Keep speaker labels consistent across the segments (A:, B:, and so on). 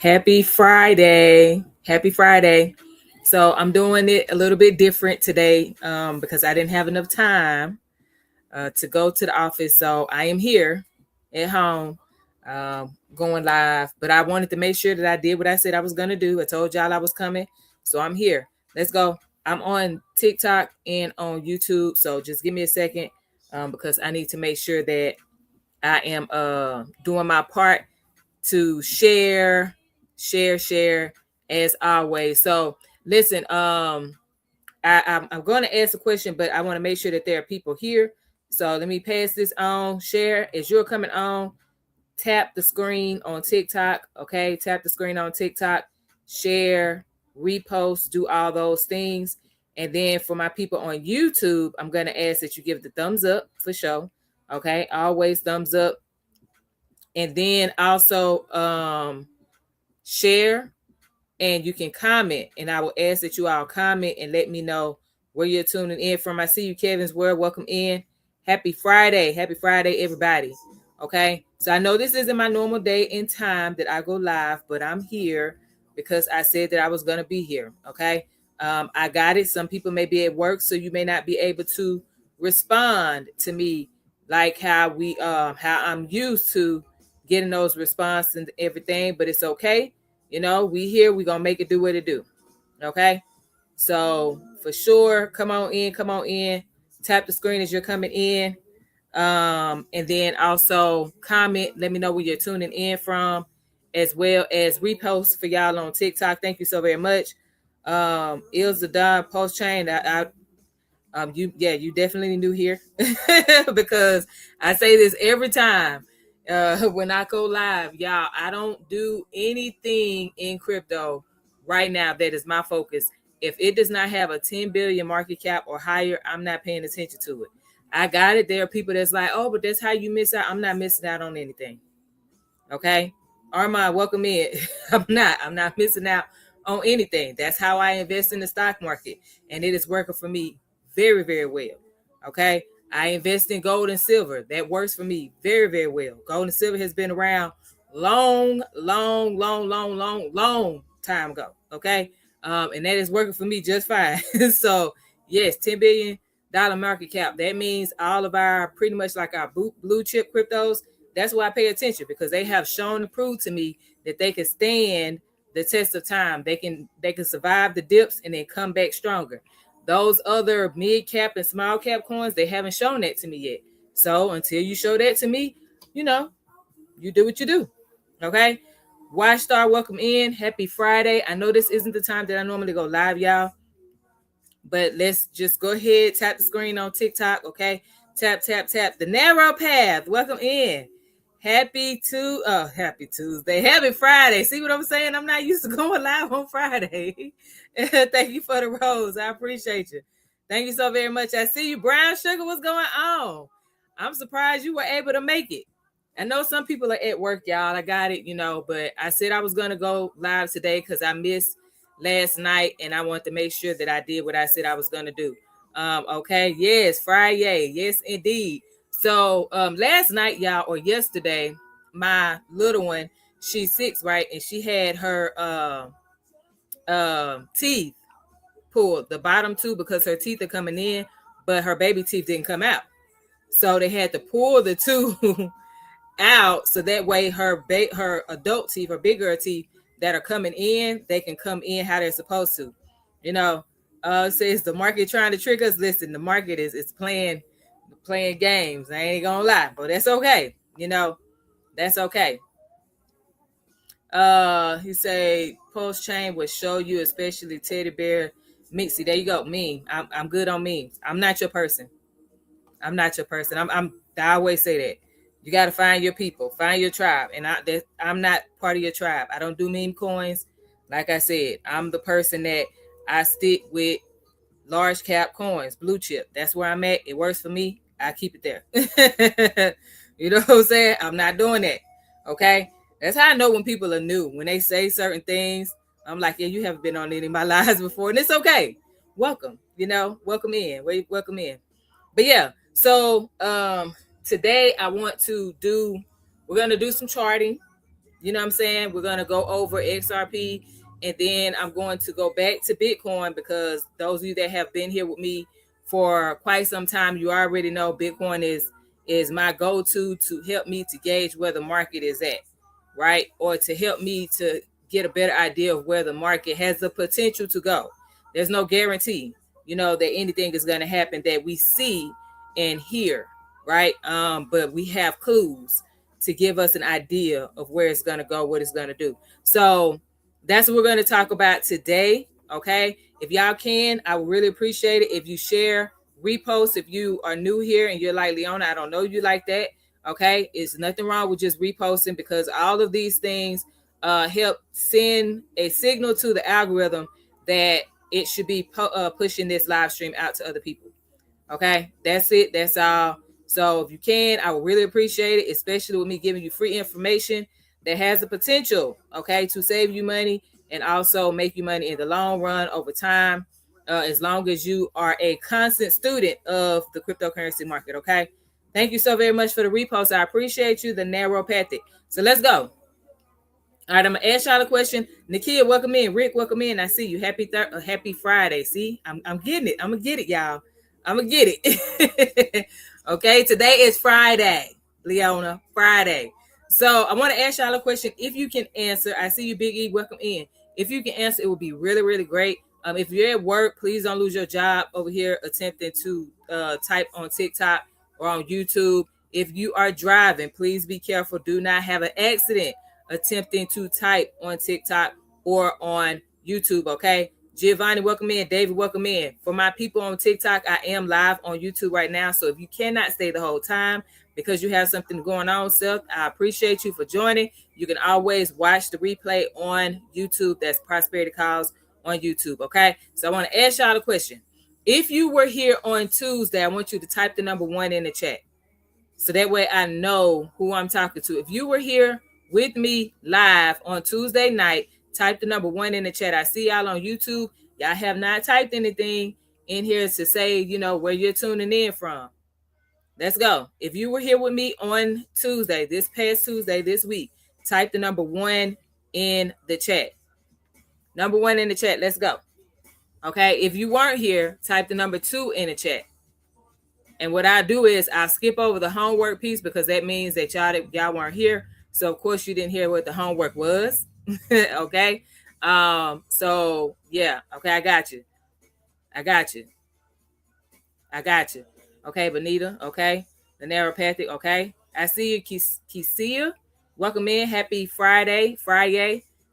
A: Happy Friday. Happy Friday. So I'm doing it a little bit different today because I didn't have enough time to go to the office. So I am here at home going live. But I wanted to make sure that I did what I said I was going to do. I told y'all I was coming. So I'm here. Let's go. I'm on TikTok and on YouTube. So just give me a second because I need to make sure that I am doing my part to share as always. So listen, I'm going to ask a question, but I want to make sure that there are people here. So let me pass this on. Share as you're coming on. Tap the screen on TikTok. Okay, tap the screen on TikTok. Share, repost, do all those things. And then for my people on YouTube, I'm going to ask that you give the thumbs up for sure. Okay, always thumbs up. And then also share, and you can comment, and I will ask that you all comment and let me know where you're tuning in from. I see you, Kevin's World. Welcome in. Happy Friday, everybody. Okay, so I know this isn't my normal day and time that I go live, but I'm here because I said that I was going to be here. Okay, I got it. Some people may be at work, so you may not be able to respond to me like how I'm used to getting those responses and everything, but it's okay. You know, we here, we gonna make it do what it do. Okay. So for sure, come on in, tap the screen as you're coming in. And then also comment, let me know where you're tuning in from, as well as repost for y'all on TikTok. Thank you so very much. Ilza Don Post Chain. You definitely new here because I say this every time when I go live, y'all. I don't do anything in crypto right now that is my focus. If it does not have a 10 billion market cap or higher, I'm not paying attention to it. I got it. There are people that's like, oh, but that's how you miss out. I'm not missing out on anything. Okay, Armand, welcome in. I'm not missing out on anything. That's how I invest in the stock market, and it is working for me very, very well. Okay, I invest in gold and silver. That works for me very, very well. Gold and silver has been around long time ago. Okay, and that is working for me just fine. So yes, $10 billion market cap. That means all of our pretty much like our blue chip cryptos. That's why I pay attention, because they have shown and proved to me that they can stand the test of time. They can survive the dips and then come back stronger. Those other mid cap and small cap coins, they haven't shown that to me yet. So until you show that to me, you know, you do what you do. Okay. Watch Star, welcome in. Happy Friday. I know this isn't the time that I normally go live, y'all, but let's just go ahead, tap the screen on TikTok. Okay. Tap the narrow path. Welcome in. Happy Tuesday. Happy Friday. See what I'm saying? I'm not used to going live on Friday. Thank you for the rose. I appreciate you. Thank you so very much. I see you. Brown Sugar, what's going on? I'm surprised you were able to make it. I know some people are at work, y'all. I got it, but I said I was going to go live today because I missed last night, and I wanted to make sure that I did what I said I was going to do. Okay. Yes. Friday. Yes, indeed. So last night, y'all, or yesterday, my little one, she's 6, right? And she had her teeth pulled, the bottom 2, because her teeth are coming in, but her baby teeth didn't come out. So they had to pull the 2 out, so that way her adult teeth, her bigger teeth that are coming in, they can come in how they're supposed to. Says the market trying to trick us. Listen, the market is playing games. I ain't gonna lie, but that's okay. That's okay. He say post chain will show you, especially teddy bear mixy. There you go. Me, I'm good on memes. I'm not your person. I'm I always say that. You got to find your people, find your tribe, and I'm not part of your tribe. I don't do meme coins. Like I said, I'm the person that I stick with large cap coins, blue chip. That's where I'm at. It works for me. I keep it there. You know what I'm saying? I'm not doing that. Okay. That's how I know when people are new. When they say certain things, I'm like, yeah, you haven't been on any of my lives before, and it's okay. Welcome. Welcome in. Welcome in. But yeah, so today we're gonna do some charting. You know what I'm saying? We're going to go over XRP, and then I'm going to go back to Bitcoin, because those of you that have been here with me for quite some time, you already know Bitcoin is my go-to to help me to gauge where the market is at, right? Or to help me to get a better idea of where the market has the potential to go. There's no guarantee, that anything is going to happen that we see and hear, right? But we have clues to give us an idea of where it's going to go, what it's going to do. So that's what we're going to talk about today. Okay. If y'all can, I would really appreciate it if you share, repost. If you are new here and you're like, Leona, I don't know you like that. Okay. It's nothing wrong with just reposting, because all of these things help send a signal to the algorithm that it should be pushing this live stream out to other people. Okay, that's it. That's all. So if you can, I would really appreciate it, especially with me giving you free information that has the potential, okay, to save you money and also make you money in the long run over time, as long as you are a constant student of the cryptocurrency market. Okay. Thank you so very much for the repost. I appreciate you, the narrowpathic. So let's go. All right, I'm gonna ask y'all a question. Nakia, welcome in. Rick, welcome in. I see you. Happy Friday. See, I'm getting it. I'm gonna get it, y'all. I'm gonna get it. Okay, today is Friday, Leona. Friday. So I want to ask y'all a question. If you can answer, I see you, Big E. Welcome in. If you can answer, it would be really, really great. If you're at work, please don't lose your job over here attempting to type on TikTok or on YouTube. If you are driving, please be careful. Do not have an accident attempting to type on TikTok or on YouTube. Okay. Giovanni, welcome in. David, welcome in. For my people on TikTok, I am live on YouTube right now. So if you cannot stay the whole time because you have something going on, Seth, I appreciate you for joining. You can always watch the replay on YouTube. That's Prosperity Calls on YouTube. Okay. So I want to ask y'all a question. If you were here on Tuesday, I want you to type the number 1 in the chat. So that way I know who I'm talking to. If you were here with me live on Tuesday night, type the number 1 in the chat. I see y'all on YouTube. Y'all have not typed anything in here to say, where you're tuning in from. Let's go. If you were here with me on Tuesday, this past Tuesday, this week, type the number 1 in the chat. Number 1 in the chat. Let's go. Okay. If you weren't here, type the number 2 in the chat. And what I do is I skip over the homework piece, because that means that y'all weren't here. So of course you didn't hear what the homework was. Okay. So yeah. Okay. I got you. Okay. Bonita. Okay. The narrowpathic. Okay. I see you. Kisia. Welcome in. Happy Friday.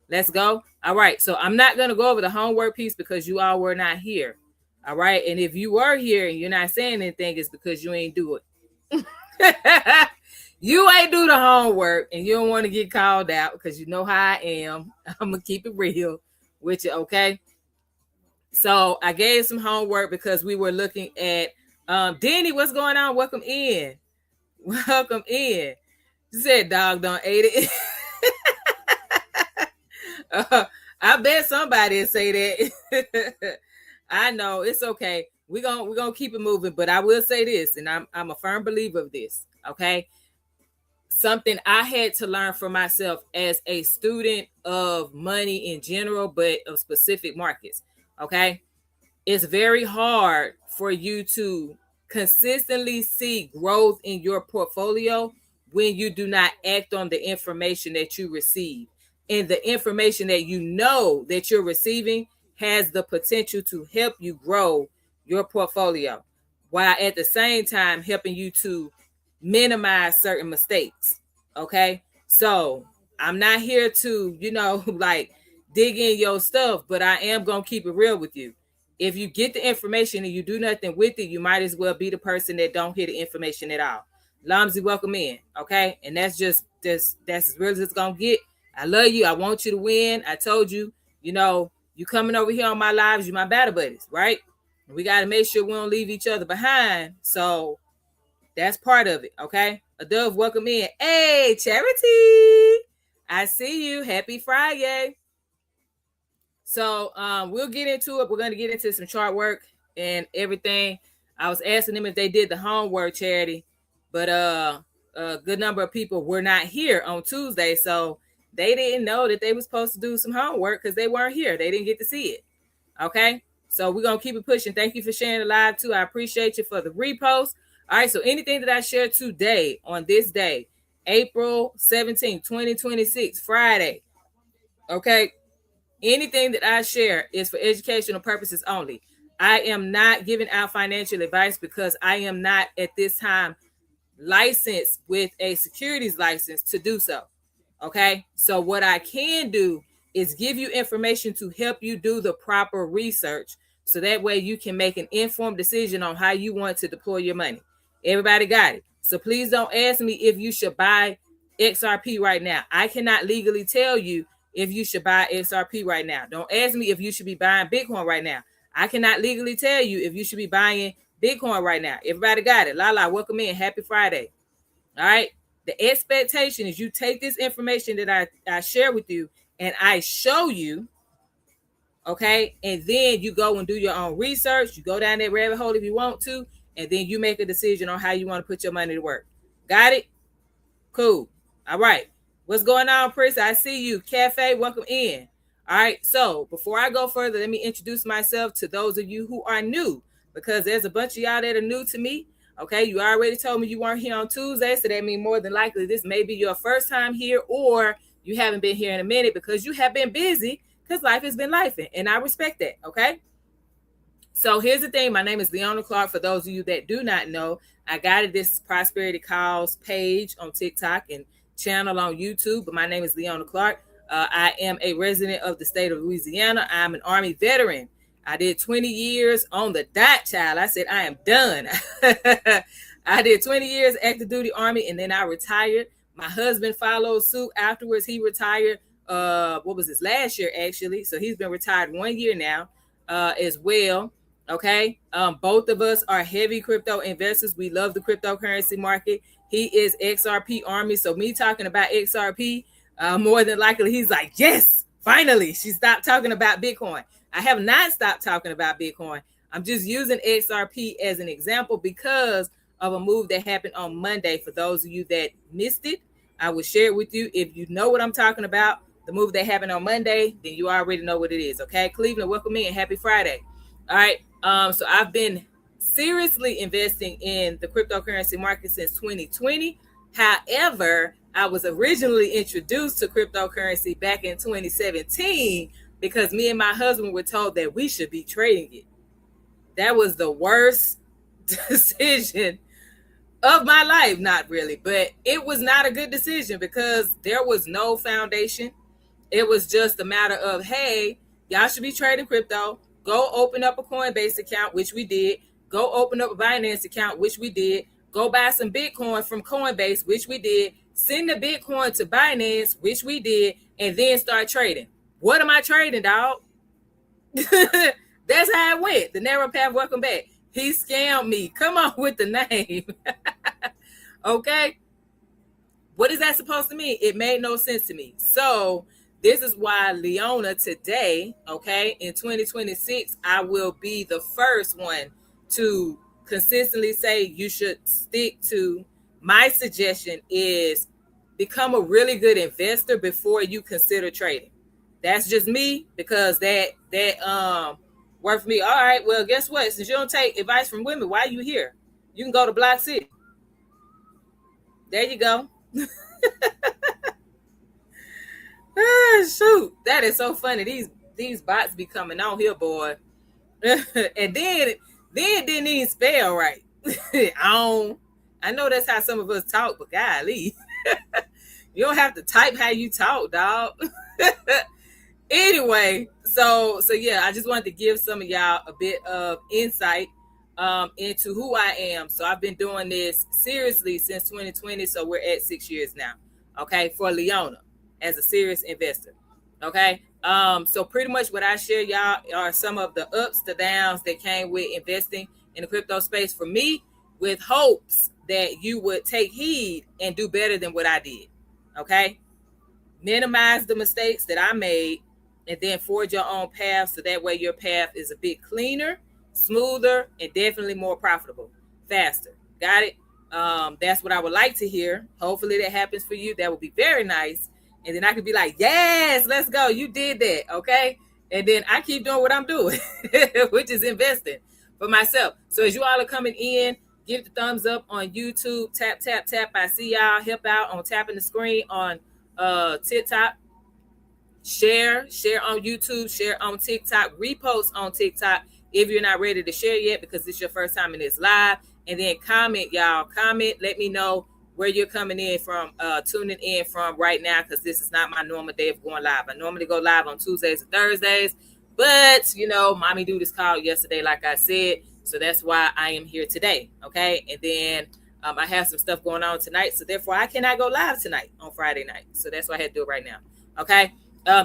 A: Let's go. All right. So I'm not going to go over the homework piece because you all were not here. All right. And if you were here and you're not saying anything, it's because you ain't do it. You ain't do the homework and you don't want to get called out, because you know how I am. I'm going to keep it real with you. Okay. So I gave some homework because we were looking at Denny. What's going on? Welcome in. Welcome in. She said dog don't ate it. I bet somebody would say that. I know, it's okay. We're gonna keep it moving, but I will say this, and I'm a firm believer of this. Okay, something I had to learn for myself as a student of money in general, but of specific markets. Okay, it's very hard for you to consistently see growth in your portfolio when you do not act on the information that you receive, and the information that you know that you're receiving has the potential to help you grow your portfolio, while at the same time helping you to minimize certain mistakes. Okay. So I'm not here to, like dig in your stuff, but I am going to keep it real with you. If you get the information and you do nothing with it, you might as well be the person that don't hear the information at all. Lamzi, welcome in. Okay. And that's as real as it's going to get. I love you. I want you to win. I told you, you coming over here on my lives, you my battle buddies, right? We got to make sure we don't leave each other behind. So that's part of it, okay? A Dove, welcome in. Hey, Charity. I see you. Happy Friday. So we'll get into it. We're going to get into some chart work and everything. I was asking them if they did the homework, Charity, but a good number of people were not here on Tuesday. So they didn't know that they were supposed to do some homework because they weren't here. They didn't get to see it. Okay. So we're going to keep it pushing. Thank you for sharing the live too. I appreciate you for the repost. All right. So anything that I share today on this day, April 17, 2026, Friday. Okay. Anything that I share is for educational purposes only. I am not giving out financial advice because I am not at this time licensed with a securities license to do so. Okay. So what I can do is give you information to help you do the proper research. So that way you can make an informed decision on how you want to deploy your money. Everybody got it. So please don't ask me if you should buy XRP right now. I cannot legally tell you if you should buy XRP right now. Don't ask me if you should be buying Bitcoin right now. I cannot legally tell you if you should be buying Bitcoin right now. Everybody got it. Lala, welcome in. Happy Friday. All right. The expectation is you take this information that I share with you and I show you, okay, and then you go and do your own research. You go down that rabbit hole if you want to, and then you make a decision on how you want to put your money to work. Got it? Cool. All right. What's going on, Chris? I see you. Cafe, welcome in. All right. So before I go further, let me introduce myself to those of you who are new, because there's a bunch of y'all that are new to me. Okay. You already told me you weren't here on Tuesday. So that means more than likely this may be your first time here, or you haven't been here in a minute because you have been busy because life has been lifing. And I respect that. Okay. So here's the thing. My name is Leona Clark. For those of you that do not know, I got this Prosperity Calls page on TikTok and channel on YouTube, but my name is Leona Clark. I am a resident of the state of Louisiana. I'm an Army veteran. I did 20 years on the dot, child. I said, I am done. I did 20 years active duty Army, and then I retired. My husband followed suit afterwards. He retired, what was this, last year, actually. So he's been retired 1 year now as well. Okay. Both of us are heavy crypto investors. We love the cryptocurrency market. He is XRP Army. So me talking about XRP, more than likely, he's like, yes, finally, she stopped talking about Bitcoin. I have not stopped talking about Bitcoin. I'm just using XRP as an example because of a move that happened on Monday. For those of you that missed it, I will share it with you. If you know what I'm talking about, the move that happened on Monday, then you already know what it is. Okay. Cleveland, welcome in. Happy Friday. All right. So I've been seriously investing in the cryptocurrency market since 2020. However, I was originally introduced to cryptocurrency back in 2017 because me and my husband were told that we should be trading it. That was the worst decision of my life. Not really, but it was not a good decision because there was no foundation. It was just a matter of, hey, y'all should be trading crypto. Go open up a Coinbase account, which we did. Go open up a Binance account, which we did. Go buy some Bitcoin from Coinbase, which we did. Send the Bitcoin to Binance, which we did, and then start trading. What am I trading, dog? That's how it went. The narrow path, welcome back. He scammed me. Come on with the name. Okay. What is that supposed to mean? It made no sense to me. So this is why Leona today, okay, in 2026, I will be the first one to consistently say you should stick to. My suggestion is become a really good investor before you consider trading. That's just me, because that worked for me. All right, well, guess what? Since you don't take advice from women, why are you here? You can go to Block City. There you go. Shoot, that is so funny. These bots be coming on here, boy. And then didn't even spell right. I know that's how some of us talk, but golly, you don't have to type how you talk, dog. Anyway, so yeah, I just wanted to give some of y'all a bit of insight into who I am. So I've been doing this seriously since 2020. So we're at 6 years now. Okay, for Leona as a serious investor. Okay. So pretty much what I share, y'all, are some of the ups, the downs that came with investing in the crypto space for me, with hopes that you would take heed and do better than what I did. Okay. Minimize the mistakes that I made and then forge your own path. So that way your path is a bit cleaner, smoother, and definitely more profitable, faster. Got it? That's what I would like to hear. Hopefully that happens for you. That would be very nice. And then I could be like, yes, let's go. You did that. Okay. And then I keep doing what I'm doing, which is investing for myself. So as you all are coming in, give the thumbs up on YouTube. Tap, tap, tap. I see y'all. Help out on tapping the screen on TikTok. Share on YouTube, share on TikTok, repost on TikTok if you're not ready to share yet because it's your first time in this live. And then comment, y'all. Comment, let me know where you're coming in from, tuning in from right now, because this is not my normal day of going live. I normally go live on Tuesdays and Thursdays, but you know, mommy do this call yesterday, like I said, so that's why I am here today. Okay, and then I have some stuff going on tonight, so therefore I cannot go live tonight on Friday night. So that's why I had to do it right now. Okay.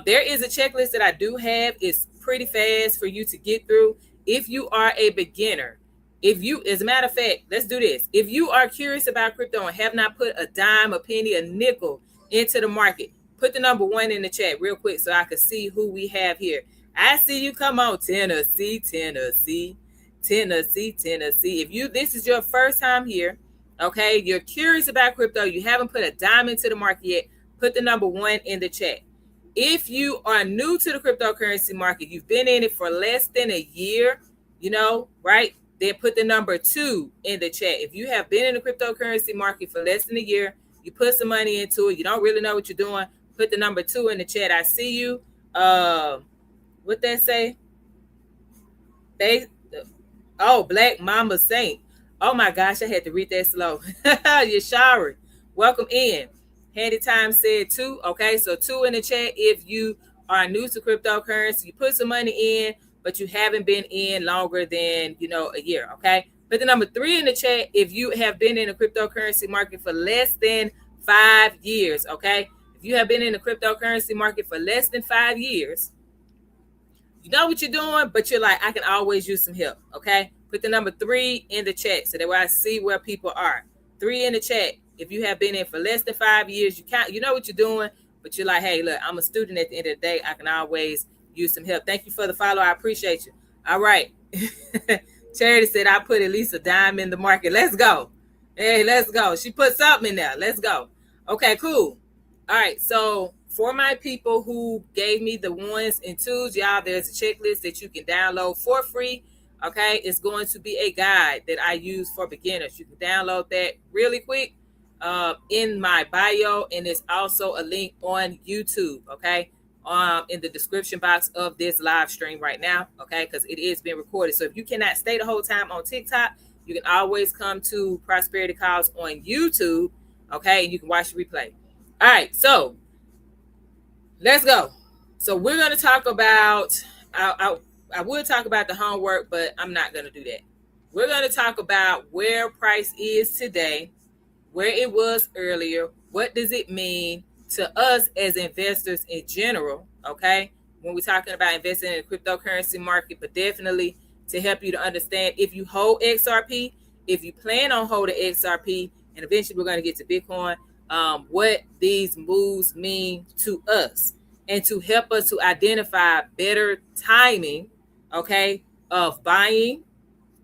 A: There is a checklist that I do have. It's pretty fast for you to get through. If you are a beginner, as a matter of fact, let's do this. If you are curious about crypto and have not put a dime, a penny, a nickel into the market, put the number 1 in the chat real quick so I can see who we have here. I see you. Come on, Tennessee. If this is your first time here, okay, you're curious about crypto, you haven't put a dime into the market yet, put the number 1 in the chat. If you are new to the cryptocurrency market, you've been in it for less than a year, you know, right? Then put the number 2 in the chat. If you have been in the cryptocurrency market for less than a year, you put some money into it, you don't really know what you're doing, put the number 2 in the chat. I see you. What they say? Black Mama Saint. Oh my gosh, I had to read that slow. Yashari, welcome in. Handy Time said 2. Okay, so 2 in the chat if you are new to cryptocurrency. You put some money in, but you haven't been in longer than, you know, a year. Okay, put the number 3 in the chat if you have been in the cryptocurrency market for less than 5 years. Okay, if you have been in the cryptocurrency market for less than 5 years, you know what you're doing, but you're like, I can always use some help. Okay, put the number 3 in the chat so that way I see where people are. 3 in the chat. If you have been in for less than 5 years, you know what you're doing, but you're like, hey, look, I'm a student at the end of the day. I can always use some help. Thank you for the follow. I appreciate you. All right. Charity said I put at least a dime in the market. Let's go. Hey, let's go. She put something in there. Let's go. Okay, cool. All right. So for my people who gave me the 1s and 2s, y'all, there's a checklist that you can download for free. Okay. It's going to be a guide that I use for beginners. You can download that really quick. In my bio, and it's also a link on YouTube, okay, in the description box of this live stream right now, okay, because it is being recorded. So if you cannot stay the whole time on TikTok, you can always come to Prosperity Calls on YouTube, okay, and you can watch the replay. All right, so let's go. So we're going to talk about, I would talk about the homework, but I'm not going to do that. We're going to talk about where price is today, where it was earlier, what does it mean to us as investors in general, okay, when we're talking about investing in the cryptocurrency market, but definitely to help you to understand if you hold XRP, if you plan on holding XRP, and eventually we're going to get to Bitcoin, what these moves mean to us, and to help us to identify better timing, okay, of buying,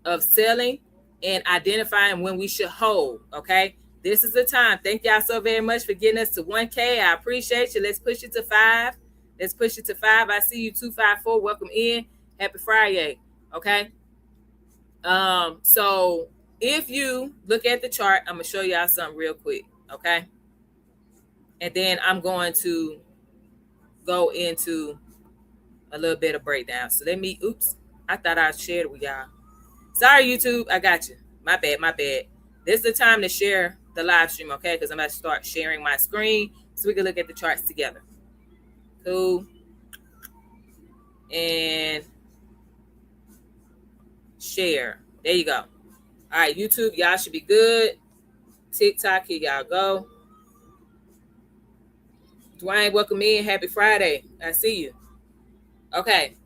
A: of selling, and identifying when we should hold, okay? This is the time. Thank y'all so very much for getting us to 1K. I appreciate you. Let's push it to 5. Let's push it to 5. I see you 254. Welcome in. Happy Friday. Okay. So if you look at the chart, I'm gonna show y'all something real quick. Okay. And then I'm going to go into a little bit of breakdown. So I thought I shared it with y'all. Sorry, YouTube. I got you. My bad. This is the time to share the live stream, okay? Because I'm going to start sharing my screen so we can look at the charts together. Cool. And share. There you go. All right, YouTube, y'all should be good. TikTok, here y'all go. Dwayne, welcome in. Happy Friday. I see you. Okay.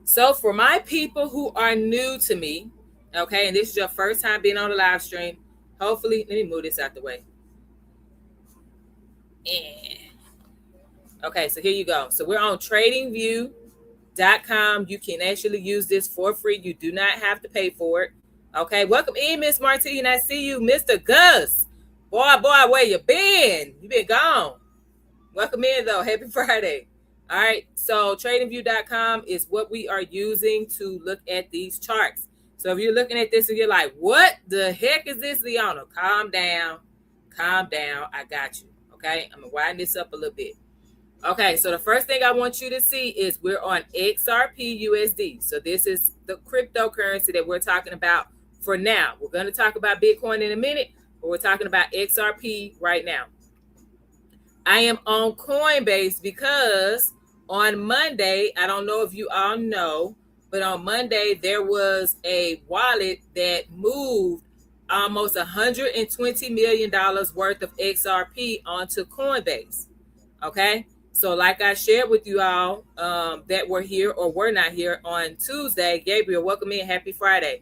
A: So for my people who are new to me, okay, and this is your first time being on the live stream, hopefully, let me move this out the way. Okay, so here you go. So we're on tradingview.com. You can actually use this for free. You do not have to pay for it. Okay, welcome in, Miss Martine. I see you, Mr. Gus. Boy, where you been? You been gone. Welcome in though. Happy Friday. All right. So tradingview.com is what we are using to look at these charts. So if you're looking at this and you're like, what the heck is this, Leona? Calm down. Calm down. I got you. Okay. I'm going to widen this up a little bit. Okay. So the first thing I want you to see is we're on XRP USD. So this is the cryptocurrency that we're talking about for now. We're going to talk about Bitcoin in a minute, but we're talking about XRP right now. I am on Coinbase because on Monday, I don't know if you all know, but on Monday, there was a wallet that moved almost $120 million worth of XRP onto Coinbase. Okay. So like I shared with you all that were here or were not here on Tuesday, Gabriel, welcome in. Happy Friday.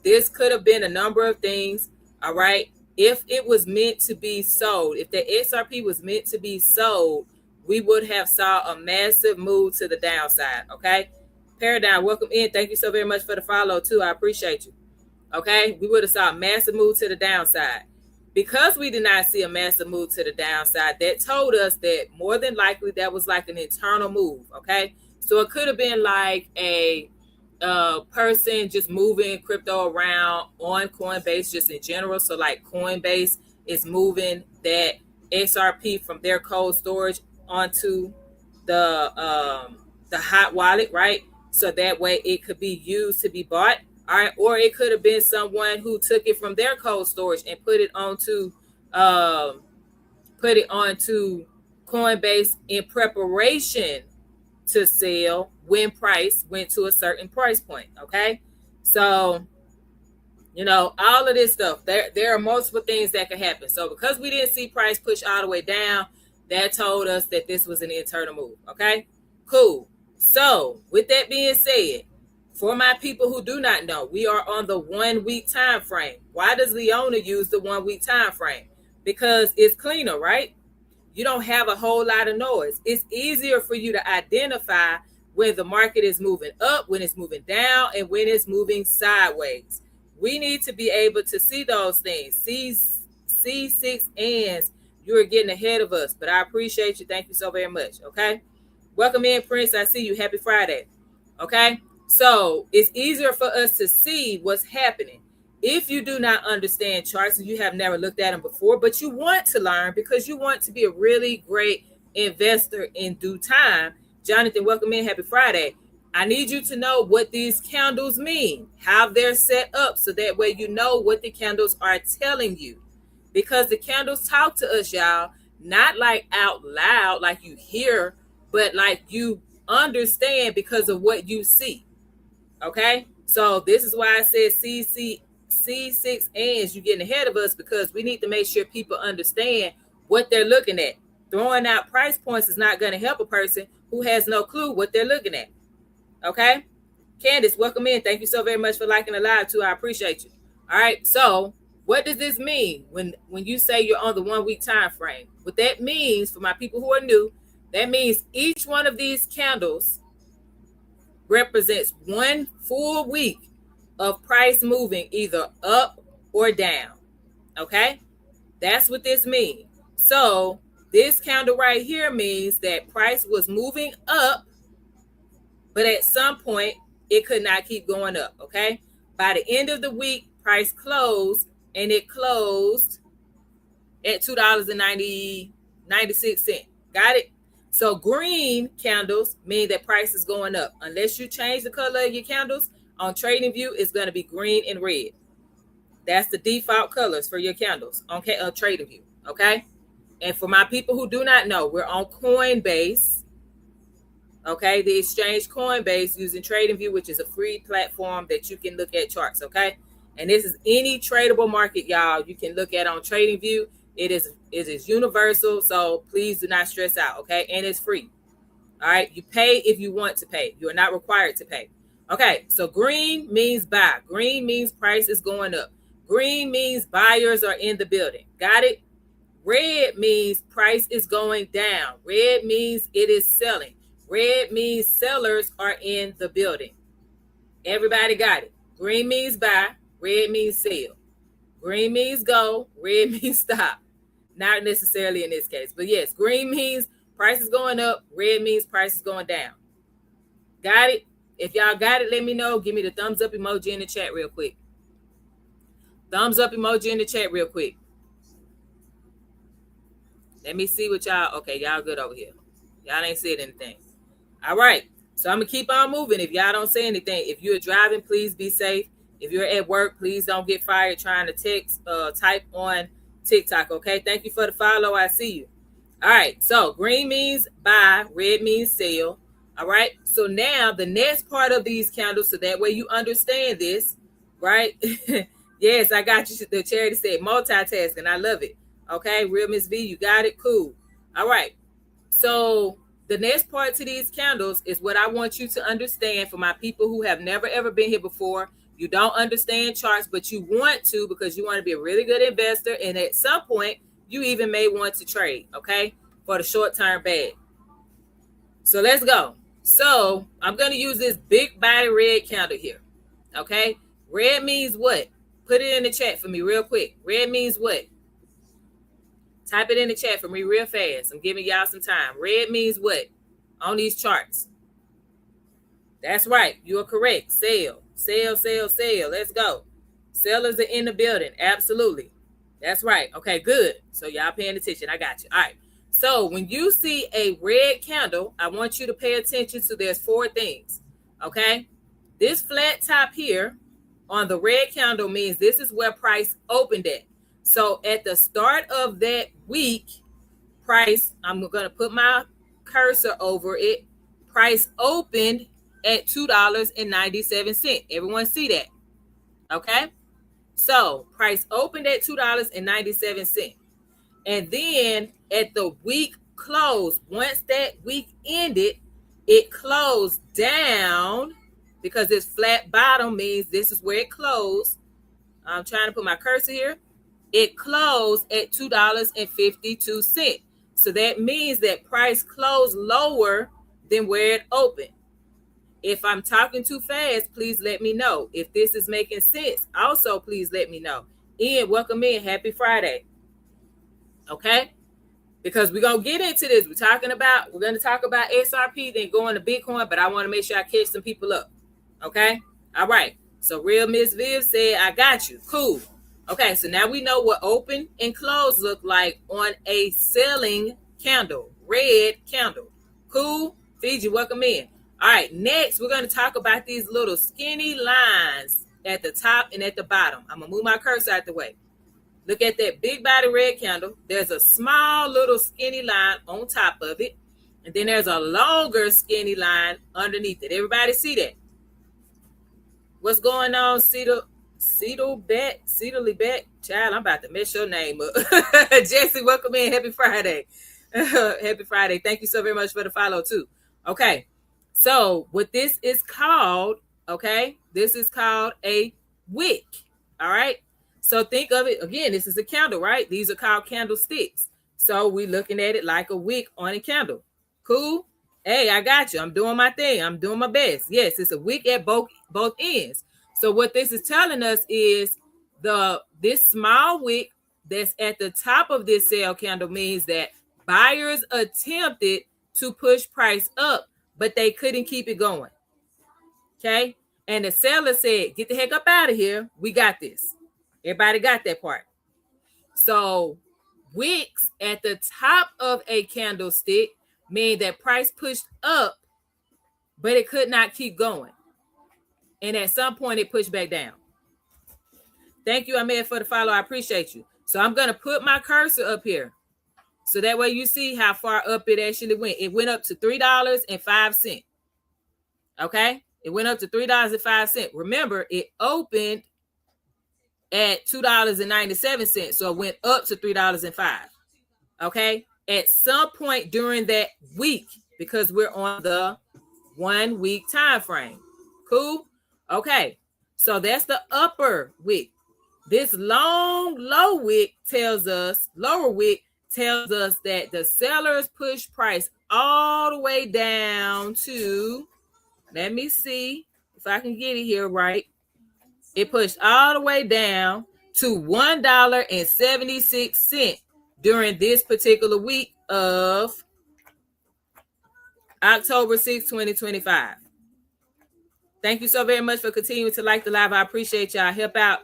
A: This could have been a number of things. All right. If it was meant to be sold, if the XRP was meant to be sold, we would have saw a massive move to the downside. Okay. Paradigm, welcome in. Thank you so very much for the follow too. I appreciate you. Okay. We would have saw a massive move to the downside. Because we did not see a massive move to the downside, that told us that more than likely that was like an internal move. Okay. So it could have been like a person just moving crypto around on Coinbase just in general. So like Coinbase is moving that XRP from their cold storage onto the hot wallet, right? So that way it could be used to be bought. All right, or it could have been someone who took it from their cold storage and put it onto Coinbase in preparation to sell when price went to a certain price point. Okay, so all of this stuff, there are multiple things that could happen. So because we didn't see price push all the way down, that told us that this was an internal move. Okay, cool. So with that being said, for my people who do not know, we are on the 1 week time frame. Why does Leona use the 1 week time frame? Because it's cleaner, right? You don't have a whole lot of noise. It's easier for you to identify when the market is moving up, when it's moving down, and when it's moving sideways. We need to be able to see those things. C6 ands, you are getting ahead of us, but I appreciate you. Thank you so very much. Okay. Welcome in, Prince. I see you. Happy Friday. Okay. So it's easier for us to see what's happening. If you do not understand charts and you have never looked at them before, but you want to learn because you want to be a really great investor in due time, Jonathan, welcome in. Happy Friday. I need you to know what these candles mean, how they're set up, so that way you know what the candles are telling you. Because the candles talk to us, y'all, not like out loud, like you hear, but like you understand because of what you see. Okay, so this is why I said C6 ands, you're getting ahead of us, because we need to make sure people understand what they're looking at. Throwing out price points is not going to help a person who has no clue what they're looking at. Okay, Candace, welcome in. Thank you so very much for liking the live too. I appreciate you. All right, so what does this mean when you say you're on the 1 week time frame? What that means, for my people who are new, that means each one of these candles represents 1 full week of price moving either up or down. Okay, that's what this means. So this candle right here means that price was moving up, but at some point it could not keep going up. Okay, by the end of the week, price closed, and it closed at $2.96. Got it? So green candles mean that price is going up. Unless you change the color of your candles, on TradingView, it's going to be green and red. That's the default colors for your candles on TradingView. Okay. And for my people who do not know, we're on Coinbase. Okay. The exchange Coinbase, using TradingView, which is a free platform that you can look at charts. Okay. And this is any tradable market, y'all, you can look at on TradingView. It is universal, so please do not stress out, okay? And it's free. All right, you pay if you want to pay. You are not required to pay. Okay, so green means buy. Green means price is going up. Green means buyers are in the building. Got it? Red means price is going down. Red means it is selling. Red means sellers are in the building. Everybody got it? Green means buy. Red means sell. Green means go. Red means stop. not necessarily in this case. But yes, green means price is going up. Red means price is going down. Got it? If y'all got it, let me know. Give me the thumbs up emoji in the chat real quick. Thumbs up emoji in the chat real quick. Let me see what y'all, okay, y'all good over here. Y'all ain't said anything. All right. So I'm going to keep on moving. If y'all don't say anything, if you're driving, please be safe. If you're at work, please don't get fired trying to type on TikTok. Okay. Thank you for the follow. I see you. All right. So green means buy, red means sell. All right. So now the next part of these candles, so that way you understand this, right? Yes, I got you. The charity said multitasking. I love it. Okay. Real Miss V, you got it. Cool. All right. So the next part to these candles is what I want you to understand for my people who have never, ever been here before. You don't understand charts, but you want to because you want to be a really good investor. And at some point, you even may want to trade, okay, for the short-term bag. So let's go. So I'm going to use this big body red candle here, okay? Red means what? Put it in the chat for me real quick. Red means what? Type it in the chat for me real fast. I'm giving y'all some time. Red means what on these charts? That's right. You are correct. Sell, sell, sell, sell. Let's go. Sellers are in the building. Absolutely. That's right. Okay, good. So y'all paying attention. I got you. All right. So when you see a red candle, I want you to pay attention to there's 4 things. Okay. This flat top here on the red candle means this is where price opened at. So at the start of that week, price, I'm going to put my cursor over it. Price opened at $2.97. Everyone see that? Okay. So price opened at $2.97. And then at the week close, once that week ended, it closed down because this flat bottom means this is where it closed. I'm trying to put my cursor here. It closed at $2.52. So that means that price closed lower than where it opened. If I'm talking too fast, please let me know. If this is making sense, also please let me know. Ian, welcome in. Happy Friday. Okay? Because we're going to get into this. We're going to talk about XRP, then go into Bitcoin, but I want to make sure I catch some people up. Okay? All right. So Real Miss Viv said, I got you. Cool. Okay, so now we know what open and close look like on a selling candle, red candle. Cool? Fiji, welcome in. All right, next we're going to talk about these little skinny lines at the top and at the bottom. I'm going to move my cursor out the way. Look at that big body red candle. There's a small little skinny line on top of it. And then there's a longer skinny line underneath it. Everybody see that? What's going on, Cedarly Bet? Child, I'm about to mess your name up. Jesse, welcome in. Happy Friday. Happy Friday. Thank you so very much for the follow, too. Okay. So what this is called, okay, this is called a wick. All right. So think of it, again, this is a candle, right? These are called candlesticks. So we're looking at it like a wick on a candle. Cool? Hey, I got you. I'm doing my thing. I'm doing my best. Yes, it's a wick at both ends. So what this is telling us is this small wick that's at the top of this sell candle means that buyers attempted to push price up, but they couldn't keep it going. Okay? And the seller said, get the heck up out of here. We got this. Everybody got that part. So wicks at the top of a candlestick mean that price pushed up, but it could not keep going. And at some point, it pushed back down. Thank you, Ahmed, for the follow. I appreciate you. So I'm going to put my cursor up here. So that way you see how far up it actually went. It went up to $3.05. Okay? It went up to $3.05. Remember, it opened at $2.97. So it went up to $3.05. Okay? At some point during that week, because we're on the 1 week time frame. Cool? Okay. So that's the upper wick. This long lower wick tells us that the sellers push price all the way down to, let me see if I can get it here right. It pushed all the way down to $1.76 during this particular week of October 6, 2025. Thank you so very much for continuing to like the live. I appreciate y'all. Help out.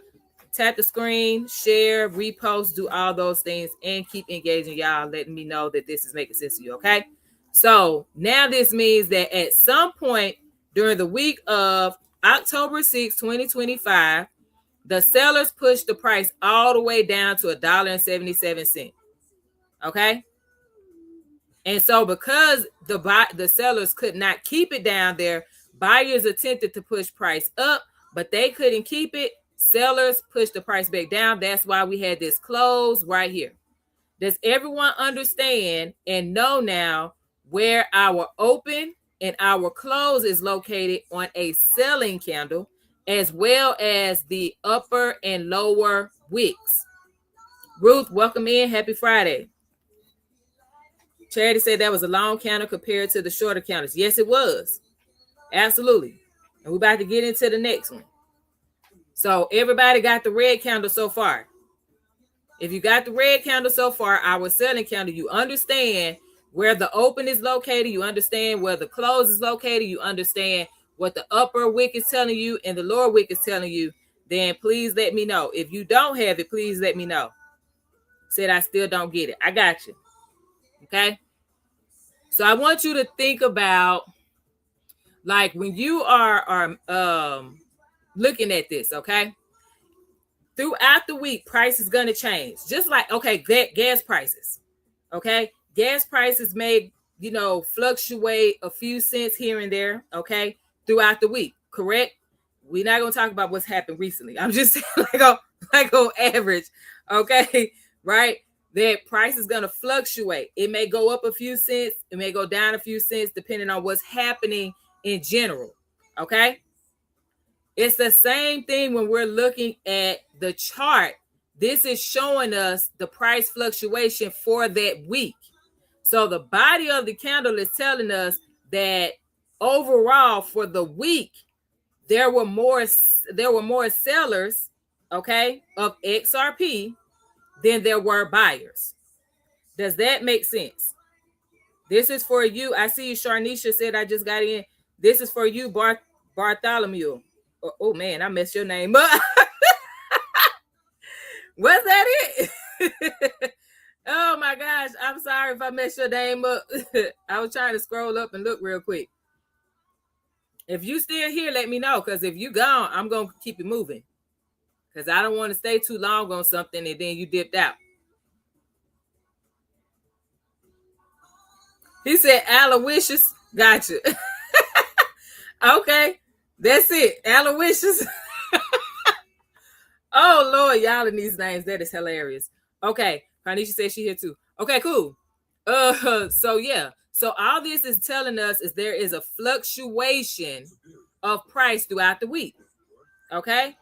A: Tap the screen, share, repost, do all those things, and keep engaging y'all, letting me know that this is making sense to you, okay? So now this means that at some point during the week of October 6, 2025, the sellers pushed the price all the way down to $1.77, okay? And so because the sellers could not keep it down there, buyers attempted to push price up, but they couldn't keep it. Sellers pushed the price back down. That's why we had this close right here. Does everyone understand and know now where our open and our close is located on a selling candle, as well as the upper and lower wicks? Ruth, welcome in. Happy Friday. Charity said that was a long candle compared to the shorter candles. Yes, it was. Absolutely. And we're about to get into the next one. So everybody got the red candle so far. If you got the red candle so far, our selling candle, you understand where the open is located. You understand where the close is located. You understand what the upper wick is telling you and the lower wick is telling you. Then please let me know. If you don't have it, please let me know. Said I still don't get it. I got you. Okay. So I want you to think about, like, when you are looking at this, okay? Throughout the week, price is going to change. Just like, okay, gas prices, okay? Gas prices may, fluctuate a few cents here and there, okay, throughout the week, correct? We're not going to talk about what's happened recently. I'm just saying like on average, okay, right? That price is going to fluctuate. It may go up a few cents. It may go down a few cents, depending on what's happening in general, okay? It's the same thing when we're looking at the chart. This is showing us the price fluctuation for that week. So the body of the candle is telling us that overall for the week, there were more sellers, okay, of XRP than there were buyers. Does that make sense? This is for you. I see you, Sharnisha said, I just got in. This is for you, Bartholomew. Oh man, I messed your name up. Was that it? Oh my gosh, I'm sorry if I messed your name up. I was trying to scroll up and look real quick. If you still here, let me know, because if you gone, I'm going to keep it moving, because I don't want to stay too long on something and then you dipped out. He said Aloysius. Gotcha. Okay, that's it. Aloysius. Oh Lord, y'all in these names, that is hilarious. Okay, Carnisha said she here too. Okay, cool. So yeah, so all this is telling us is there is a fluctuation of price throughout the week. Okay,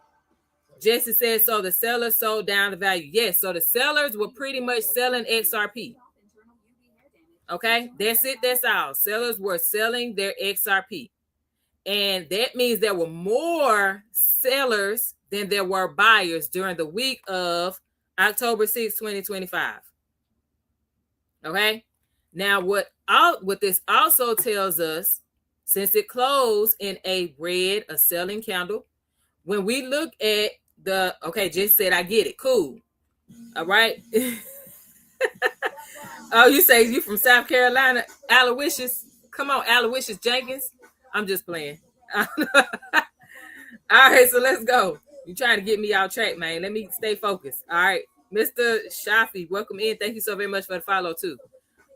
A: Jesse said so. The sellers sold down the value. Yes, so the sellers were pretty much selling XRP. Okay, that's it. That's all. Sellers were selling their XRP. And that means there were more sellers than there were buyers during the week of October 6, 2025. Okay. Now, what this also tells us, since it closed in a selling candle, when we look at just said, I get it. Cool. All right. Oh, you say you from South Carolina, Aloysius? Come on, Aloysius Jenkins. I'm just playing. All right, so let's go. You're trying to get me off track, man. Let me stay focused. All right, Mr. Shafi, welcome in. Thank you so very much for the follow too.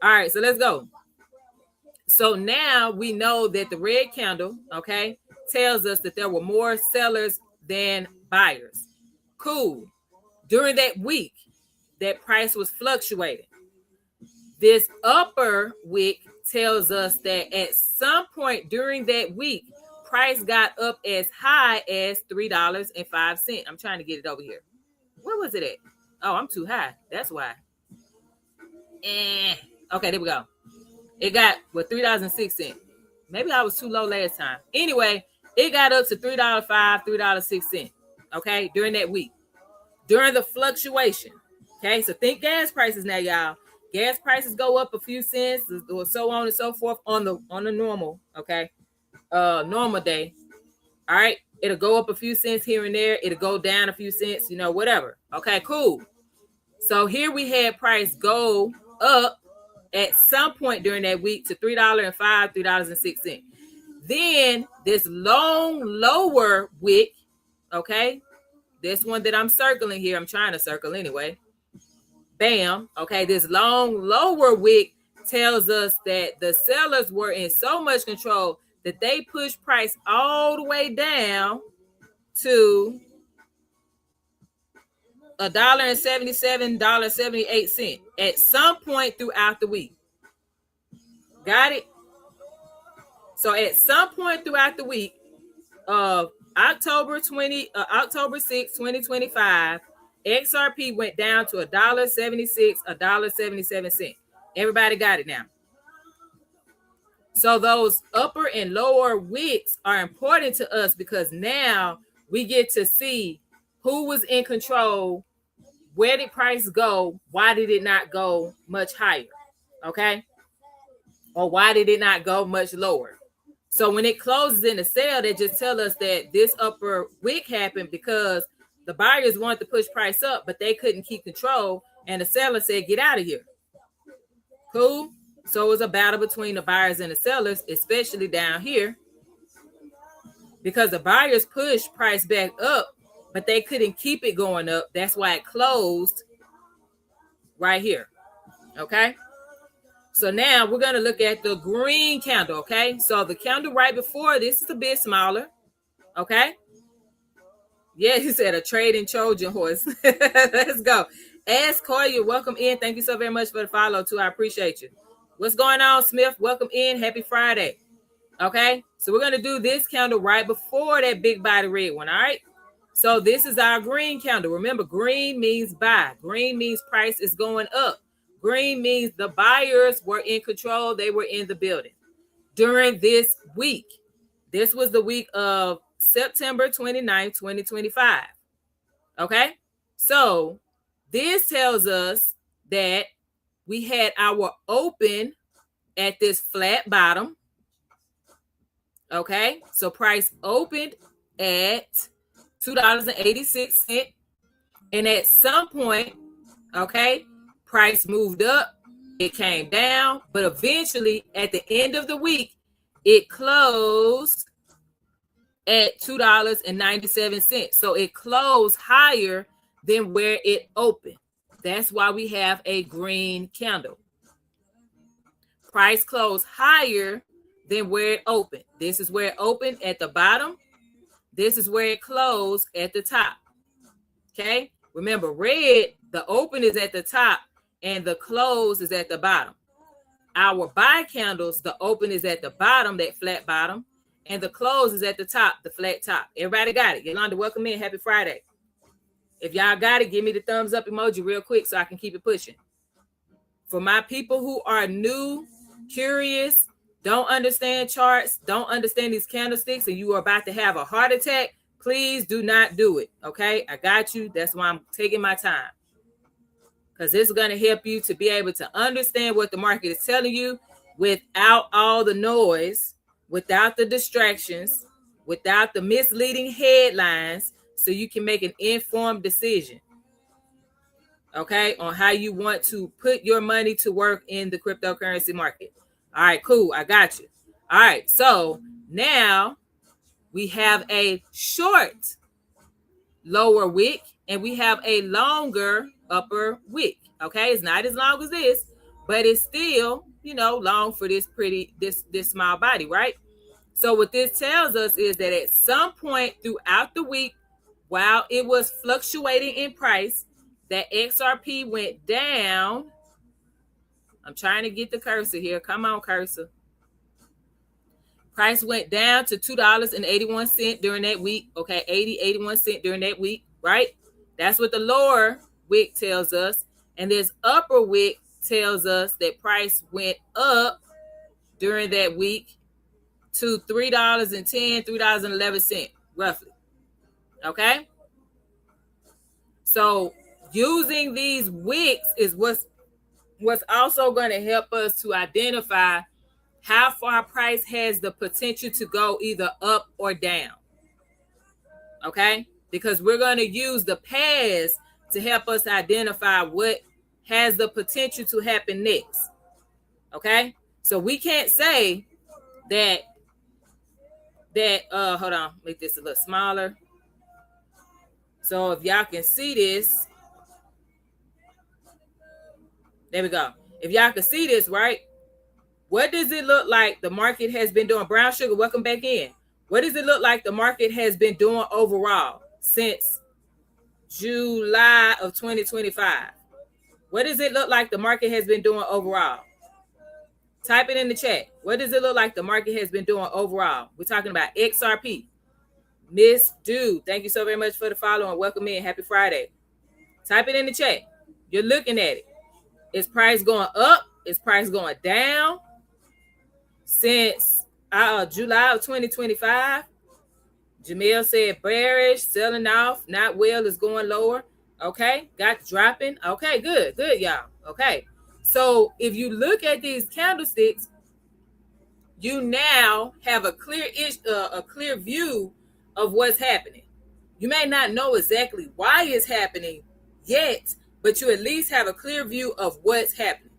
A: All right, so let's go. So now we know that the red candle, okay, tells us that there were more sellers than buyers. Cool. During that week, that price was fluctuating. This upper wick tells us that at some point during that week, price got up as high as $3.05. I'm trying to get it over here. Where was it at? Oh, I'm too high. That's why. Okay, there we go. It got $3.06. Maybe I was too low last time. Anyway, it got up to $3.05, $3.06. Okay, during that week. During the fluctuation. Okay, so think gas prices now, y'all. Gas prices go up a few cents or so on and so forth on the normal, okay, normal day. All right, it'll go up a few cents here and there. It'll go down a few cents, whatever. Okay, cool. So here we had price go up at some point during that week to $3.05, $3.06. Then this long lower wick, okay, this one that I'm circling here, I'm trying to circle anyway. Bam, okay, this long lower wick tells us that the sellers were in so much control that they pushed price all the way down to $1.77, $1.78 at some point throughout the week. Got it? So at some point throughout the week of October 6, 2025, XRP went down to $1.76, $1.77. Everybody got it now. So those upper and lower wicks are important to us because now we get to see who was in control, where did price go, why did it not go much higher, okay? Or why did it not go much lower? So when it closes in the sale, they just tell us that this upper wick happened because the buyers wanted to push price up, but they couldn't keep control, and the seller said, get out of here. Cool? So it was a battle between the buyers and the sellers, especially down here, because the buyers pushed price back up, but they couldn't keep it going up. That's why it closed right here. Okay? So now we're going to look at the green candle, okay? So the candle right before this is a bit smaller, okay? Yeah, he said a trading Trojan horse. Let's go. Ask Koya, welcome in. Thank you so very much for the follow, too. I appreciate you. What's going on, Smith? Welcome in. Happy Friday. Okay, so we're going to do this candle right before that big body red one, all right? So this is our green candle. Remember, green means buy. Green means price is going up. Green means the buyers were in control. They were in the building during this week. This was the week of September 29th, 2025. Okay, so this tells us that we had our open at this flat bottom. Okay, so price opened at $2.86, and at some point, okay, price moved up, it came down, but eventually at the end of the week, it closed at $2.97. So it closed higher than where it opened. That's why we have a green candle. Price closed higher than where it opened. This is where it opened at the bottom. This is where it closed at the top. Okay, remember, red, the open is at the top and the close is at the bottom. Our buy candles, the open is at the bottom, that flat bottom, and the close is at the top, the flat top. Everybody got it? Yolanda, welcome in. Happy Friday. If y'all got it, give me the thumbs up emoji real quick so I can keep it pushing. For my people who are new, curious, don't understand charts, don't understand these candlesticks, and you are about to have a heart attack, please do not do it, okay? I got you. That's why I'm taking my time, because this is going to help you to be able to understand what the market is telling you without all the noise, without the distractions, without the misleading headlines, so you can make an informed decision, okay, on how you want to put your money to work in the cryptocurrency market. All right, cool. I got you. All right, so now we have a short lower wick and we have a longer upper wick. Okay, it's not as long as this, but it's still, long for this small body, right? So what this tells us is that at some point throughout the week, while it was fluctuating in price, that XRP went down. I'm trying to get the cursor here. Come on, cursor. Price went down to $2.81 during that week. Okay, 81 cents during that week, right? That's what the lower wick tells us. And this upper wick tells us that price went up during that week to $3.10, $3.11, roughly. Okay? So Using these wicks is what's also going to help us to identify how far price has the potential to go either up or down. Okay? Because we're going to use the past to help us identify what has the potential to happen next. Okay? So we can't say that hold on, make this a little smaller. So if y'all can see this, there we go. If y'all can see this, right? What does it look like the market has been doing? Brown Sugar, welcome back in. What does it look like the market has been doing overall since July of 2025? What does it look like the market has been doing overall? Type it in the chat. What does it look like the market has been doing overall? We're talking about XRP. Miss Dude, thank you so very much for the follow and welcome in. Happy Friday. Type it in the chat. You're looking at it. Is price going up? Is price going down? Since July of 2025, Jamil said bearish, selling off, not well, is going lower. Okay, got dropping. Okay, good, y'all. Okay, so if you look at these candlesticks, you now have a clear view of what's happening. You may not know exactly why it's happening yet, but you at least have a clear view of what's happening.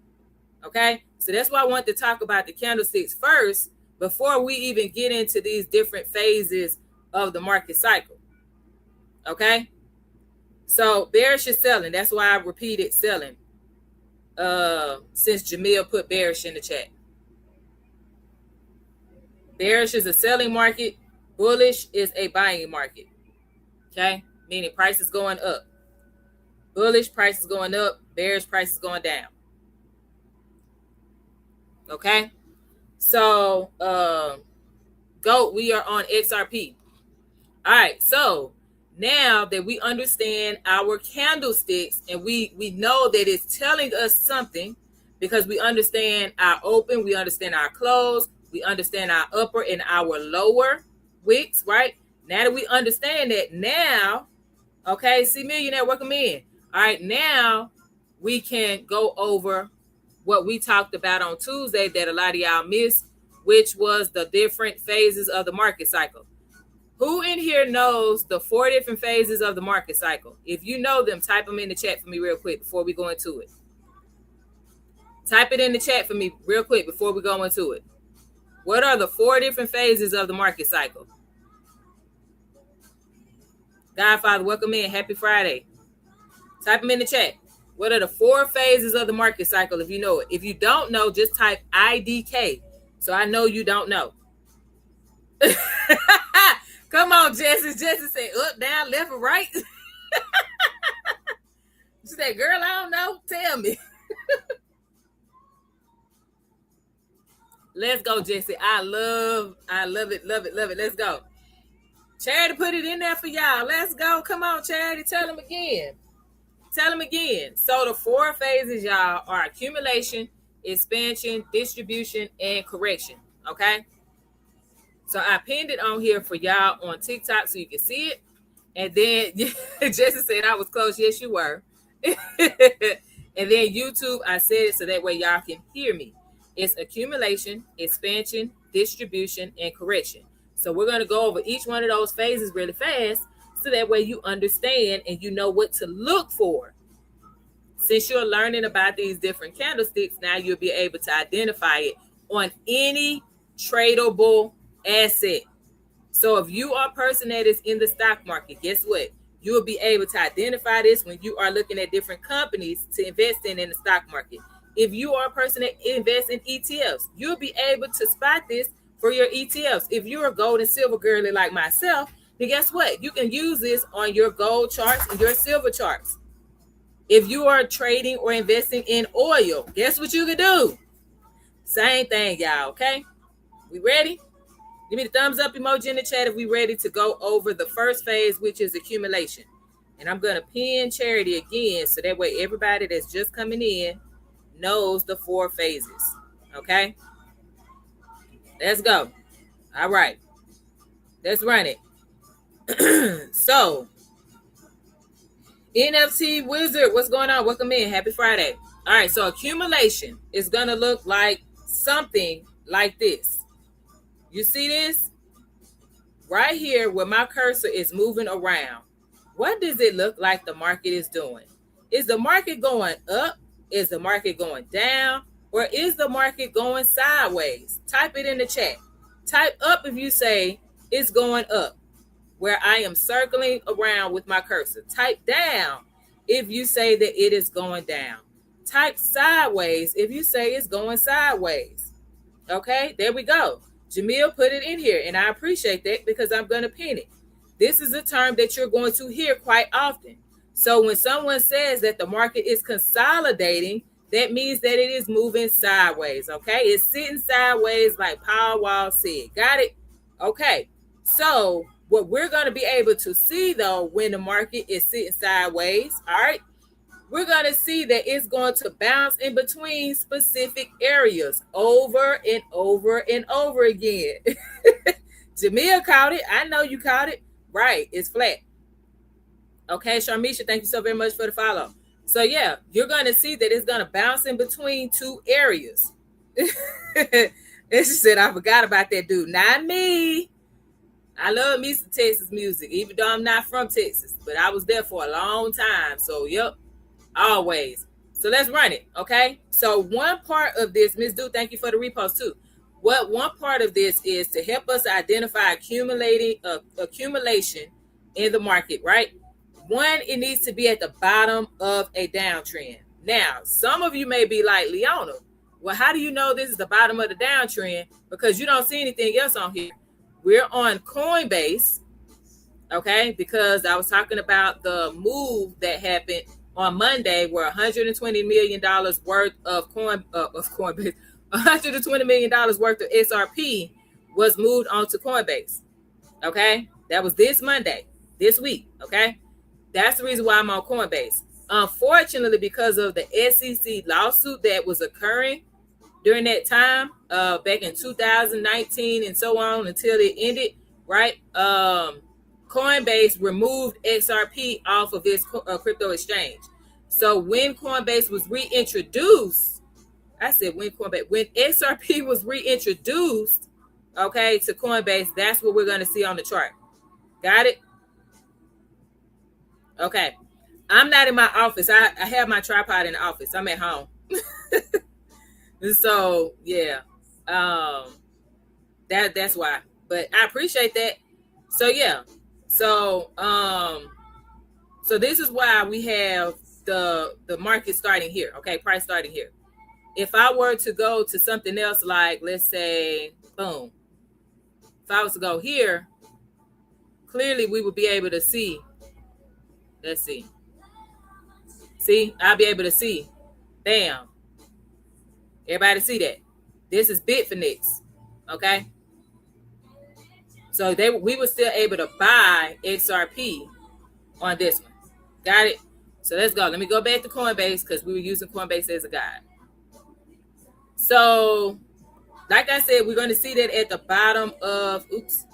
A: Okay, so that's why I want to talk about the candlesticks first before we even get into these different phases of the market cycle. Okay, so bearish is selling. That's why I repeated selling since Jamil put bearish in the chat. Bearish is a selling market. Bullish is a buying market. Okay, meaning price is going up. Bullish price is going up. Bearish price is going down. Okay, so GOAT, we are on XRP. All right, so now that we understand our candlesticks and we know that it's telling us something, because we understand our open, we understand our close, we understand our upper and our lower wicks, right? Now that we understand that, now, okay, see Millionaire, welcome in. All right, now we can go over what we talked about on Tuesday that a lot of y'all missed, which was the different phases of the market cycle. Who in here knows the 4 different phases of the market cycle? If you know them, type them in the chat for me real quick before we go into it. Type it in the chat for me real quick before we go into it. What are the 4 different phases of the market cycle? Godfather, welcome in. Happy Friday. Type them in the chat. What are the 4 phases of the market cycle if you know it? If you don't know, just type IDK. So I know you don't know. Come on, Jesse. Jesse said up, down, left, or right. She said, girl, I don't know. Tell me. Let's go, Jesse. I love it. Let's go. Charity put it in there for y'all. Let's go. Come on, Charity. Tell them again. So the 4 phases, y'all, are accumulation, expansion, distribution, and correction. Okay? So I pinned it on here for y'all on TikTok so you can see it. And then Jesse said I was close. Yes, you were. And then YouTube, I said it so that way y'all can hear me. It's accumulation, expansion, distribution, and correction. So we're going to go over each one of those phases really fast so that way you understand and you know what to look for. Since you're learning about these different candlesticks, now you'll be able to identify it on any tradable asset. So if you are a person that is in the stock market, guess what? You will be able to identify this when you are looking at different companies to invest in the stock market. If you are a person that invests in ETFs, you'll be able to spot this for your ETFs. If you're a gold and silver girly like myself, then guess what? You can use this on your gold charts and your silver charts. If you are trading or investing in oil, guess what you can do? Same thing, y'all, okay? We ready? Give me the thumbs up emoji in the chat if we ready to go over the first phase, which is accumulation. And I'm going to pin Charity again so that way everybody that's just coming in knows the 4 phases. Okay? Let's go. All right. Let's run it. So, NFT Wizard, what's going on? Welcome in. Happy Friday. All right, so accumulation is going to look like something like this. You see this? Right here where my cursor is moving around. What does it look like the market is doing? Is the market going up? Is the market going down? Or is the market going sideways? Type it in the chat. Type up if you say it's going up, where I am circling around with my cursor. Type down if you say that it is going down. Type sideways if you say it's going sideways. Okay, there we go. Jamil put it in here, and I appreciate that because I'm going to pin it. This is a term that you're going to hear quite often. So when someone says that the market is consolidating, that means that it is moving sideways. Okay, it's sitting sideways like Powerwall said. Got it? Okay, so what we're going to be able to see, though, when the market is sitting sideways, all right, we're going to see that it's going to bounce in between specific areas over and over and over again. Jamil caught it. I know you caught it. Right, it's flat. Okay, Sharmisha, thank you so very much for the follow. So yeah, you're going to see that it's going to bounce in between two areas. And she said, I forgot about that dude. Not me. I love me some Texas music, even though I'm not from Texas, but I was there for a long time. So, yep, always. So let's run it, okay? So one part of this, Ms. Du, thank you for the repost too. What one part of this is to help us identify accumulation in the market, right? One, it needs to be at the bottom of a downtrend. Now, some of you may be like, Leona, well, how do you know this is the bottom of the downtrend? Because you don't see anything else on here. We're on Coinbase, okay, because I was talking about the move that happened on Monday where $120 million worth of Coinbase, $120 million worth of XRP was moved onto Coinbase, okay? That was this Monday, this week, okay? That's the reason why I'm on Coinbase. Unfortunately, because of the SEC lawsuit that was occurring during that time, back in 2019 and so on until it ended, right? Coinbase removed XRP off of its crypto exchange. So when Coinbase was reintroduced, when XRP was reintroduced, okay, to Coinbase, that's what we're going to see on the chart. Got it? Okay. I'm not in my office. I have my tripod in the office. I'm at home. So yeah, that's why. But I appreciate that. So yeah, so this is why we have the market starting here. Okay, price starting here. If I were to go to something else, like let's say, boom, if I was to go here, clearly we would be able to see. Let's see. See, I'll be able to see. Bam. Everybody see that? This is Bitfinex, okay? So we were still able to buy XRP on this one. Got it? So let's go. Let me go back to Coinbase because we were using Coinbase as a guide. So, like I said, we're going to see that at the bottom of, oops.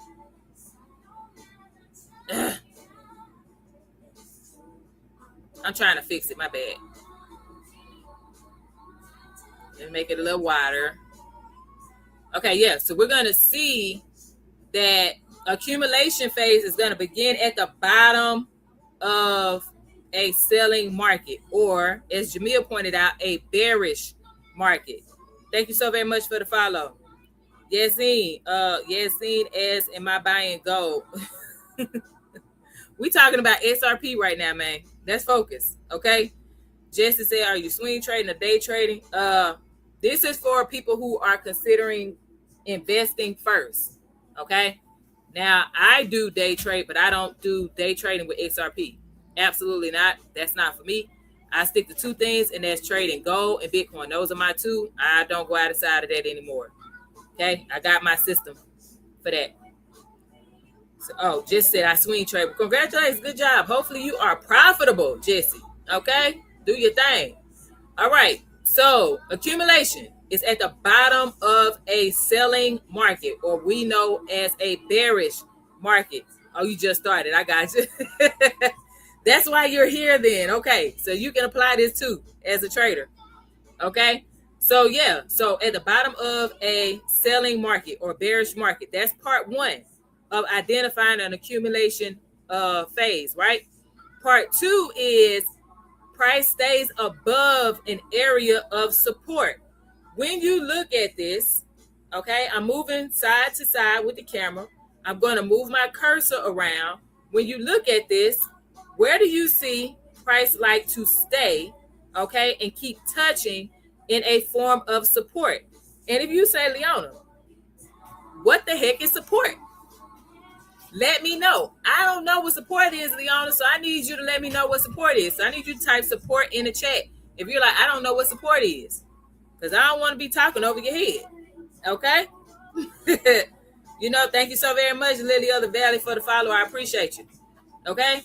A: I'm trying to fix it, my bad. Let me make it a little wider. Okay, yeah, so we're going to see that accumulation phase is going to begin at the bottom of a selling market, or as Jamil pointed out, a bearish market. Thank you so very much for the follow. Yassine as am I buying gold? We talking about XRP right now, man. Let's focus, okay? Jesse said, are you swing trading or day trading? This is for people who are considering investing first, okay? Now, I do day trade, but I don't do day trading with XRP. Absolutely not. That's not for me. I stick to two things, and that's trading gold and Bitcoin. Those are my two. I don't go outside of that anymore, okay? I got my system for that. So, Jesse said, I swing trade. Congratulations. Good job. Hopefully you are profitable, Jesse, okay? Do your thing. All right. So accumulation is at the bottom of a selling market, or we know as a bearish market. Oh, you just started. I got you. That's why you're here then. Okay, so you can apply this too as a trader. Okay, so yeah, so at the bottom of a selling market or bearish market, that's part one of identifying an accumulation phase, right? Part two is price stays above an area of support. When you look at this, okay, I'm moving side to side with the camera. I'm going to move my cursor around. When you look at this, where do you see price like to stay, okay, and keep touching in a form of support? And if you say, Leona, what the heck is support? Let me know. I don't know what support is, Leona, so I need you to let me know what support is. So I need you to type support in the chat. If you're like, I don't know what support is, because I don't want to be talking over your head. Okay? Thank you so very much, Lily of the Valley, for the follow. I appreciate you. Okay?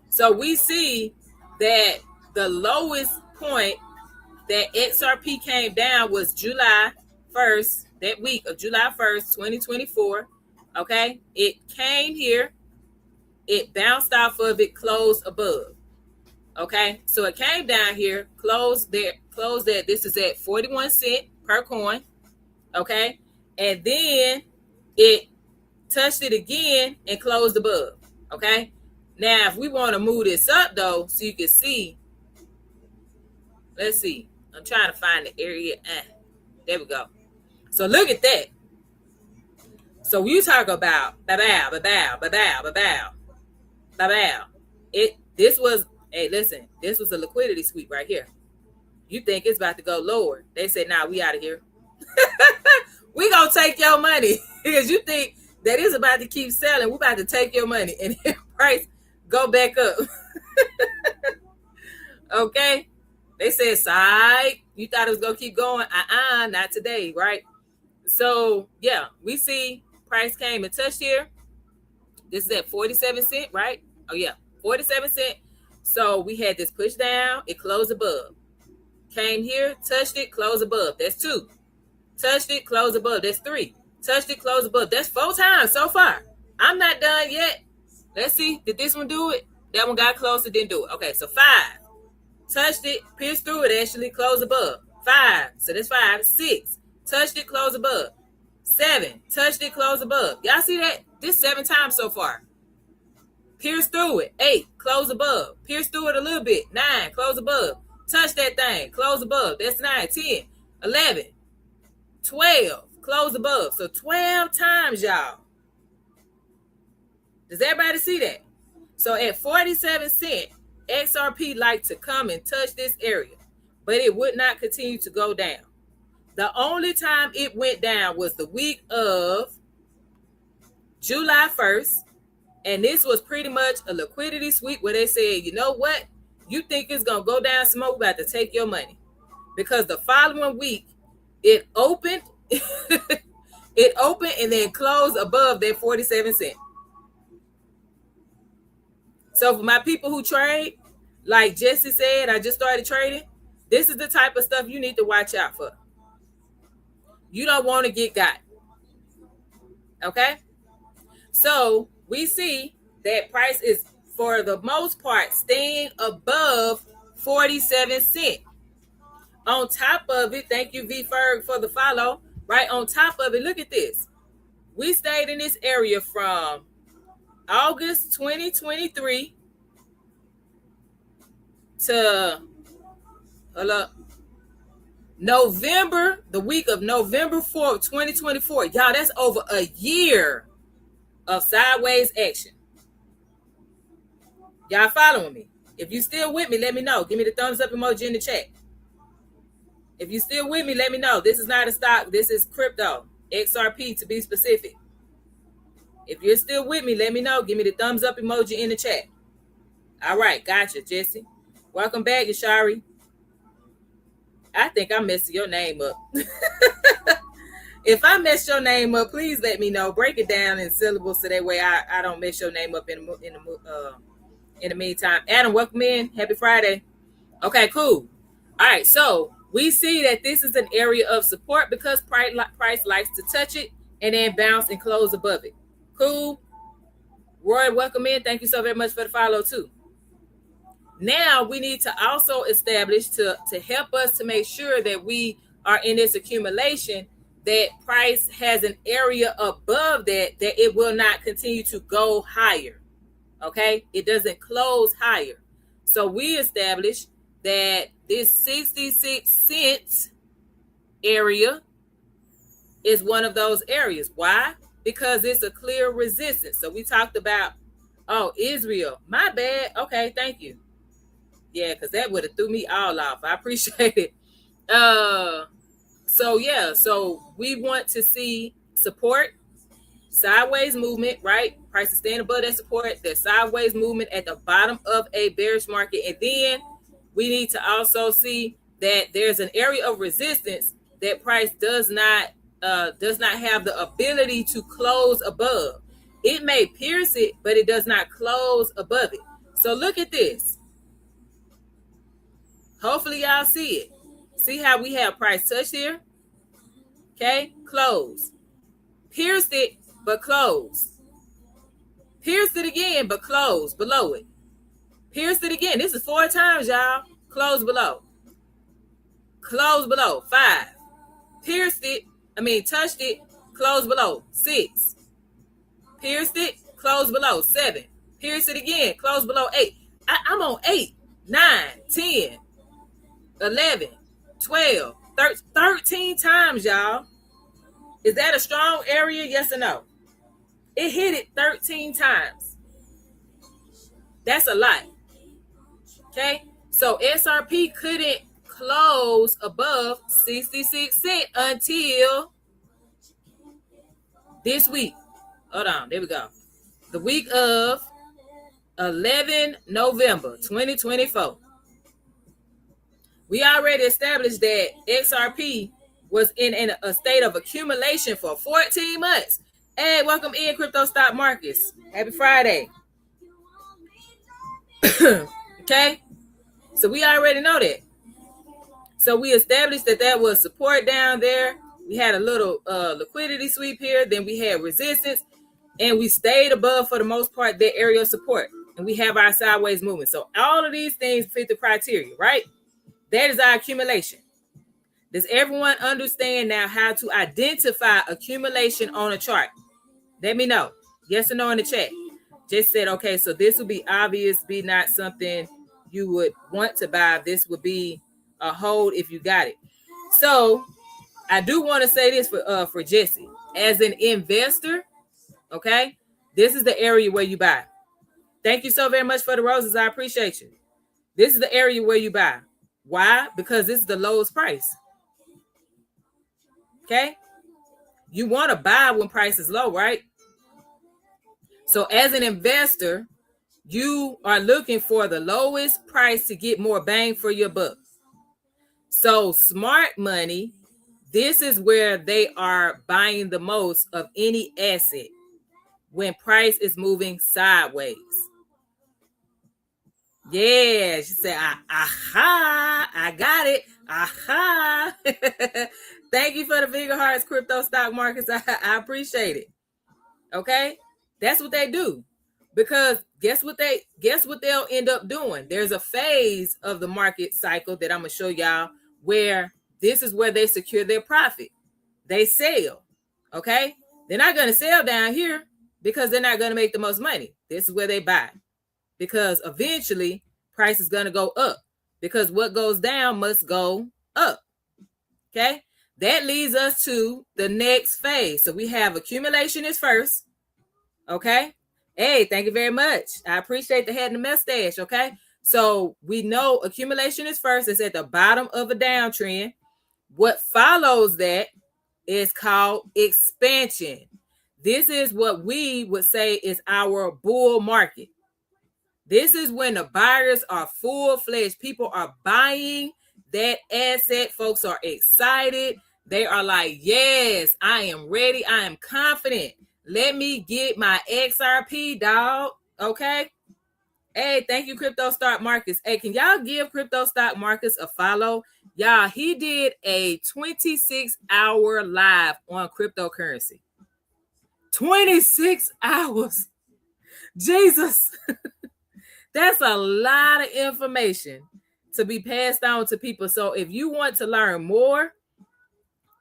A: So we see that the lowest point that XRP came down was July 1st, that week of July 1st, 2024. Okay? It came here. It bounced off of it, closed above. Okay? So it came down here, closed there, closed at, this is at 41 cents per coin. Okay? And then it touched it again and closed above. Okay? Now, if we want to move this up, though, so you can see, let's see. I'm trying to find the area. There we go. So look at that. So you talk about this was, hey, listen, this was a liquidity sweep right here. You think it's about to go lower. They said, nah, we out of here. We gonna take your money because you think that it's about to keep selling. We're about to take your money and the price go back up. Okay? They said, side, you thought it was gonna keep going. Not today, right? So yeah, we see price came and touched here. This is at 47 cents, right? Oh yeah, 47 cents. So we had this push down, it closed above. Came here, touched it, closed above. That's 2. Touched it, closed above. That's 3. Touched it, closed above. That's 4 times so far. I'm not done yet. Let's see. Did this one do it? That one got close, it didn't do it. Okay, so 5. Touched it, pierced through it, actually closed above. 5. So that's 5. 6. Touched it, closed above. 7. Touched it, closed above. Y'all see that? This 7 times so far. Pierce through it. 8. Close above. Pierce through it a little bit. 9. Close above. Touch that thing. Close above. That's 9. 10. 11. 12. Close above. So 12 times, y'all. Does everybody see that? So at 47 cents, XRP liked to come and touch this area, but it would not continue to go down. The only time it went down was the week of July 1st. And this was pretty much a liquidity sweep where they said, you know what? You think it's going to go down some more? We're about to take your money. Because the following week, it opened. It opened and then closed above that 47 cents. So for my people who trade, like Jesse said, I just started trading. This is the type of stuff you need to watch out for. You don't want to get got. Okay? So we see that price is, for the most part, staying above 47 cents. On top of it, thank you, V Ferg, for the follow. Right on top of it, look at this. We stayed in this area from August 2023 to November, the week of November 4th, 2024. Y'all, that's over a year of sideways action. Y'all following me? If you still with me, let me know. Give me the thumbs up emoji in the chat. If you still with me, let me know. This is not a stock. This is crypto. XRP to be specific. If you're still with me, let me know. Give me the thumbs up emoji in the chat. All right. Gotcha, Jesse. Welcome back, Yashari. I think I messed your name up. If I messed your name up, please let me know. Break it down in syllables so that way I don't mess your name up in the meantime. Adam, welcome in. Happy Friday. Okay, cool. All right, so we see that this is an area of support because price likes to touch it and then bounce and close above it. Cool. Roy, welcome in. Thank you so very much for the follow too. Now we need to also establish to help us to make sure that we are in this accumulation, that price has an area above that it will not continue to go higher. Okay, it doesn't close higher. So we established that this 66 cents area is one of those areas. Why? Because it's a clear resistance. So we talked about, oh, Israel, my bad. Okay, thank you. Yeah, because that would have threw me all off. I appreciate it. So we want to see support, sideways movement, right? Price is staying above that support, that sideways movement at the bottom of a bearish market. And then we need to also see that there's an area of resistance that price does not have the ability to close above. It may pierce it, but it does not close above it. So look at this. Hopefully y'all see it. See how we have price touch here? Okay, close. Pierced it, but close. Pierced it again, but close below it. Pierced it again. This is 4 times, y'all. Close below. Close below. 5. Pierced it. Touched it. Close below. 6. Pierced it. Close below. 7. Pierced it again. Close below. 8. I'm on 8, 9, 10, 11, 12, 13 times, y'all. Is that a strong area? Yes or no? It hit it 13 times. That's a lot. Okay? So XRP couldn't close above 66 cents until this week. Hold on. There we go. The week of 11 November 2024. We already established that XRP was in a state of accumulation for 14 months. Hey, welcome in, Crypto Stock Markets. Happy Friday. Okay? So we already know that. So we established that was support down there. We had a little liquidity sweep here. Then we had resistance. And we stayed above, for the most part, that area of support. And we have our sideways movement. So all of these things fit the criteria, right? That is our accumulation. Does everyone understand now how to identify accumulation on a chart? Let me know. Yes or no in the chat. Just said, okay, so this would be obvious, be not something you would want to buy. This would be a hold if you got it. So I do want to say this for Jesse. As an investor, okay, this is the area where you buy. Thank you so very much for the roses. I appreciate you. This is the area where you buy. Why? Because this is the lowest price. Okay? You want to buy when price is low, right? So as an investor, you are looking for the lowest price to get more bang for your buck. So smart money, this is where they are buying the most of any asset when price is moving sideways. Yeah, she said, aha, I got it. Aha. Thank you for the bigger hearts, Crypto Stock Markets. I appreciate it. Okay? That's what they do. Because guess what they'll end up doing? There's a phase of the market cycle that I'm going to show y'all where this is where they secure their profit. They sell. Okay? They're not going to sell down here because they're not going to make the most money. This is where they buy. Because eventually price is going to go up, because what goes down must go up. Okay, that leads us to the next phase. So we have accumulation is first. Okay, hey, thank you very much. I appreciate the head and the mustache. Okay, so we know accumulation is first. It's at the bottom of a downtrend. What follows that is called expansion. This is what we would say is our bull market. This is when the buyers are full-fledged. People are buying that asset. Folks are excited. They are like, yes, I am ready. I am confident. Let me get my XRP, dog. Okay? Hey, thank you, Crypto Stock Markets. Hey, can y'all give Crypto Stock Markets a follow? Y'all, he did a 26-hour live on cryptocurrency. 26 hours. Jesus. That's a lot of information to be passed on to people. So if you want to learn more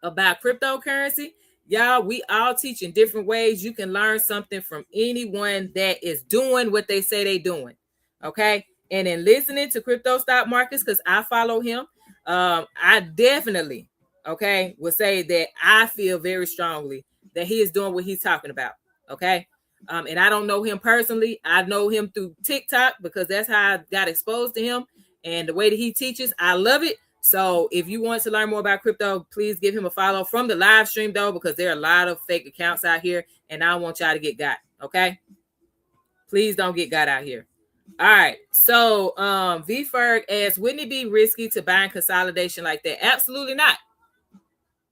A: about cryptocurrency, y'all, we all teach in different ways. You can learn something from anyone that is doing what they say they doing. Okay. And in listening to Crypto Stock Markets, because I follow him, I definitely, okay, will say that I feel very strongly that he is doing what he's talking about. Okay. And I don't know him personally. I know him through TikTok because that's how I got exposed to him. And the way that he teaches, I love it. So if you want to learn more about crypto, please give him a follow from the live stream, though, because there are a lot of fake accounts out here, and I don't want y'all to get got. Okay. Please don't get got out here. All right. So V Ferg asks, wouldn't it be risky to buy in consolidation like that? Absolutely not.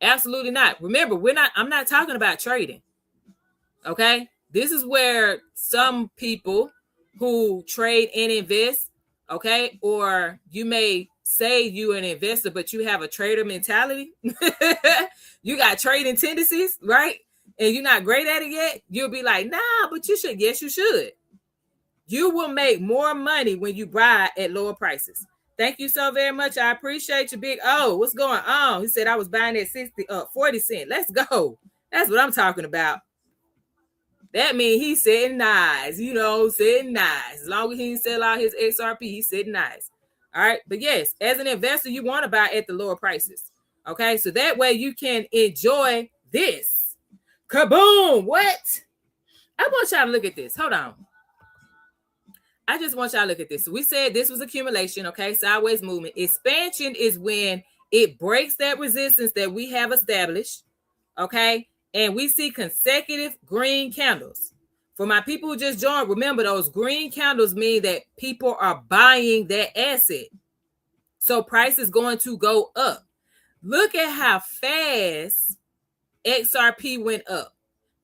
A: Absolutely not. Remember, I'm not talking about trading. Okay. This is where some people who trade and invest, okay, or you may say you're an investor, but you have a trader mentality. You got trading tendencies, right? And you're not great at it yet. You'll be like, nah, but you should. Yes, you should. You will make more money when you buy at lower prices. Thank you so very much. I appreciate you, Big O. What's going on? He said I was buying at 40 cents. Let's go. That's what I'm talking about. That means he's sitting nice, sitting nice. As long as he didn't sell out his XRP, he's sitting nice. All right. But yes, as an investor, you want to buy at the lower prices. Okay. So that way you can enjoy this. Kaboom. What? I want y'all to look at this. Hold on. I just want y'all to look at this. So we said this was accumulation. Okay. Sideways movement. Expansion is when it breaks that resistance that we have established. Okay. And we see consecutive green candles. For my people who just joined, remember those green candles mean that people are buying that asset. So price is going to go up. Look at how fast XRP went up.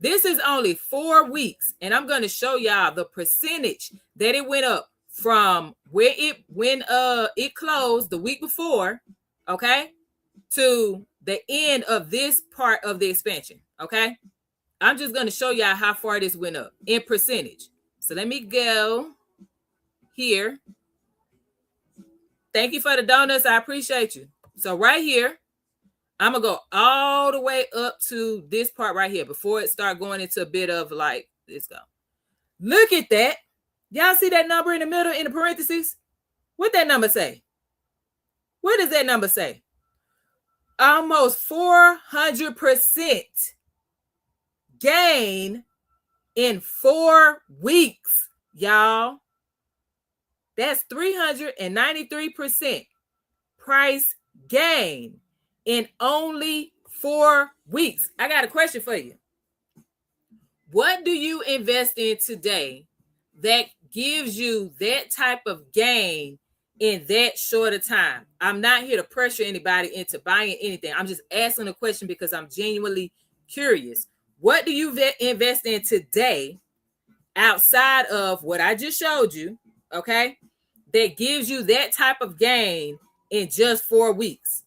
A: This is only 4 weeks. And I'm going to show y'all the percentage that it went up from where it closed the week before, okay, to the end of this part of the expansion. Okay. I'm just going to show y'all how far this went up in percentage. So let me go here. Thank you for the donuts. I appreciate you. So right here, I'm going to go all the way up to this part right here before it start going into a bit of like, let's go. Look at that. Y'all see that number in the middle in the parentheses? What that number say? What does that number say? Almost 400% gain in 4 weeks, y'all. That's 393% price gain in only 4 weeks. I got a question for you. What do you invest in today that gives you that type of gain in that short of time? I'm not here to pressure anybody into buying anything. I'm just asking a question because I'm genuinely curious. What do you invest in today outside of what I just showed you, okay, that gives you that type of gain in just 4 weeks?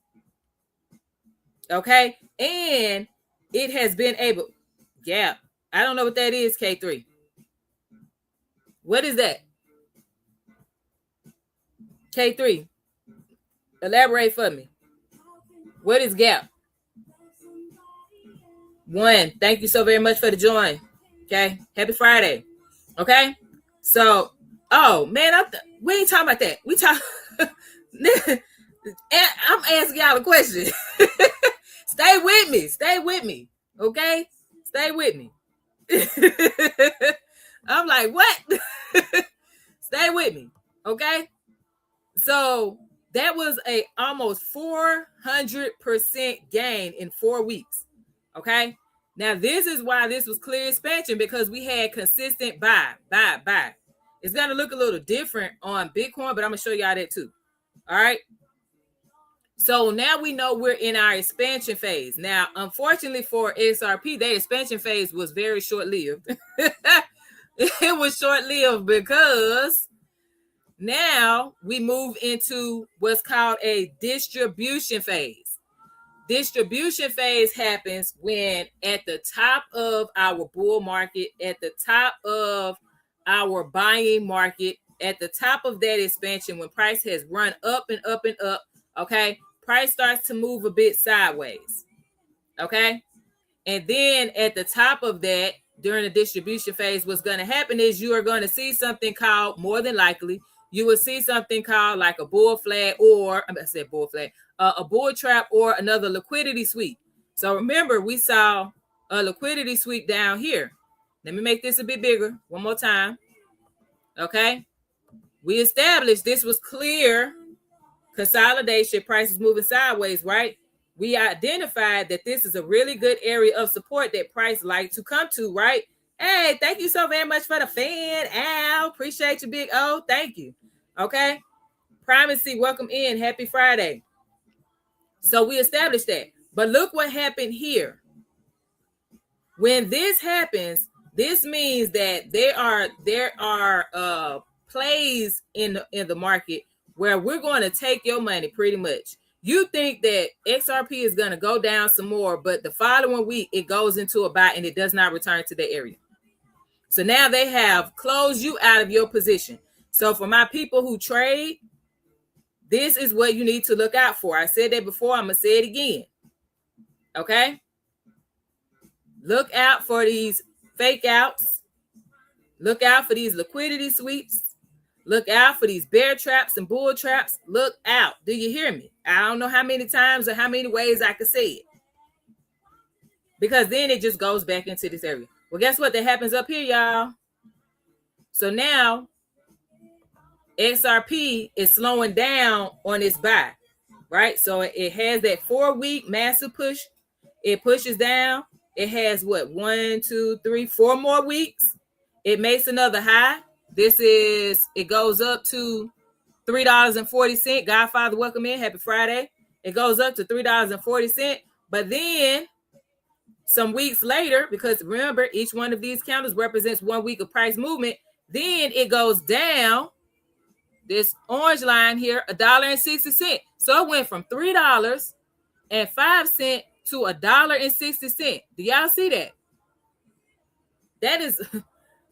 A: Okay, and it has been able, yeah, I don't know what that is, K3. What is that? K3, elaborate for me. What is gap? 1. Thank you so very much for the join. Okay, happy Friday. Okay, so, oh man, we ain't talking about that. We talk. I'm asking y'all a question. Stay with me. Stay with me. Okay, stay with me. I'm like, what? Stay with me. Okay, so that was a almost 400% gain in 4 weeks. Okay. Now, this is why this was clear expansion, because we had consistent buy. It's going to look a little different on Bitcoin, but I'm going to show y'all that too. All right. So now we know we're in our expansion phase. Now, unfortunately for XRP, their expansion phase was very short-lived. It was short-lived because now we move into what's called a distribution phase. Distribution phase happens when at the top of our bull market, at the top of our buying market, at the top of that expansion, when price has run up and up and up, okay, price starts to move a bit sideways, okay? And then at the top of that, during the distribution phase, what's going to happen is you are going to see something called, more than likely, you will see something called like a bull flag, or I said bull flag, a bull trap, or another liquidity sweep. So remember, we saw a liquidity sweep down here. Let me make this a bit bigger one more time. Okay. We established this was clear consolidation, prices moving sideways, right? We identified that this is a really good area of support that price like to come to, right? Hey, thank you so very much for the fan, Al. Appreciate you, Big O. Thank you. Okay. Primacy, welcome in. Happy Friday. So we established that. But look what happened here. When this happens, this means that there are plays in the market where we're going to take your money pretty much. You think that XRP is going to go down some more, but the following week it goes into a buy and it does not return to the area. So now they have closed you out of your position. So for my people who trade, this is what you need to look out for. I said that before. I'm going to say it again. Okay? Look out for these fake outs. Look out for these liquidity sweeps. Look out for these bear traps and bull traps. Look out. Do you hear me? I don't know how many times or how many ways I could say it. Because then it just goes back into this area. Well, guess what? That happens up here, y'all. So now XRP is slowing down on its buy, right? So it has that 4-week massive push. It pushes down. It has what? 1, 2, 3, 4 more weeks. It makes another high. It goes up to $3.40. Godfather, welcome in. Happy Friday. It goes up to $3.40. But then some weeks later, because remember, each one of these candles represents 1 week of price movement. Then it goes down. This orange line here, $1.60. So it went from $3.05 to $1.60. Do y'all see that?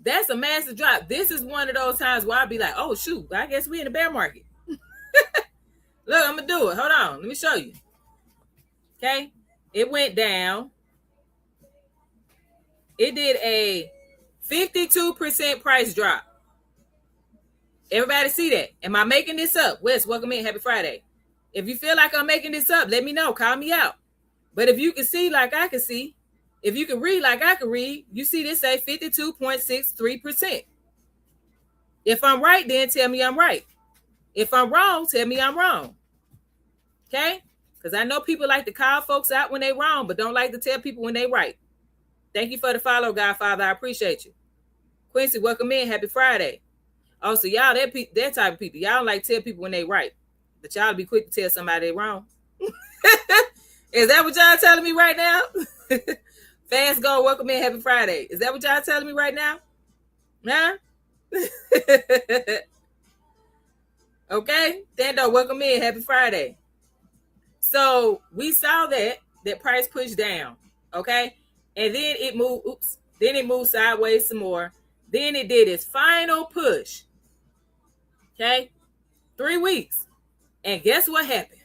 A: That's a massive drop. This is one of those times where I'll be like, oh, shoot, I guess we're in the bear market. Look, I'm going to do it. Hold on. Let me show you. Okay. It went down. It did a 52% price drop. Everybody see that? Am I making this up? Wes, welcome in. Happy Friday. If you feel like I'm making this up, let me know. Call me out. But if you can see like I can see, if you can read like I can read, you see this say 52.63%. If I'm right, then tell me I'm right. If I'm wrong, tell me I'm wrong. Okay? Because I know people like to call folks out when they're wrong, but don't like to tell people when they're right. Thank you for the follow, Godfather. I appreciate you. Quincy, welcome in. Happy Friday. Oh, so y'all, that type of people. Y'all don't like to tell people when they right. But y'all be quick to tell somebody they wrong. Is that what y'all telling me right now? Fast Go, welcome in. Happy Friday. Is that what y'all telling me right now? Huh? Okay. Dando, welcome in. Happy Friday. So we saw that price pushed down. Okay. And then it moved. Then it moved sideways some more. Then it did its final push. Okay. 3 weeks. And guess what happened?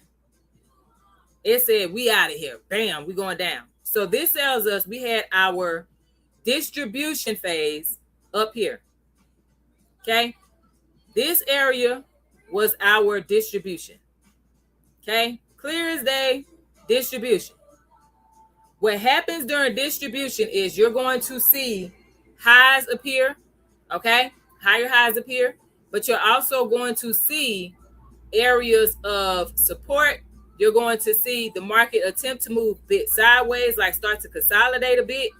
A: It said, we out of here. Bam, we going down. So this tells us we had our distribution phase up here. Okay. This area was our distribution. Okay. Clear as day, distribution. What happens during distribution is you're going to see highs appear. Okay. Higher highs appear. But you're also going to see areas of support. You're going to see the market attempt to move a bit sideways, like start to consolidate a bit.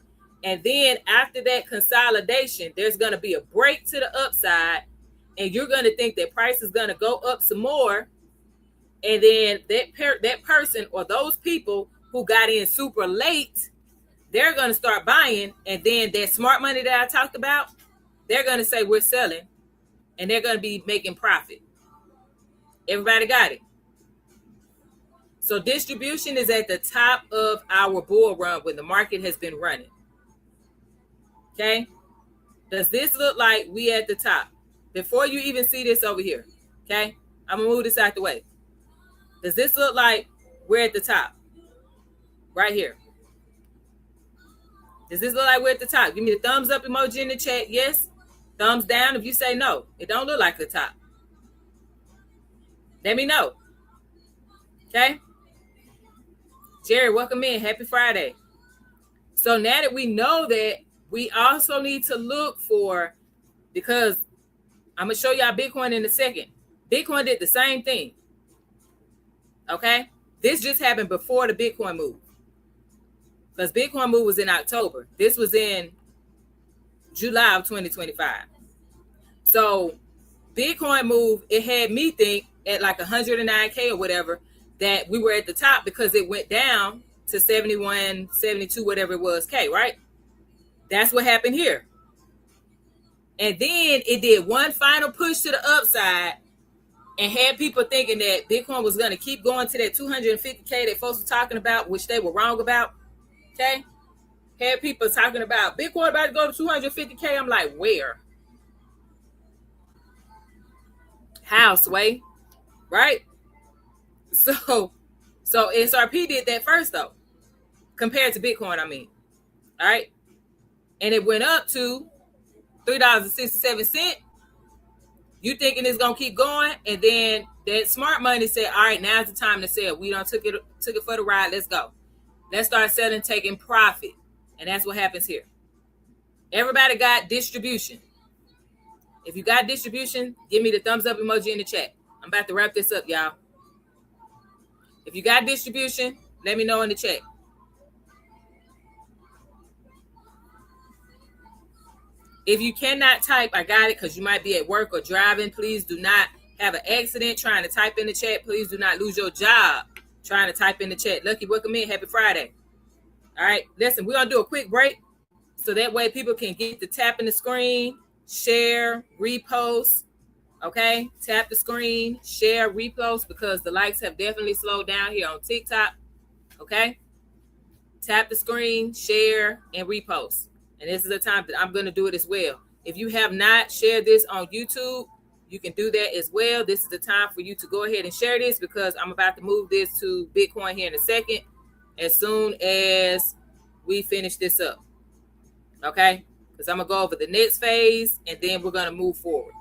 A: And then after that consolidation, there's going to be a break to the upside. And you're going to think that price is going to go up some more. And then that person or those people who got in super late, they're going to start buying. And then that smart money that I talked about, they're going to say we're selling. And they're going to be making profit. Everybody got it? So distribution is at the top of our bull run when the market has been running. Okay? Does this look like we at the top? before you even see this over here, okay? I'm gonna move this out the way. Does this look like we're at the top? Right here. Does this look like we're at the top? Give me the thumbs up emoji in the chat. Yes. Thumbs down if you say no. It don't look like the top. Let me know. Okay? Jerry, welcome in. Happy Friday. So now that we know that, we also need to look for, because I'm going to show y'all Bitcoin in a second. Bitcoin did the same thing. Okay? This just happened before the Bitcoin move. Because Bitcoin move was in October. This was in July of 2025. So Bitcoin move, it had me think at like 109K or whatever, that we were at the top because it went down to 71, 72, whatever it was, K, right? That's what happened here. And then it did one final push to the upside and had people thinking that Bitcoin was going to keep going to that 250K that folks were talking about, which they were wrong about. Okay? Had people talking about Bitcoin about to go to 250K. I'm like, where? How, Sway? Right? So XRP did that first, though, compared to Bitcoin, I mean. All right? And it went up to $3.67. You thinking it's going to keep going, and then that smart money said, all right, now's the time to sell. We done took it for the ride. Let's go. Let's start selling, taking profit. And that's what happens here. Everybody got distribution. If you got distribution, give me the thumbs up emoji in the chat. I'm about to wrap this up, y'all. If you got distribution, let me know in the chat. If you cannot type, I got it, because you might be at work or driving. Please do not have an accident trying to type in the chat. Please do not lose your job trying to type in the chat. Lucky, welcome in. Happy Friday. All right, listen, we're going to do a quick break so that way people can get to tapping the screen, share, repost. Okay, tap the screen, share, repost, because the likes have definitely slowed down here on TikTok. Okay, tap the screen, share, and repost. And this is the time that I'm going to do it as well. If you have not shared this on YouTube, you can do that as well. This is the time for you to go ahead and share this, because I'm about to move this to Bitcoin here in a second, as soon as we finish this up. Okay? Because I'm going to go over the next phase, and then we're going to move forward.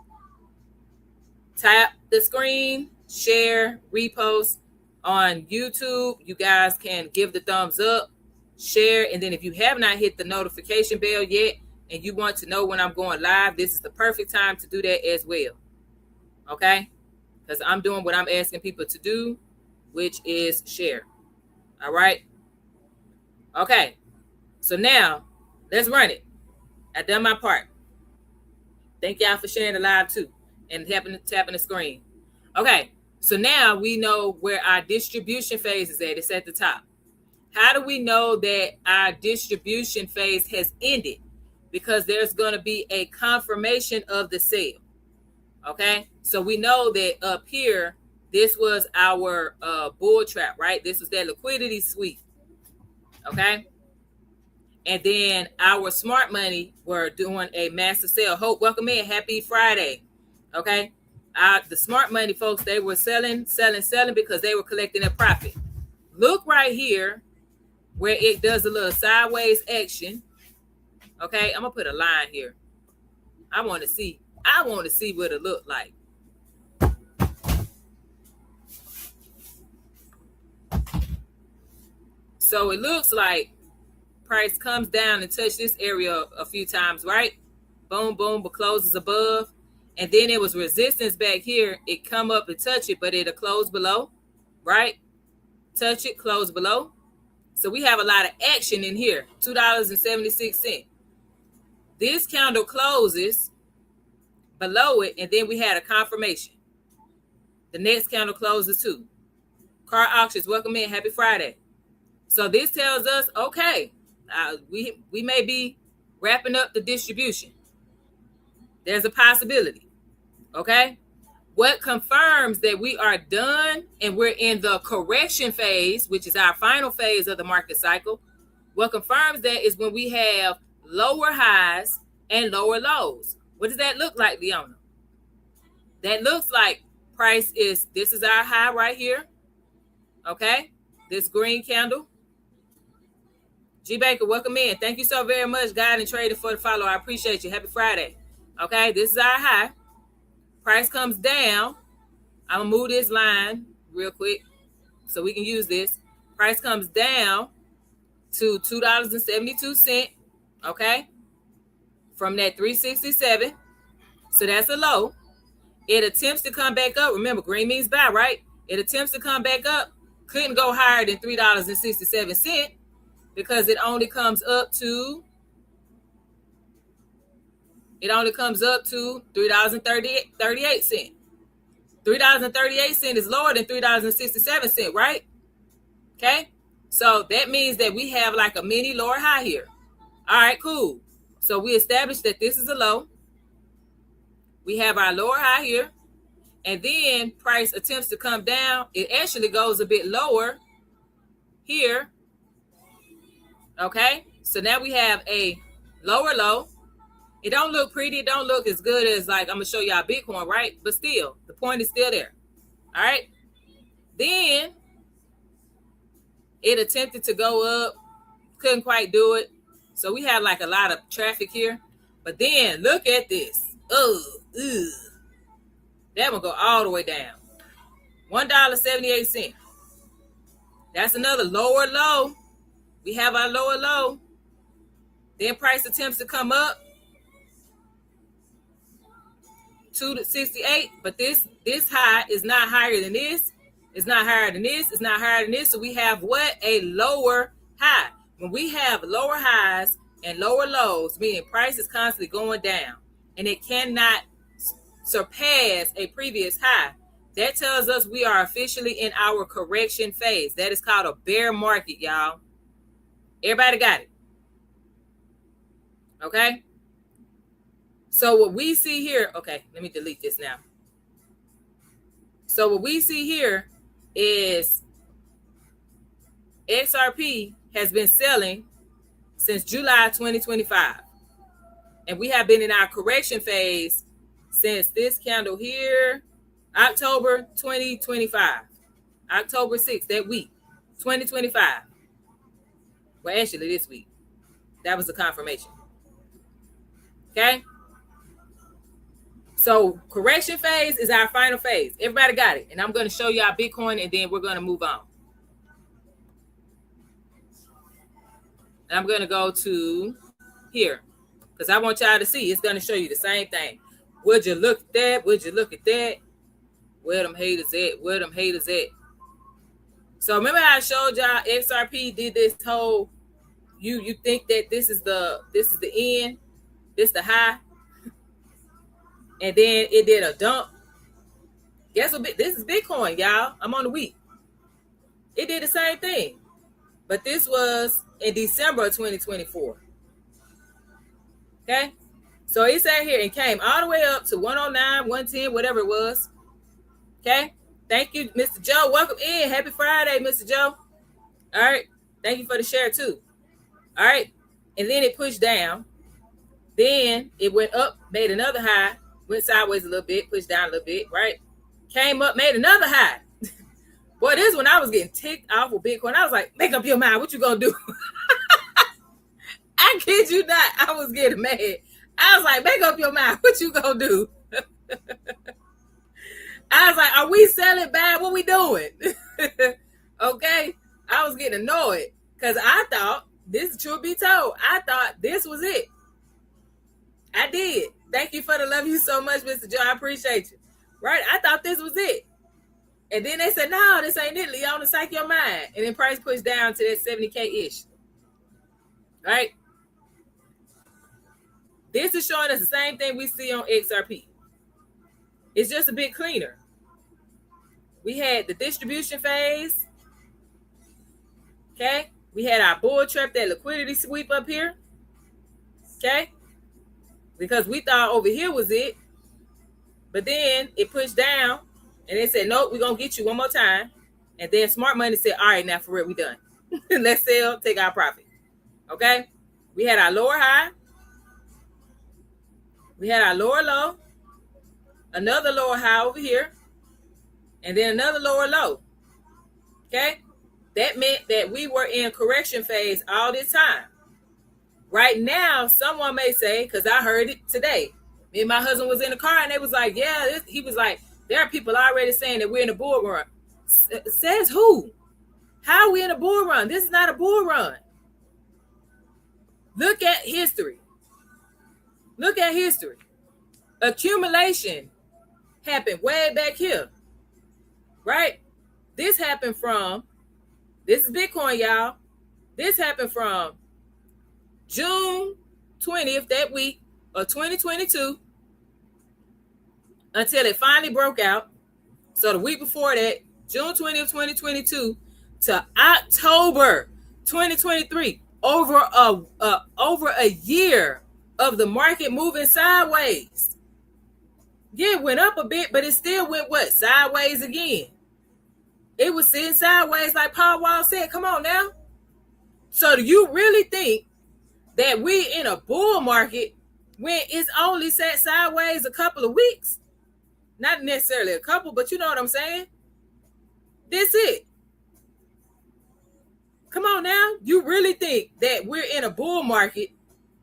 A: Tap the screen, share, repost on YouTube. You guys can give the thumbs up, share, and then if you have not hit the notification bell yet and you want to know when I'm going live, this is the perfect time to do that as well. Okay? Because I'm doing what I'm asking people to do, which is share. All right? Okay. So now, let's run it. I've done my part. Thank y'all for sharing the live too and tapping the screen. Okay. So now we know where our distribution phase is at. It's at the top. How do we know that our distribution phase has ended? Because there's going to be a confirmation of the sale. Okay. So we know that up here, this was our bull trap, right? This was that liquidity sweep. Okay. And then our smart money were doing a massive sale. Hope, welcome in. Happy Friday. Okay. The smart money folks, they were selling because they were collecting their profit. Look right here where it does a little sideways action. Okay. I'm going to put a line here. I want to see what it looked like. So it looks like price comes down and touch this area a few times, right? Boom, boom, but closes above. And then it was resistance back here. It come up and touch it, but it'll close below, right? Touch it, close below. So we have a lot of action in here. $2.76. This candle closes below it, and then we had a confirmation. The next candle closes too. Car auctions, welcome in. Happy Friday. So this tells us, okay, we may be wrapping up the distribution. There's a possibility. Okay. What confirms that we are done and we're in the correction phase, which is our final phase of the market cycle. What confirms that is when we have lower highs and lower lows. What does that look like, Leona? that looks like price is, this is our high right here. Okay. This green candle. G Baker, welcome in. Thank you so very much, Guide and Trader, for the follow. I appreciate you. Happy Friday. Okay. This is our high. Price comes down. I'm going to move this line real quick so we can use this. Price comes down to $2.72. Okay. From that 367. So that's a low. It attempts to come back up. Remember, green means buy, right? It attempts to come back up. Couldn't go higher than $3.67 because it only comes up to $3.38. $3.38 is lower than $3.67, right? Okay. So that means that we have like a mini lower high here. All right, cool. So we established that this is a low. We have our lower high here. And then price attempts to come down. It actually goes a bit lower here. Okay. So now we have a lower low. It don't look pretty. It don't look as good as, like, I'm going to show y'all Bitcoin, right? But still, the point is still there. All right. Then it attempted to go up. Couldn't quite do it. So we have like a lot of traffic here. But then look at this. That one go all the way down. $1.78. That's another lower low. We have our lower low. Then price attempts to come up. $2.68. But this high is not higher than this. It's not higher than this. It's not higher than this. So we have what? A lower high. When we have lower highs and lower lows, meaning price is constantly going down and it cannot surpass a previous high, that tells us we are officially in our correction phase. That is called a bear market, y'all. Everybody got it? Okay. So what we see here, okay, let me delete this now. So what we see here is XRP has been selling since July 2025. And we have been in our correction phase since this candle here, October 2025. October 6th, that week, 2025. Well, actually this week. That was the confirmation. Okay? So correction phase is our final phase. Everybody got it. And I'm going to show y'all Bitcoin and then we're going to move on. And I'm going to go to here because I want y'all to see. It's going to show you the same thing. Would you look at that? Would you look at that? Where them haters at? Where them haters at? So remember how I showed y'all XRP did this whole, you think that this is the end, this the high, and then it did a dump. Guess what? This is Bitcoin, y'all. I'm on the week. It did the same thing, but this was in December of 2024. Okay, so it sat here and came all the way up to 109, 110, whatever it was. Okay, thank you, Mr. Joe. Welcome in. Happy Friday, Mr. Joe. All right, thank you for the share too. All right, and then it pushed down. Then it went up, made another high, went sideways a little bit, pushed down a little bit, right? Came up, made another high. Boy, this one I was getting ticked off with Bitcoin. I was like, make up your mind. What you gonna do? I kid you not. I was getting mad. I was like, make up your mind. What you gonna do? I was like, are we selling bad? What we doing? Okay. I was getting annoyed because I thought, this truth be told, I thought this was it. I did. Thank you for the love you so much, Mr. Joe. I appreciate you. Right? I thought this was it. And then they said, no, this ain't it, Leon. Psych your mind. And then price pushed down to that 70K-ish. Right? This is showing us the same thing we see on XRP. It's just a bit cleaner. We had the distribution phase. Okay? We had our bull trap, that liquidity sweep up here. Okay? Because we thought over here was it. But then it pushed down. And they said, nope, we're going to get you one more time. And then smart money said, all right, now for real, we done. Let's sell, take our profit. Okay? We had our lower high. We had our lower low. another lower high over here, and then another lower low. Okay? That meant that we were in correction phase all this time. Right now, someone may say, because I heard it today, me and my husband was in the car and they was like, yeah, he was like, there are people already saying that we're in a bull run. Says who? How are we in a bull run? This is not a bull run. Look at history. Look at history. Accumulation happened way back here, right? This happened from, this is Bitcoin, y'all. This happened from June 20th, that week of 2022, until it finally broke out. So the week before that, June 20th, 2022 to October 2023, over a year of the market moving sideways. Yeah, it went up a bit, but it still went what? Sideways again. It was sitting sideways like Paul Wall said. Come on now. So do you really think that we in a bull market when it's only sat sideways a couple of weeks? Not necessarily a couple, but you know what I'm saying? That's it. Come on now. You really think that we're in a bull market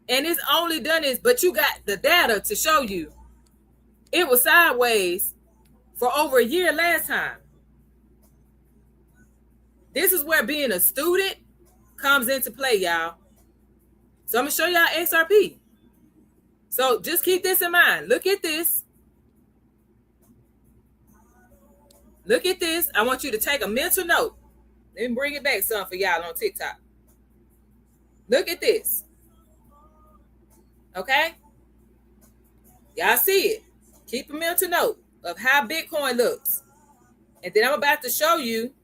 A: and it's only done this, but you got the data to show you it was sideways for over a year last time. This is where being a student comes into play, y'all. So I'm going to show y'all XRP. So just keep this in mind. Look at this. Look at this. I want you to take a mental note. Let me bring it back some for y'all on TikTok. Look at this. Okay? Y'all see it. Keep a mental note of how Bitcoin looks. And then I'm about to show you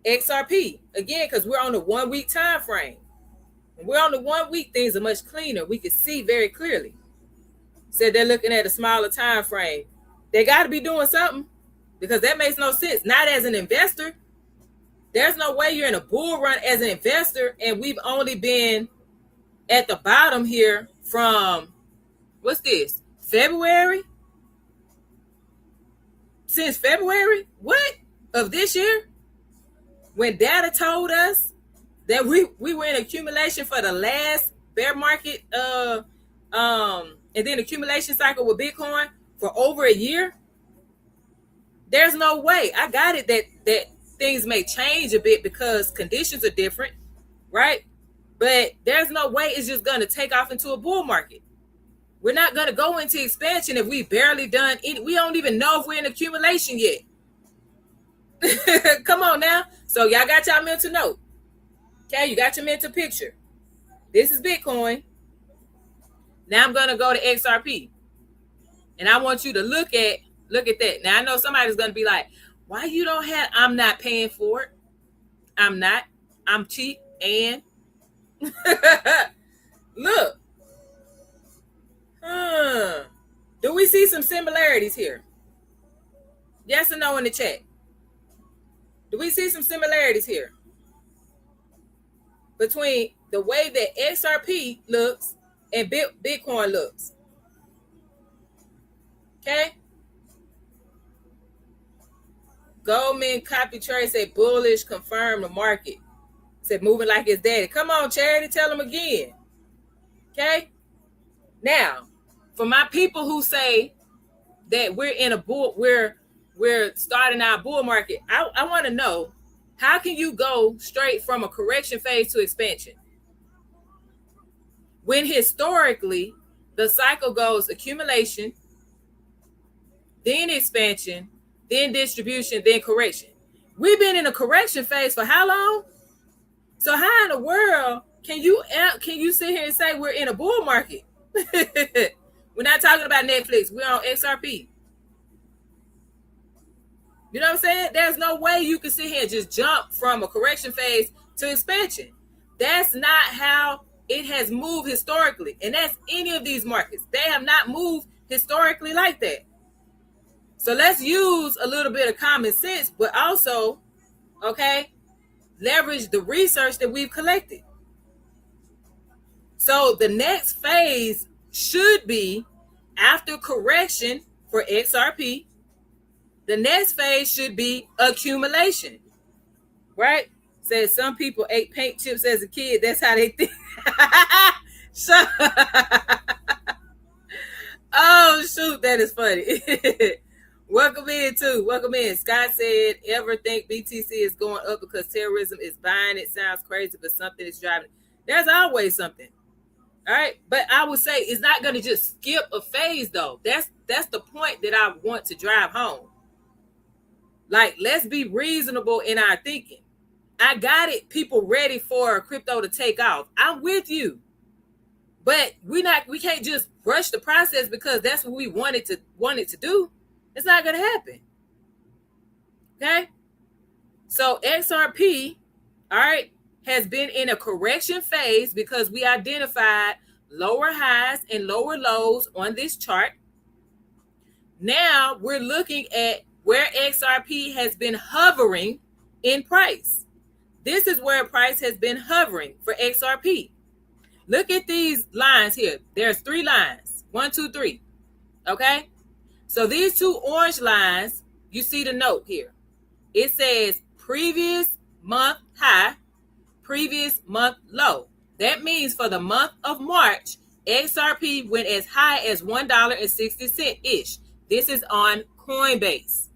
A: XRP. Again, because we're on the 1 week time frame. When we're on the 1 week, things are much cleaner. We can see very clearly. Said they're looking at a smaller time frame. They got to be doing something, because that makes no sense. Not as an investor. There's no way you're in a bull run as an investor, and we've only been at the bottom here from, what's this, February? Since February? What? Of this year? When data told us that we were in accumulation for the last bear market, and then accumulation cycle with Bitcoin for over a year. There's no way. I got it that things may change a bit because conditions are different, right? But there's no way it's just going to take off into a bull market. We're not going to go into expansion if we barely done it. We don't even know if we're in accumulation yet. Come on now. So y'all got y'all mental note. Okay, you got your mental picture. This is Bitcoin. Now I'm going to go to XRP. And I want you to look at that. Now I know somebody's going to be like, why you don't have, I'm not paying for it. I'm not. I'm cheap. And look. Do we see some similarities here? Yes or no in the chat? Do we see some similarities here between the way that XRP looks and Bitcoin looks? Okay. Goldman copy trade said bullish, confirm the market. Said moving like his daddy. Come on, Charity, tell them again. Okay. Now, for my people who say that we're in a bull, we're starting our bull market, I want to know, how can you go straight from a correction phase to expansion when historically the cycle goes accumulation, then expansion, then distribution, then correction? We've been in a correction phase for how long? So how in the world can you sit here and say we're in a bull market? We're not talking about Netflix. We're on XRP. You know what I'm saying? There's no way you can sit here and just jump from a correction phase to expansion. That's not how it has moved historically. And that's any of these markets. They have not moved historically like that. So let's use a little bit of common sense, but also, okay, leverage the research that we've collected. So the next phase should be after correction for XRP, the next phase should be accumulation, right? Says some people ate paint chips as a kid. That's how they think. So, oh shoot, that is funny. Welcome in too. Welcome in. Scott said, ever think BTC is going up because terrorism is buying it? Sounds crazy, but something is driving it. There's always something. All right. But I would say it's not going to just skip a phase though. That's the point that I want to drive home. Like, let's be reasonable in our thinking. I got it. People ready for crypto to take off. I'm with you. But we can't just rush the process because that's what we wanted to do. It's not going to happen. Okay? So XRP, all right, has been in a correction phase because we identified lower highs and lower lows on this chart. Now we're looking at where XRP has been hovering in price. This is where price has been hovering for XRP. Look at these lines here. There's 3 lines. 1, 2, 3. Okay? So these 2 orange lines, you see the note here. It says previous month high, previous month low. That means for the month of March, XRP went as high as $1.60-ish. This is on Coinbase.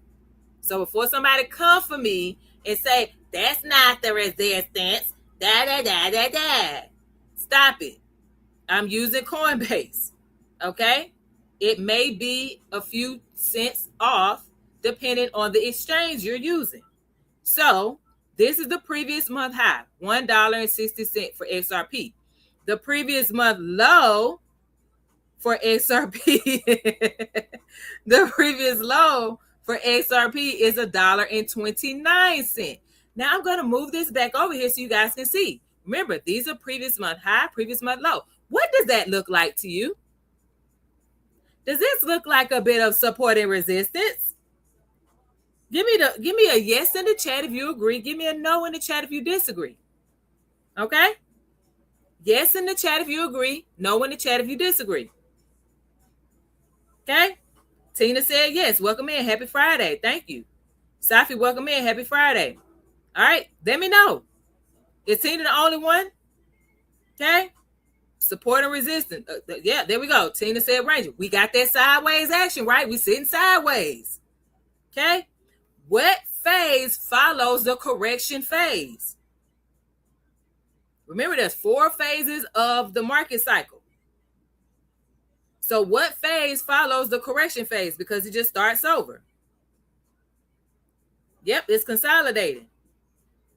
A: So before somebody come for me and say, that's not the resistance, stop it. I'm using Coinbase. Okay? It may be a few cents off depending on the exchange you're using. So this is the previous month high, $1.60 for XRP. The previous month low for XRP, the previous low for XRP is $1.29. Now I'm going to move this back over here so you guys can see. Remember, these are previous month high, previous month low. What does that look like to you? Does this look like a bit of support and resistance? Give me a yes in the chat if you agree. Give me a no in the chat if you disagree. Okay? Yes in the chat if you agree. No in the chat if you disagree. Okay? Tina said yes. Welcome in. Happy Friday. Thank you. Safi, welcome in. Happy Friday. All right. Let me know. Is Tina the only one? Okay? Support and resistance. Yeah, there we go. Tina said Ranger. We got that sideways action, right? We sitting sideways. Okay? What phase follows the correction phase? Remember, there's 4 phases of the market cycle. So what phase follows the correction phase? Because it just starts over. Yep, it's consolidating.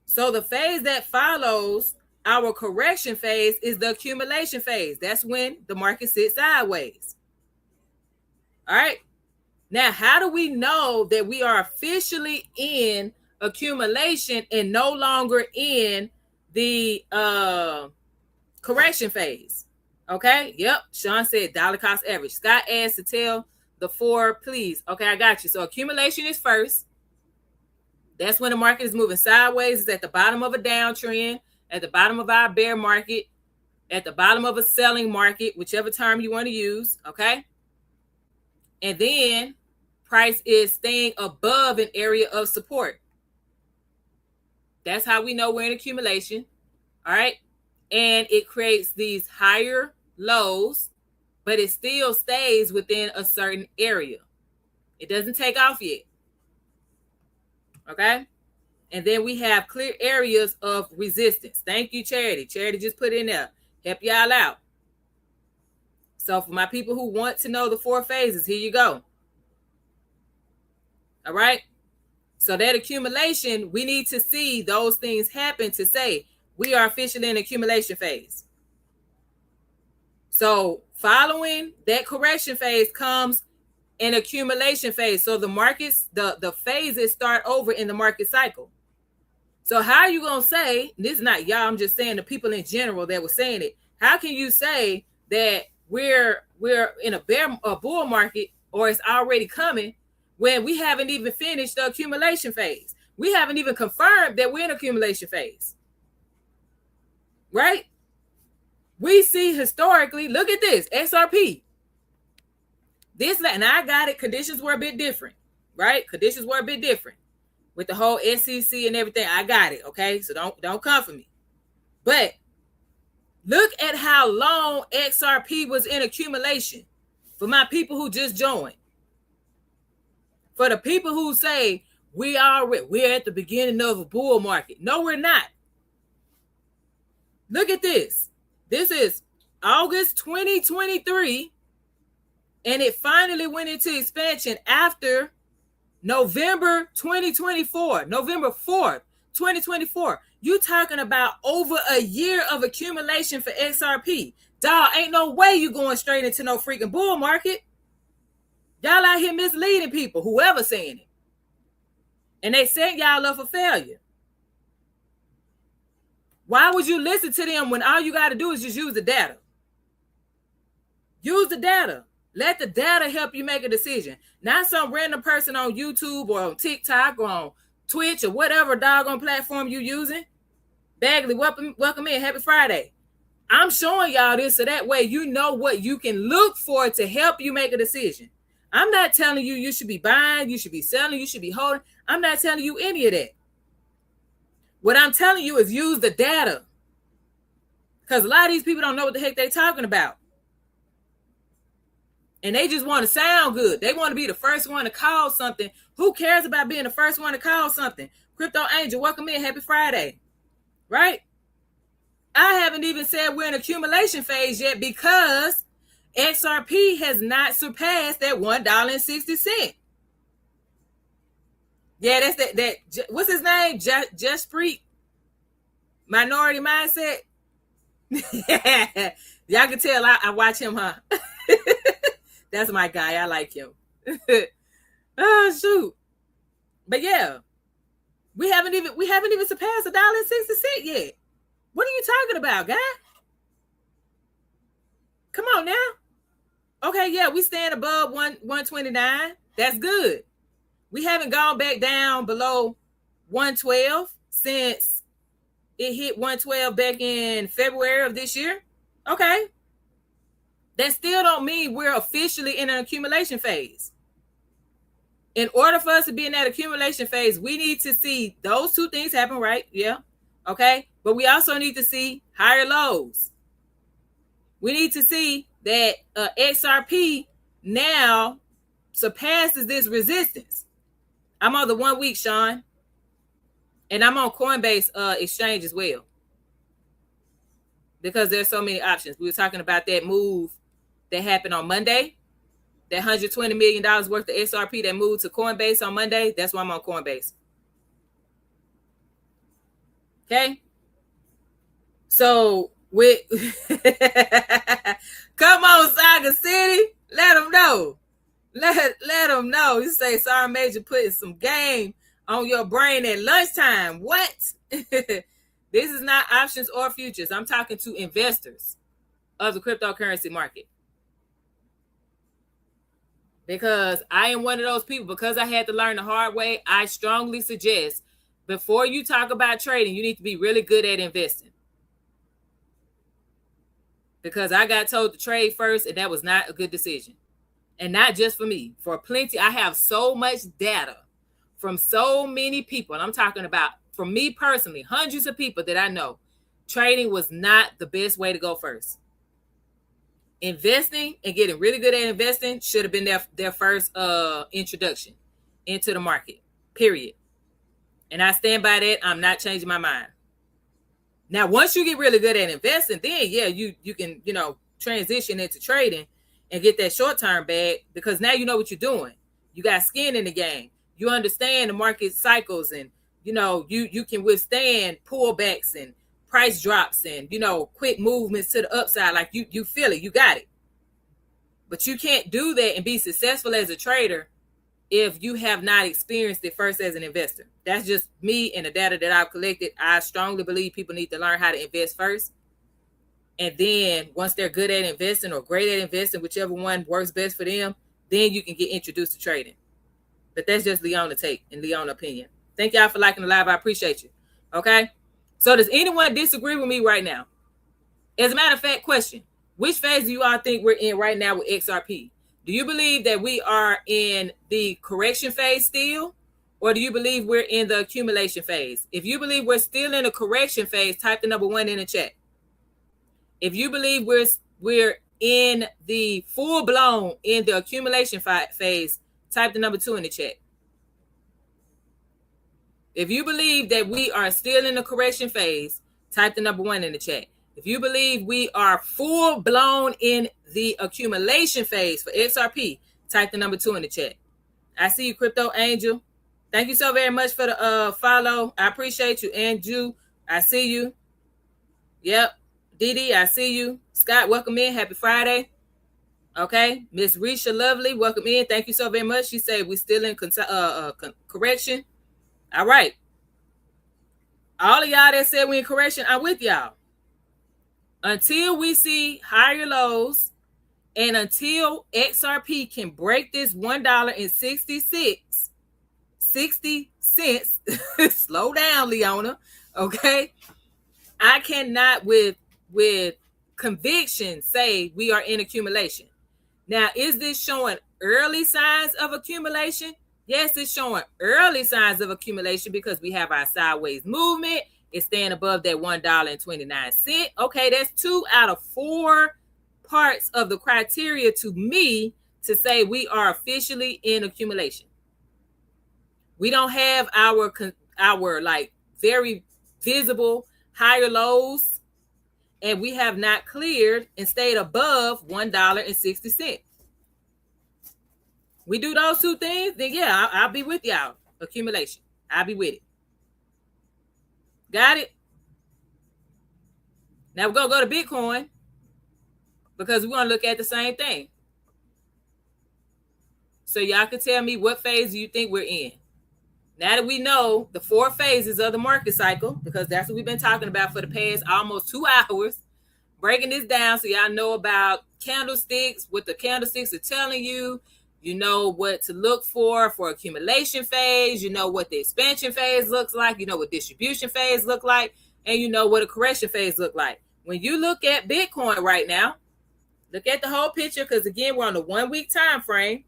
A: So the phase that follows our correction phase is the accumulation phase. That's when the market sits sideways. All right. Now, how do we know that we are officially in accumulation and no longer in the correction phase? Okay. Yep. Sean said dollar cost average. Scott adds to tell the 4, please. Okay, I got you. So accumulation is first. That's when the market is moving sideways. It's at the bottom of a downtrend, at the bottom of our bear market, at the bottom of a selling market, whichever term you want to use. Okay. And then price is staying above an area of support. That's how we know we're in accumulation. All right. And it creates these higher lows, but it still stays within a certain area. It doesn't take off yet. Okay. And then we have clear areas of resistance. Thank you, Charity. Charity just put in there. Help y'all out. So for my people who want to know the 4 phases, here you go. All right. So that accumulation, we need to see those things happen to say we are officially in accumulation phase. So following that correction phase comes an accumulation phase. So the markets, the phases start over in the market cycle. So how are you going to say, this is not y'all, I'm just saying the people in general that were saying it. How can you say that we're in a bull market or it's already coming when we haven't even finished the accumulation phase? We haven't even confirmed that we're in accumulation phase. Right? We see historically, look at this, XRP. This, and I got it. Conditions were a bit different, right? Conditions were a bit different with the whole SEC and everything. I got it. Okay. So don't come for me. But look at how long XRP was in accumulation for my people who just joined. For the people who say we're at the beginning of a bull market. No, we're not. Look at this. This is August 2023, and it finally went into expansion after November 2024, November 4th, 2024. You talking about over a year of accumulation for XRP. Dog, ain't no way you going straight into no freaking bull market. Y'all out here misleading people, whoever saying it. And they set y'all up for failure. Why would you listen to them when all you got to do is just use the data? Use the data. Let the data help you make a decision. Not some random person on YouTube or on TikTok or on Twitch or whatever doggone platform you using. Bagley, welcome in. Happy Friday. I'm showing y'all this so that way you know what you can look for to help you make a decision. I'm not telling you you should be buying, you should be selling, you should be holding. I'm not telling you any of that. What I'm telling you is use the data. Because a lot of these people don't know what the heck they're talking about. And they just want to sound good. They want to be the first one to call something. Who cares about being the first one to call something? Crypto Angel, welcome in. Happy Friday. Right? I haven't even said we're in accumulation phase yet because XRP has not surpassed that $1.60. Yeah, that's that. What's his name? Justpreet. Minority Mindset. Y'all can tell I watch him, huh? That's my guy. I like him. Oh shoot! But yeah, we haven't even surpassed $1.60 yet. What are you talking about, guy? Come on now. Okay, yeah, we stand above 129. That's good. We haven't gone back down below 112 since it hit 112 back in February of this year. Okay. That still don't mean we're officially in an accumulation phase. In order for us to be in that accumulation phase, we need to see those two things happen, right? Yeah. Okay. But we also need to see higher lows. We need to see that XRP now surpasses this resistance. I'm on the 1 week, Sean. And I'm on Coinbase exchange as well. Because there's so many options. We were talking about that move that happened on Monday. That $120 million worth of XRP that moved to Coinbase on Monday. That's why I'm on Coinbase. Okay. So with come on, Saga City. Let them know. Let them know. You say Sorry Major putting some game on your brain at lunchtime. What? This is not options or futures. I'm talking to investors of the cryptocurrency market. Because I am one of those people, because I had to learn the hard way, I strongly suggest before you talk about trading, you need to be really good at investing. Because I got told to trade first, and that was not a good decision. And not just for me. For plenty, I have so much data from so many people. And I'm talking about, for me personally, hundreds of people that I know, trading was not the best way to go first. Investing and getting really good at investing should have been their first introduction into the market, period. And I stand by that. I'm not changing my mind. Now, once you get really good at investing, then yeah, you can, transition into trading and get that short-term bag, because now you know what you're doing. You got skin in the game. You understand the market cycles, and you can withstand pullbacks and price drops and quick movements to the upside. Like you feel it, you got it. But you can't do that and be successful as a trader if you have not experienced it first as an investor. That's just me and the data that I've collected. I strongly believe people need to learn how to invest first. And then once they're good at investing or great at investing, whichever one works best for them, then you can get introduced to trading. But that's just Leona take and Leona opinion. Thank y'all for liking the live. I appreciate you. Okay. So does anyone disagree with me right now? As a matter of fact, question, which phase do you all think we're in right now with XRP? Do you believe that we are in the correction phase still? Or do you believe we're in the accumulation phase? If you believe we're still in the correction phase, type the number 1 in the chat. If you believe we're in the full blown in the accumulation phase, type the number 2 in the chat. If you believe that we are still in the correction phase, type the number 1 in the chat. If you believe we are full blown in the accumulation phase for XRP, type the number 2 in the chat. I see you, Crypto Angel. Thank you so very much for the follow. I appreciate you. Andrew, I see you. Yep. Didi, I see you. Scott, welcome in. Happy Friday. Okay. Miss Risha Lovely, welcome in. Thank you so very much. She said we're still in correction. All right. All of y'all that said we in correction, I'm with y'all. Until we see higher lows and until XRP can break this $1.60 slow down, Leona. Okay. I cannot with conviction say we are in accumulation. Now, is this showing early signs of accumulation? Yes, it's showing early signs of accumulation because we have our sideways movement. It's staying above that $1.29. Okay, that's 2 out of 4 parts of the criteria to me to say we are officially in accumulation. We don't have our like very visible higher lows, and we have not cleared and stayed above $1.60. We do those 2 things, then yeah, I'll be with y'all. Accumulation. I'll be with it. Got it? Now we're going to go to Bitcoin because we want to look at the same thing. So y'all can tell me what phase do you think we're in. Now that we know the 4 phases of the market cycle, because that's what we've been talking about for the past almost 2 hours, breaking this down so y'all know about candlesticks, what the candlesticks are telling you. You know what to look for accumulation phase. You know what the expansion phase looks like. You know what distribution phase look like. And you know what a correction phase look like. When you look at Bitcoin right now, look at the whole picture because, again, we're on the 1-week time frame.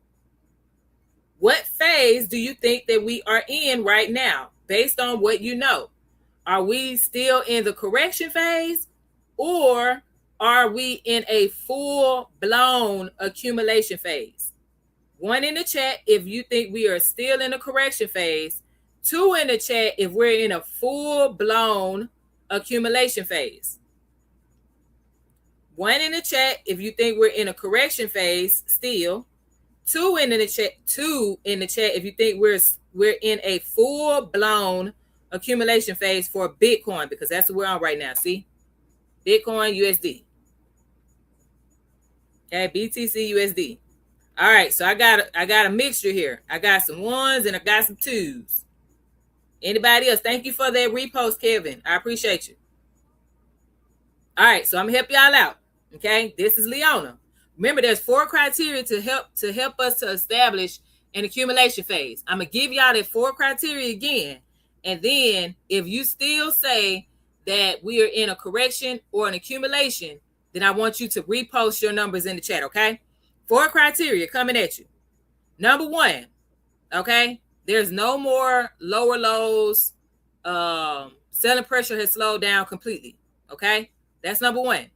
A: What phase do you think that we are in right now based on what you know? Are we still in the correction phase or are we in a full-blown accumulation phase? 1 in the chat if you think we are still in a correction phase. 2 in the chat if we're in a full-blown accumulation phase. 1 in the chat if you think we're in a correction phase still. 2 in the chat if you think we're in a full-blown accumulation phase for Bitcoin, because that's what we're on right now. See? Bitcoin USD. Okay, BTC USD. All right, so I got a mixture here. I got some 1s and I got some 2s. Anybody else? Thank you for that repost, Kevin. I appreciate you. All right, so I'm gonna help y'all out. Okay, this is Leona. Remember, there's 4 criteria to help us to establish an accumulation phase. I'm gonna give y'all that 4 criteria again, and then if you still say that we are in a correction or an accumulation, then I want you to repost your numbers in the chat. Okay, 4 criteria coming at you. Number 1, okay, there's no more lower lows. Selling pressure has slowed down completely. Okay, that's number 1.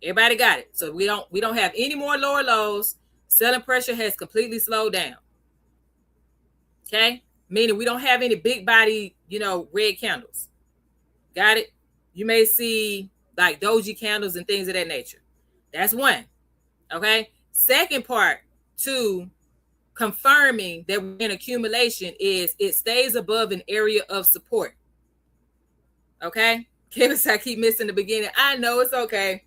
A: Everybody got it. So we don't have any more lower lows. Selling pressure has completely slowed down. Okay? Meaning we don't have any big body, red candles. Got it? You may see like doji candles and things of that nature. That's 1. Okay? Second part to confirming that we're in accumulation is it stays above an area of support. Okay? Kevin said I keep missing the beginning. I know, it's okay.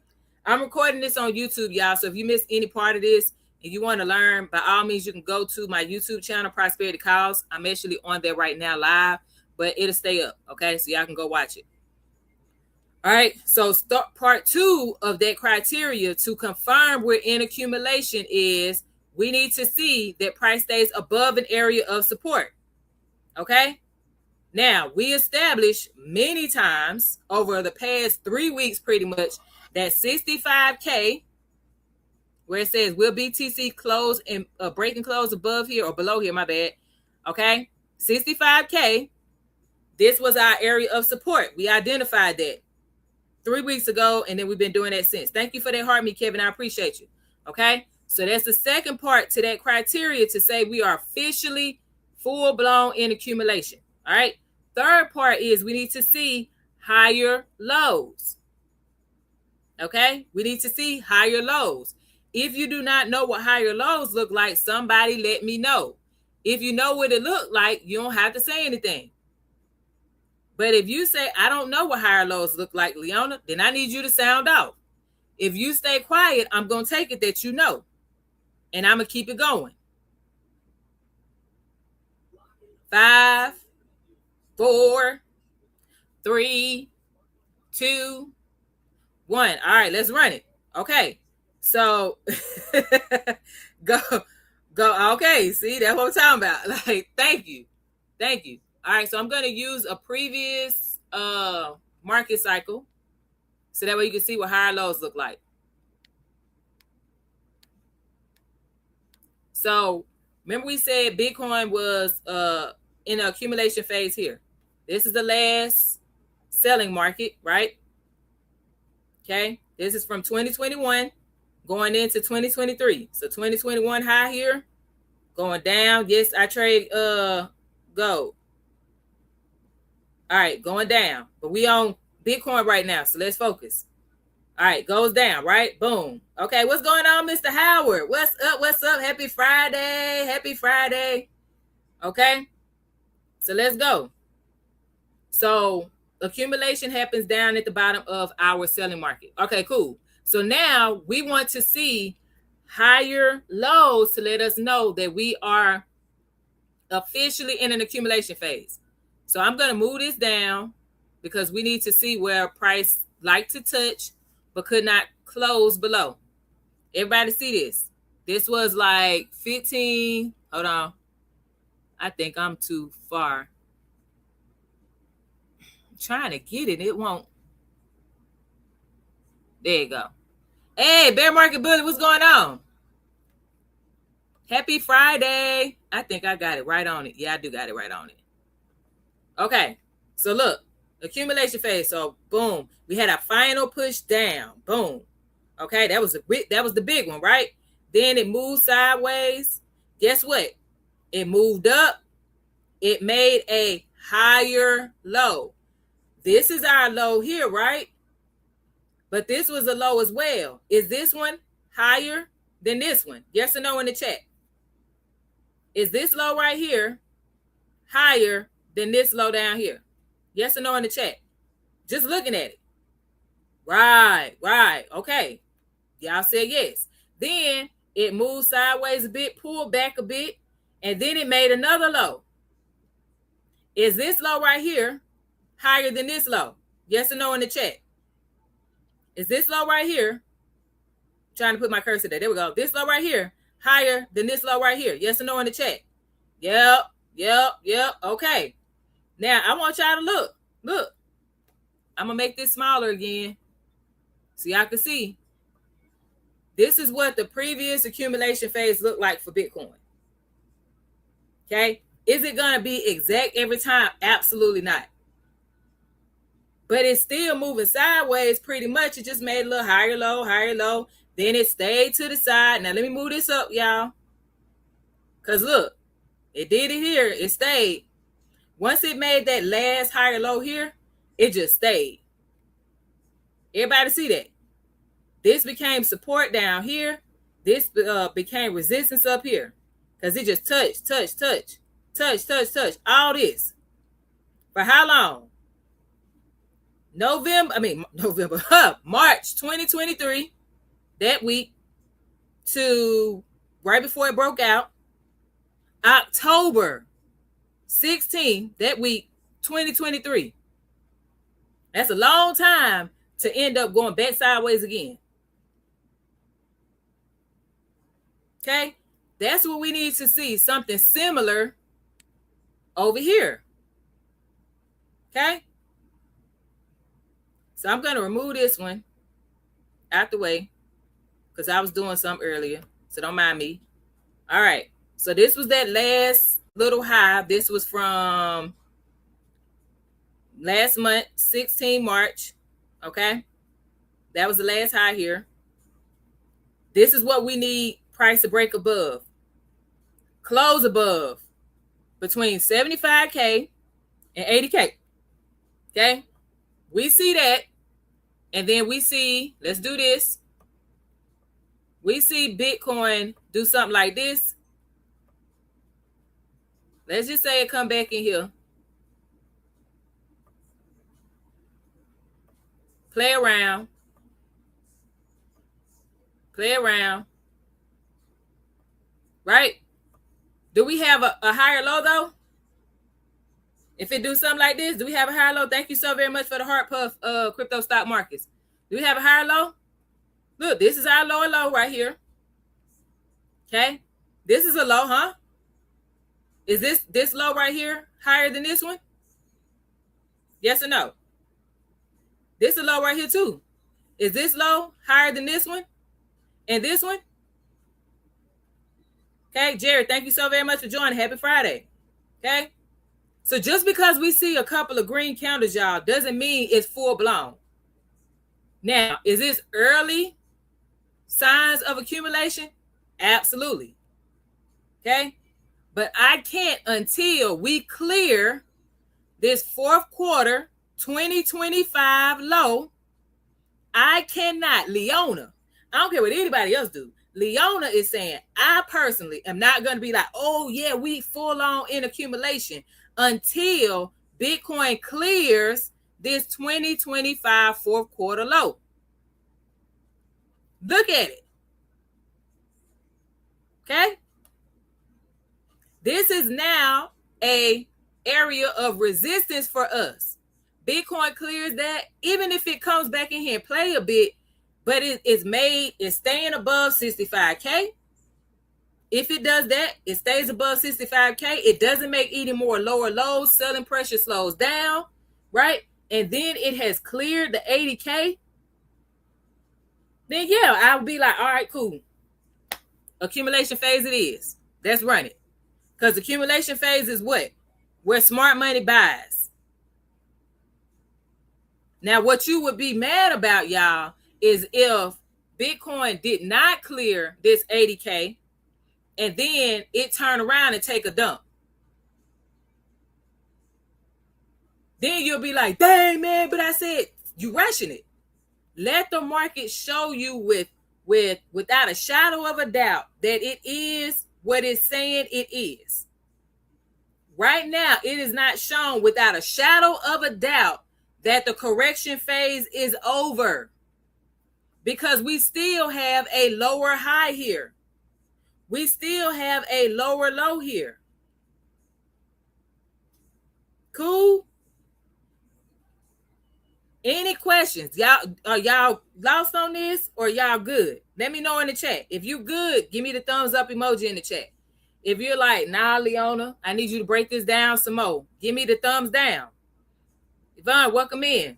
A: I'm recording this on YouTube, y'all. So if you missed any part of this and you want to learn, by all means, you can go to my YouTube channel, Prosperity Calls. I'm actually on there right now live, but it'll stay up. Okay, so y'all can go watch it. All right, so part 2 of that criteria to confirm we're in accumulation is we need to see that price stays above an area of support. Okay? Now, we established many times over the past 3 weeks pretty much that 65K, where it says, will BTC close and break and close above here or below here, my bad. Okay, 65K. This was our area of support. We identified that 3 weeks ago, and then we've been doing that since. Thank you for that heart, me, Kevin. I appreciate you. Okay, so that's the second part to that criteria to say we are officially full blown in accumulation. All right. Third part is we need to see higher lows. Okay, we need to see higher lows. If you do not know what higher lows look like, somebody let me know. If you know what it looked like, you don't have to say anything. But if you say, I don't know what higher lows look like, Leona, then I need you to sound out. If you stay quiet, I'm going to take it that you know. And I'm going to keep it going. 5, 4, 3, 2, 1. All right, let's run it. Okay. So go. Okay. See, that's what I'm talking about. Like, thank you. All right. So I'm going to use a previous market cycle. So that way you can see what higher lows look like. So remember we said Bitcoin was in the accumulation phase here. This is the last selling market, right? Okay. This is from 2021 going into 2023. So 2021 high here, going down. Yes, I trade gold. All right, going down. But we on Bitcoin right now, so let's focus. All right, goes down, right? Boom. Okay, what's going on, Mr. Howard? What's up? Happy Friday. Okay, so let's go. So accumulation happens down at the bottom of our selling market. Okay, cool. So now we want to see higher lows to let us know that we are officially in an accumulation phase. So I'm going to move this down because we need to see where price like to touch but could not close below. Everybody see this? This was like 15. Hold on. I think I'm too far. I'm trying to get it. It won't. There you go. Hey, Bear Market Bully, what's going on? Happy Friday. I think I got it right on it. Yeah, I do got it right on it. Okay. So look, accumulation phase. So boom, we had a final push down. Boom. Okay, that was the big one, right? Then it moved sideways. Guess what? It moved up. It made a higher low. This is our low here, right? But this was a low as well. Is this one higher than this one? Yes or no in the chat? Is this low right here higher than this low down here? Yes or no in the chat? Just looking at it. Right. Okay. Y'all said yes. Then it moved sideways a bit, pulled back a bit, and then it made another low. Is this low right here higher than this low? Yes or no in the chat? Is this low right here? I'm trying to put my cursor there. There we go. This low right here higher than this low right here? Yes or no in the chat? Yep. Okay. Now I want y'all to look. Look. I'm going to make this smaller again so y'all can see. This is what the previous accumulation phase looked like for Bitcoin. Okay. Is it going to be exact every time? Absolutely not. But it's still moving sideways pretty much. It just made a little higher low. Then it stayed to the side. Now let me move this up, y'all. Because look, it did it here. It stayed. Once it made that last higher low here, it just stayed. Everybody see that? This became support down here. This became resistance up here. Because it just touched. All this. For how long? March 2023, that week to right before it broke out. October 16, that week, 2023. That's a long time to end up going back sideways again. Okay? That's what we need to see. Something similar over here. Okay? So I'm going to remove this one out the way because I was doing some earlier, so don't mind me. All right, so this was that last little high. This was from last month, 16 March. Okay, that was the last high here. This is what we need price to break above. Close above between 75K and 80K. Okay, we see that, and then we see, let's do this. We see Bitcoin do something like this. Let's just say it come back in here. Play around. Play around. Right? Do we have a higher low though? If it do something like this, do we have a higher low? Thank you so very much for the heart puff, crypto stock markets. Do we have a higher low? Look, this is our lower low right here. Okay? This is a low, huh? Is this low right here higher than this one? Yes or no? This is a low right here too. Is this low higher than this one? And this one? Okay, Jared, thank you so very much for joining. Happy Friday. Okay? So just because we see a couple of green candles, y'all, doesn't mean it's full blown. Now, is this early signs of accumulation? Absolutely. Okay? But I can't until we clear this fourth quarter 2025 low. I cannot, Leona, I don't care what anybody else do. Leona is saying, I personally am not going to be like, oh yeah, we full on in accumulation until Bitcoin clears this 2025 fourth quarter low. Look at it. Okay? This is now a area of resistance for us. Bitcoin clears that, even if it comes back in here and play a bit, but it's staying above 65K. If it does that, it stays above 65K. It doesn't make any more lower lows. Selling pressure slows down, right? And then it has cleared the 80K. Then yeah, I'll be like, all right, cool. Accumulation phase it is. Let's run it. Because accumulation phase is what? Where smart money buys. Now, what you would be mad about, y'all, is if Bitcoin did not clear this 80K and then it turned around and take a dump. Then you'll be like, dang, man, but I said, you rushing it. Let the market show you without a shadow of a doubt that it is what it's saying it is. Right now, it is not shown without a shadow of a doubt that the correction phase is over, because we still have a lower high here. We still have a lower low here. Cool? Any questions? Are y'all lost on this or y'all good? Let me know in the chat. If you good, give me the thumbs up emoji in the chat. If you're like, nah, Leona, I need you to break this down some more, give me the thumbs down. Yvonne, welcome in.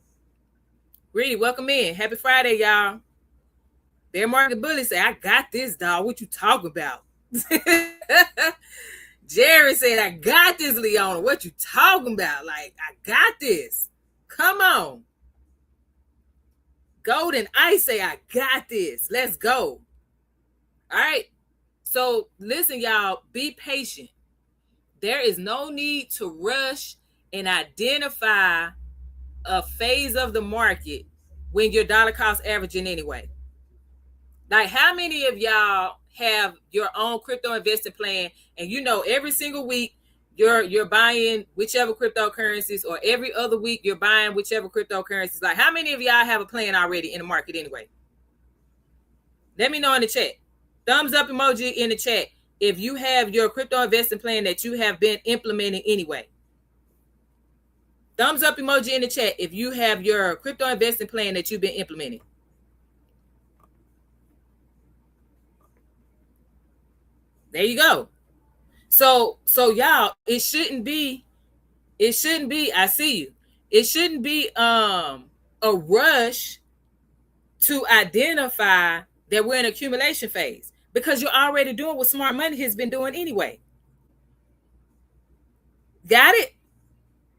A: Reedy, welcome in. Happy Friday, y'all. Bear Market Bully say, I got this, dog. What you talking about? Jerry said, I got this, Leona. What you talking about? Like, I got this. Come on. Golden Ice say, I got this. Let's go. All right. So listen, y'all, be patient. There is no need to rush and identify a phase of the market when your dollar cost averaging anyway. Like, how many of y'all have your own crypto investing plan, and you know every single week you're buying whichever cryptocurrencies, or every other week you're buying whichever cryptocurrencies? Like, how many of y'all have a plan already in the market anyway? Let me know in the chat. Thumbs up emoji in the chat if you have your crypto investing plan that you have been implementing anyway. Thumbs up emoji in the chat if you have your crypto investing plan that you've been implementing. There you go. So y'all, it shouldn't be, I see you. It shouldn't be a rush to identify that we're in accumulation phase, because you're already doing what smart money has been doing anyway. Got it?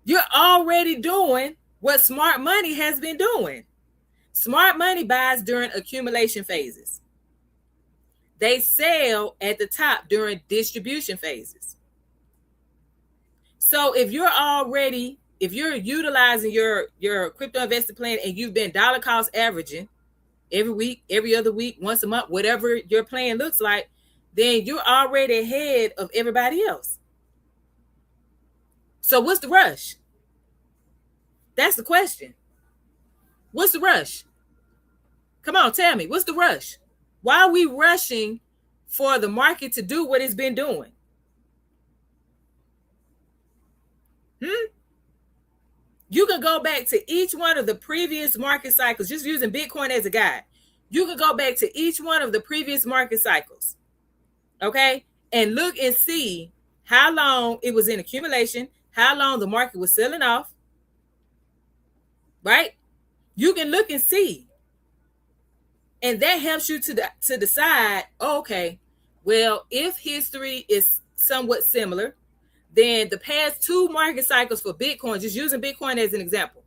A: You're already doing what smart money has been doing. Smart money buys during accumulation phases. They sell at the top during distribution phases. So if you're utilizing your crypto investing plan and you've been dollar cost averaging every week, every other week, once a month, whatever your plan looks like, then you're already ahead of everybody else. So what's the rush? That's the question. What's the rush? Come on, tell me, what's the rush? Why are we rushing for the market to do what it's been doing? You can go back to each one of the previous market cycles, just using Bitcoin as a guide. You can go back to each one of the previous market cycles, okay? And look and see how long it was in accumulation, how long the market was selling off, right? You can look and see. And that helps you to decide, okay, well, if history is somewhat similar, then the past two market cycles for Bitcoin, just using Bitcoin as an example,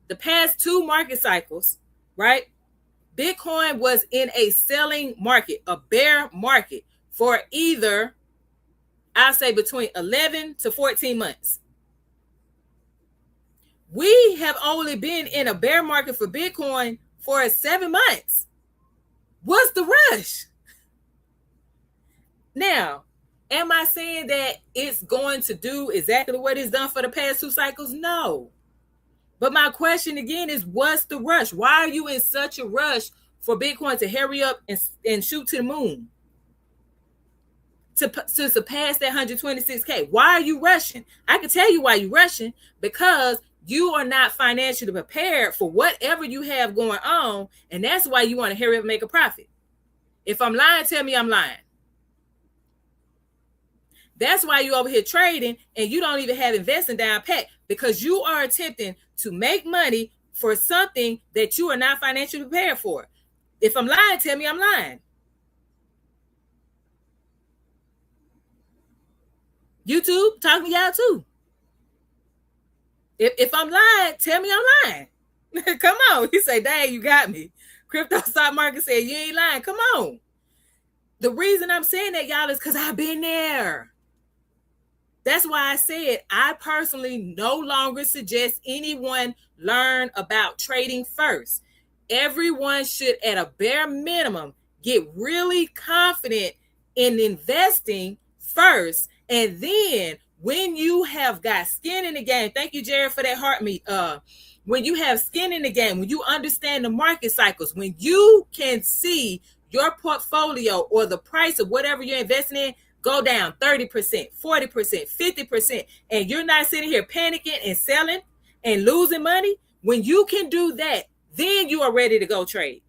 A: the past two market cycles, right? Bitcoin was in a selling market, a bear market, for either, I'll say, between 11 to 14 months. We have only been in a bear market for Bitcoin for 7 months. What's the rush? Now, am I saying that it's going to do exactly what it's done for the past two cycles? No. But my question again is, what's the rush? Why are you in such a rush for Bitcoin to hurry up and shoot to the moon? To surpass that 126K? Why are you rushing? I can tell you why you're rushing. Because you are not financially prepared for whatever you have going on. And that's why you want to hurry up and make a profit. If I'm lying, tell me I'm lying. That's why you over here trading and you don't even have investing down pat, because you are attempting to make money for something that you are not financially prepared for. If I'm lying, tell me I'm lying. YouTube, talking to y'all too. If I'm lying, tell me I'm lying. Come on. You say, dang, you got me. Crypto stock market said you ain't lying. Come on. The reason I'm saying that, y'all, is because I've been there. That's why I said I personally no longer suggest anyone learn about trading first. Everyone should, at a bare minimum, get really confident in investing first. And then when you have got skin in the game, thank you, Jared, for that heart meet. When you have skin in the game, when you understand the market cycles, when you can see your portfolio or the price of whatever you're investing in go down 30%, 40%, 50%, and you're not sitting here panicking and selling and losing money, when you can do that, then you are ready to go trade.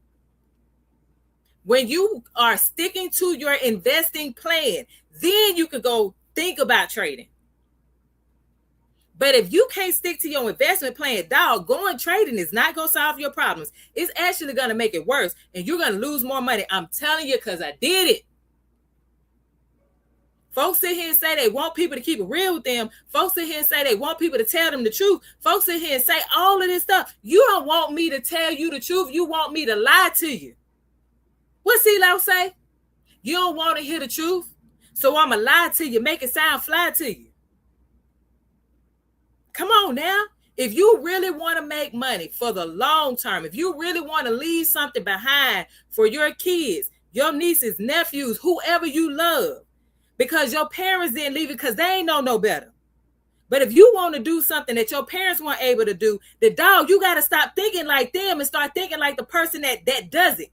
A: When you are sticking to your investing plan, then you can go think about trading. But if you can't stick to your investment plan, dog, going trading is not going to solve your problems. It's actually going to make it worse, and you're going to lose more money. I'm telling you, because I did it. Folks sit here and say they want people to keep it real with them. Folks sit here and say they want people to tell them the truth. Folks sit here and say all of this stuff. You don't want me to tell you the truth. You want me to lie to you. What CeeLo say? You don't want to hear the truth, so I'm going to lie to you, make it sound fly to you. Come on now. If you really want to make money for the long term, if you really want to leave something behind for your kids, your nieces, nephews, whoever you love, because your parents didn't leave it because they ain't know no better. But if you want to do something that your parents weren't able to do, the dog, you got to stop thinking like them and start thinking like the person that does it.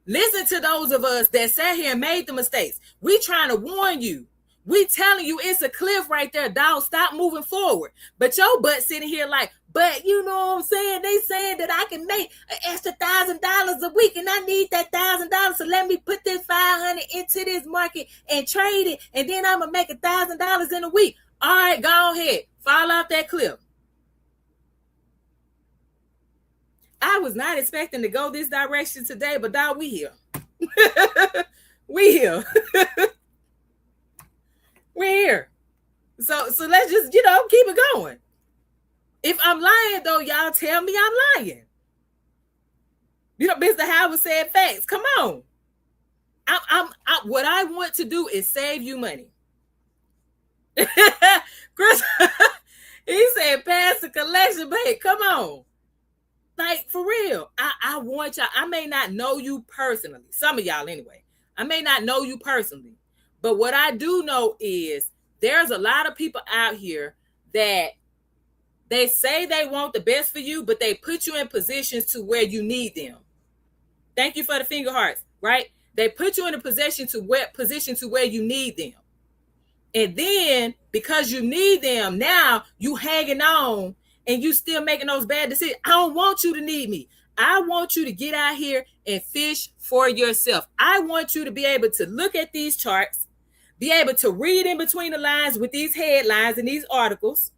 A: Listen to those of us that sat here and made the mistakes. We trying to warn you. We telling you it's a cliff right there, dog. Stop moving forward. But your butt sitting here like, but you know what I'm saying? They saying that I can make an extra $1,000 a week, and I need that $1,000. So let me put this $500 into this market and trade it, and then I'm gonna make $1,000 in a week. All right, go ahead, fall off that cliff. I was not expecting to go this direction today, but dog, we here. We here. We're here. So let's just, keep it going. If I'm lying, though, y'all tell me I'm lying. Mr. Howard said facts. Come on. What I want to do is save you money. Chris, he said, pass the collection plate. Come on. Like, for real. I want y'all. I may not know you personally. Some of y'all anyway. I may not know you personally. But what I do know is there's a lot of people out here that they say they want the best for you, but they put you in positions to where you need them. Thank you for the finger hearts, right? They put you in a position to where you need them. And then because you need them, now you hanging on and you still making those bad decisions. I don't want you to need me. I want you to get out here and fish for yourself. I want you to be able to look at these charts, be able to read in between the lines with these headlines and these articles,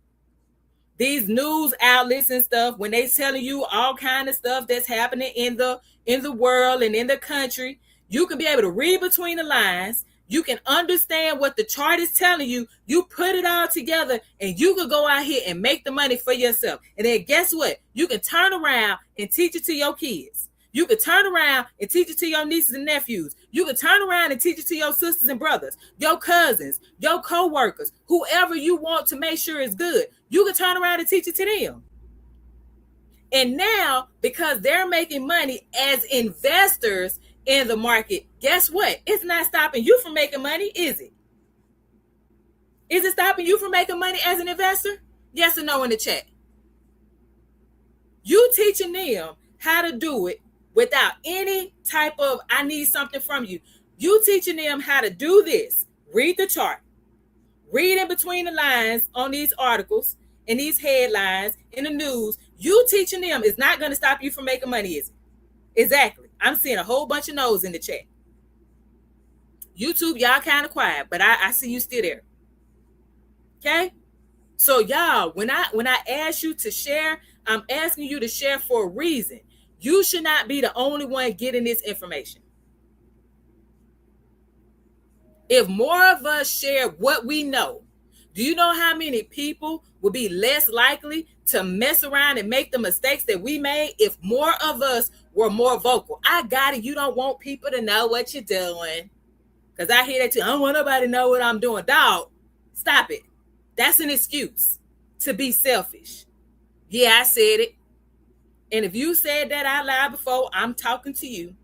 A: these news outlets and stuff, when they telling you all kind of stuff that's happening in the world and in the country. You can be able to read between the lines. You can understand what the chart is telling you. You put it all together and you can go out here and make the money for yourself. And then guess what? You can turn around and teach it to your kids. You can turn around and teach it to your nieces and nephews. You can turn around and teach it to your sisters and brothers, your cousins, your co-workers, whoever you want to make sure is good. You can turn around and teach it to them. And now, because they're making money as investors in the market, guess what? It's not stopping you from making money, is it? Is it stopping you from making money as an investor? Yes or no in the chat. You teaching them how to do it without any type of, I need something from you. You teaching them how to do this. Read the chart. Read in between the lines on these articles and these headlines in the news. You teaching them is not going to stop you from making money, is it? Exactly. I'm seeing a whole bunch of no's in the chat. YouTube, y'all kind of quiet, but I see you still there. Okay? So y'all, when I ask you to share, I'm asking you to share for a reason. You should not be the only one getting this information. If more of us share what we know, do you know how many people would be less likely to mess around and make the mistakes that we made if more of us were more vocal? I got it. You don't want people to know what you're doing. Because I hear that too. I don't want nobody to know what I'm doing. Dog, stop it. That's an excuse to be selfish. Yeah, I said it. And if you said that out loud before, I'm talking to you.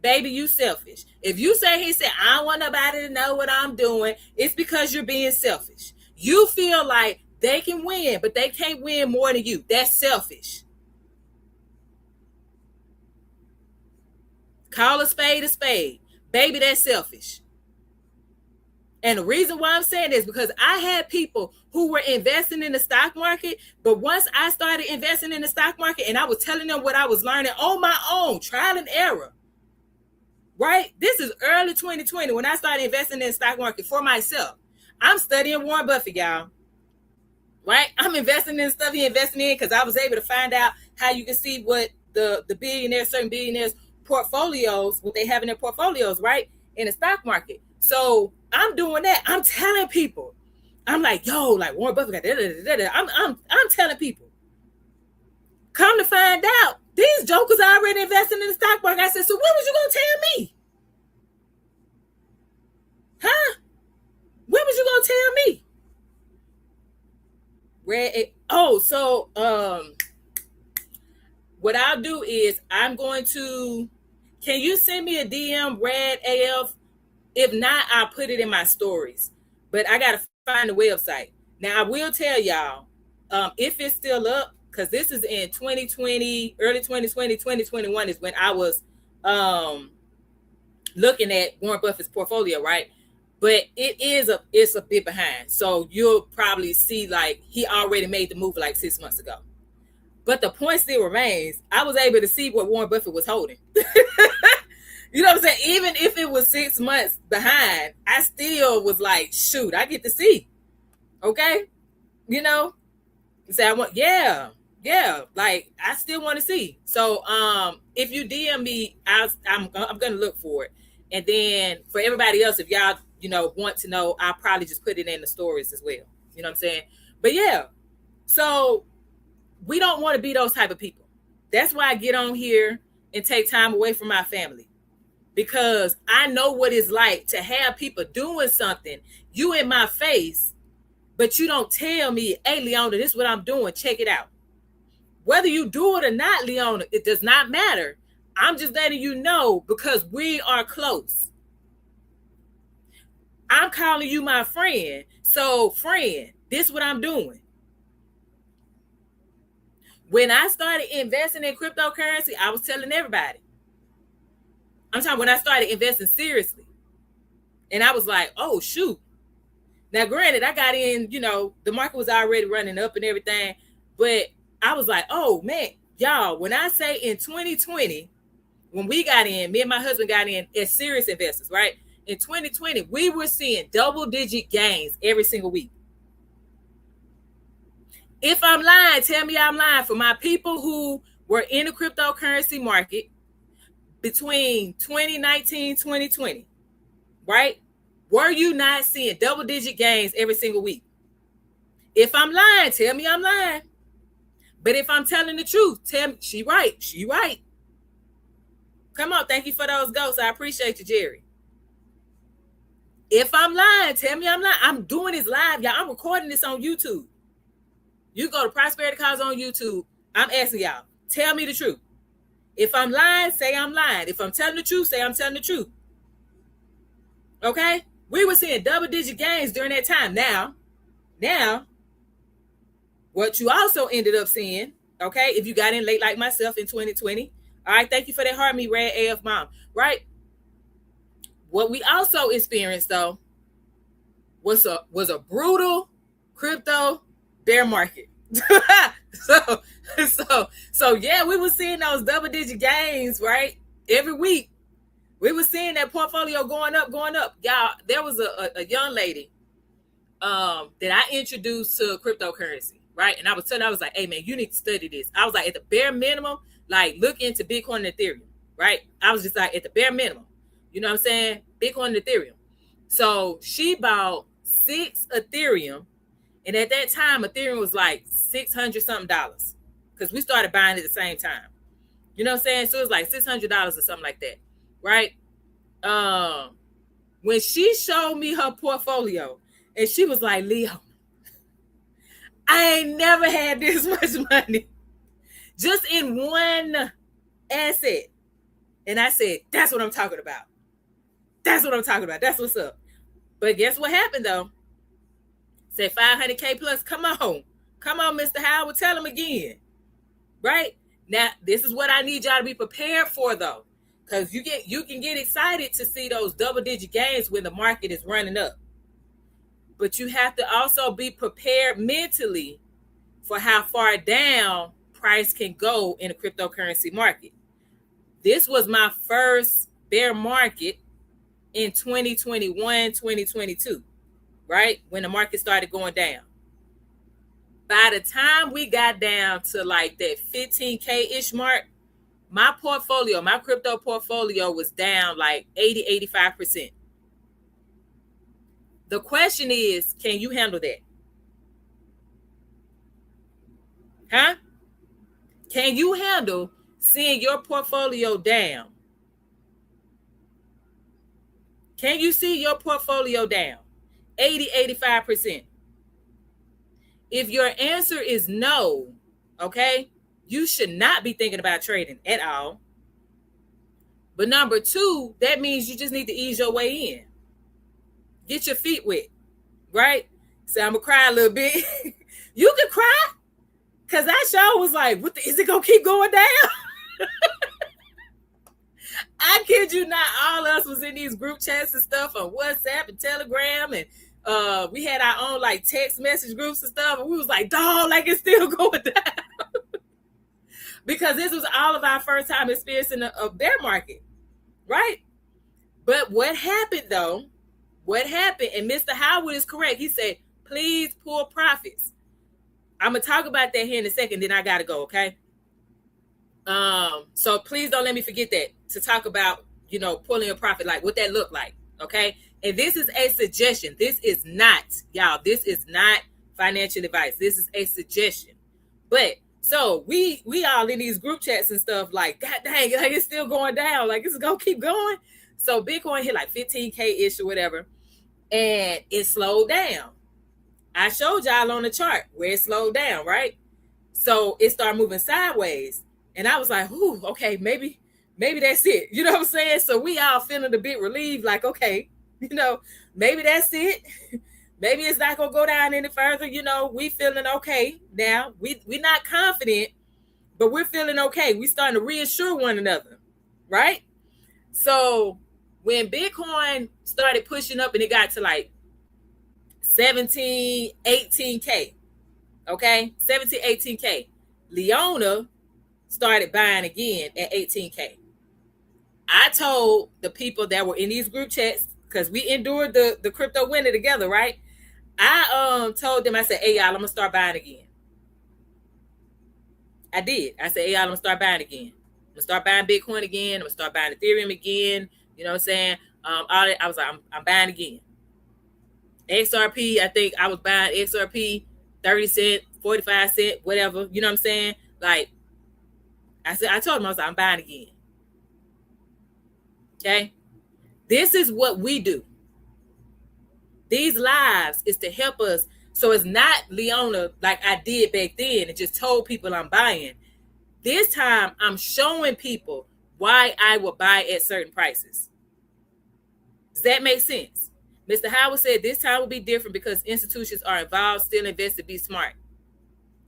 A: Baby, you selfish. If you say he said, I don't want nobody to know what I'm doing, it's because you're being selfish. You feel like they can win, but they can't win more than you. That's selfish. Call a spade a spade. Baby, that's selfish. And the reason why I'm saying this is because I had people who were investing in the stock market, but once I started investing in the stock market and I was telling them what I was learning on my own, trial and error, right? This is early 2020 when I started investing in the stock market for myself. I'm studying Warren Buffett, y'all, right? I'm investing in stuff he investing in because I was able to find out how you can see what the billionaires, certain billionaires' portfolios, what they have in their portfolios, right? In the stock market. So I'm doing that. I'm telling people. I'm like, yo, like Warren Buffett got da. I'm telling people. Come to find out, these jokers are already investing in the stock market. I said, so when was you gonna tell me? Huh? When was you gonna tell me? What I'll do is I'm going to, can you send me a DM, Rad AF? If not, I'll put it in my stories. But I got to find the website. Now, I will tell y'all, if it's still up, because this is in 2020, early 2020, 2021 is when I was looking at Warren Buffett's portfolio, right? But it's a bit behind. So you'll probably see like he already made the move like 6 months ago. But the point still remains, I was able to see what Warren Buffett was holding. You know what I'm saying? Even if it was 6 months behind, I still was like, shoot, I get to see. Okay? You know? Say, yeah, like I still want to see. So if you DM me, I'm gonna look for it. And then for everybody else, if y'all want to know, I'll probably just put it in the stories as well. You know what I'm saying? But yeah, so we don't want to be those type of people. That's why I get on here and take time away from my family, because I know what it's like to have people doing something, you in my face, but you don't tell me, hey, Leona, this is what I'm doing. Check it out. Whether you do it or not, Leona, it does not matter. I'm just letting you know because we are close. I'm calling you my friend. So, friend, this is what I'm doing. When I started investing in cryptocurrency, I was telling everybody. I'm talking when I started investing seriously. And I was like, oh, shoot. Now, granted, I got in, the market was already running up and everything. But I was like, oh, man, y'all, when I say in 2020, when we got in, me and my husband got in as serious investors, right? In 2020, we were seeing double-digit gains every single week. If I'm lying, tell me I'm lying. For my people who were in the cryptocurrency market between 2019, 2020, right? Were you not seeing double-digit gains every single week? If I'm lying, tell me I'm lying. But if I'm telling the truth, tell me she right. She right. Come on, thank you for those ghosts. I appreciate you, Jerry. If I'm lying, tell me I'm lying. I'm doing this live, y'all. I'm recording this on YouTube. You go to Prosperity Cause on YouTube. I'm asking y'all, tell me the truth. If I'm lying, say I'm lying. If I'm telling the truth, say I'm telling the truth. Okay? We were seeing double-digit gains during that time. Now, what you also ended up seeing, okay, if you got in late like myself in 2020, all right, thank you for that heart me, Red AF Mom, right? What we also experienced, though, was a brutal crypto bear market. so yeah, we were seeing those double-digit gains, right? Every week. We were seeing that portfolio going up. Y'all, there was a young lady that I introduced to cryptocurrency, right? And I was telling her, I was like, hey, man, you need to study this. I was like, at the bare minimum, like, look into Bitcoin and Ethereum, right? I was just like, at the bare minimum. You know what I'm saying? Bitcoin and Ethereum. So she bought 6 Ethereum. And at that time, Ethereum was like $600 something because we started buying it at the same time. You know what I'm saying? So it was like $600 or something like that, right? When she showed me her portfolio, and she was like, Leo, I ain't never had this much money just in one asset. And I said, that's what I'm talking about. That's what I'm talking about. That's what's up. But guess what happened, though? Say 500K plus. Come on, Mr. Howard. Tell him again. Right? Now, this is what I need y'all to be prepared for, though. Because you can get excited to see those double-digit gains when the market is running up. But you have to also be prepared mentally for how far down price can go in the cryptocurrency market. This was my first bear market in 2021, 2022, right? When the market started going down. By the time we got down to like that 15K-ish mark, my crypto portfolio was down like 80, 85%. The question is, can you handle that? Huh? Can you handle seeing your portfolio down? Can you see your portfolio down 80, 85%? If your answer is no, okay, you should not be thinking about trading at all. But number 2, that means you just need to ease your way in. Get your feet wet, right? So I'm going to cry a little bit. You can cry because that show was like, is it going to keep going down? I kid you not, all of us was in these group chats and stuff on WhatsApp and Telegram, and we had our own like text message groups and stuff, and we was like, dog, like it's still going down. Because this was all of our first time experiencing a bear market, right? But what happened though, and Mr. Howard is correct, he said, please pull profits. I'm gonna talk about that here in a second, then I gotta go, okay? So please don't let me forget that to talk about, pulling a profit, like what that look like, okay? And this is a suggestion. This is not, y'all, this is not financial advice. This is a suggestion. But so we all in these group chats and stuff, like, God dang, like it's still going down, like it's gonna keep going. So Bitcoin hit like 15K ish or whatever, and it slowed down. I showed y'all on the chart where it slowed down, right? So it started moving sideways. And I was like, ooh, okay, maybe that's it. You know what I'm saying? So we all feeling a bit relieved, like, okay, maybe that's it. Maybe it's not gonna go down any further. We feeling okay now. We're not confident, but we're feeling okay. We starting to reassure one another, right? So when Bitcoin started pushing up and it got to like 17, 18K, okay, 17, 18K, Leona started buying again at 18K. I told the people that were in these group chats, because we endured the crypto winter together, right? I told them, I said, hey, y'all, I'm going to start buying again. I did. I said, hey, y'all, I'm going to start buying again. I'm going to start buying Bitcoin again. I'm going to start buying Ethereum again. You know what I'm saying? I was like, I'm buying again. XRP, I think I was buying XRP 30 cents, 45 cents, whatever. You know what I'm saying? Like, I told them, I was like, I'm buying again. Okay? This is what we do. These lives is to help us. So it's not Leona like I did back then and just told people I'm buying. This time I'm showing people why I will buy at certain prices. Does that make sense? Mr. Howard said this time will be different because institutions are involved, still invested, be smart.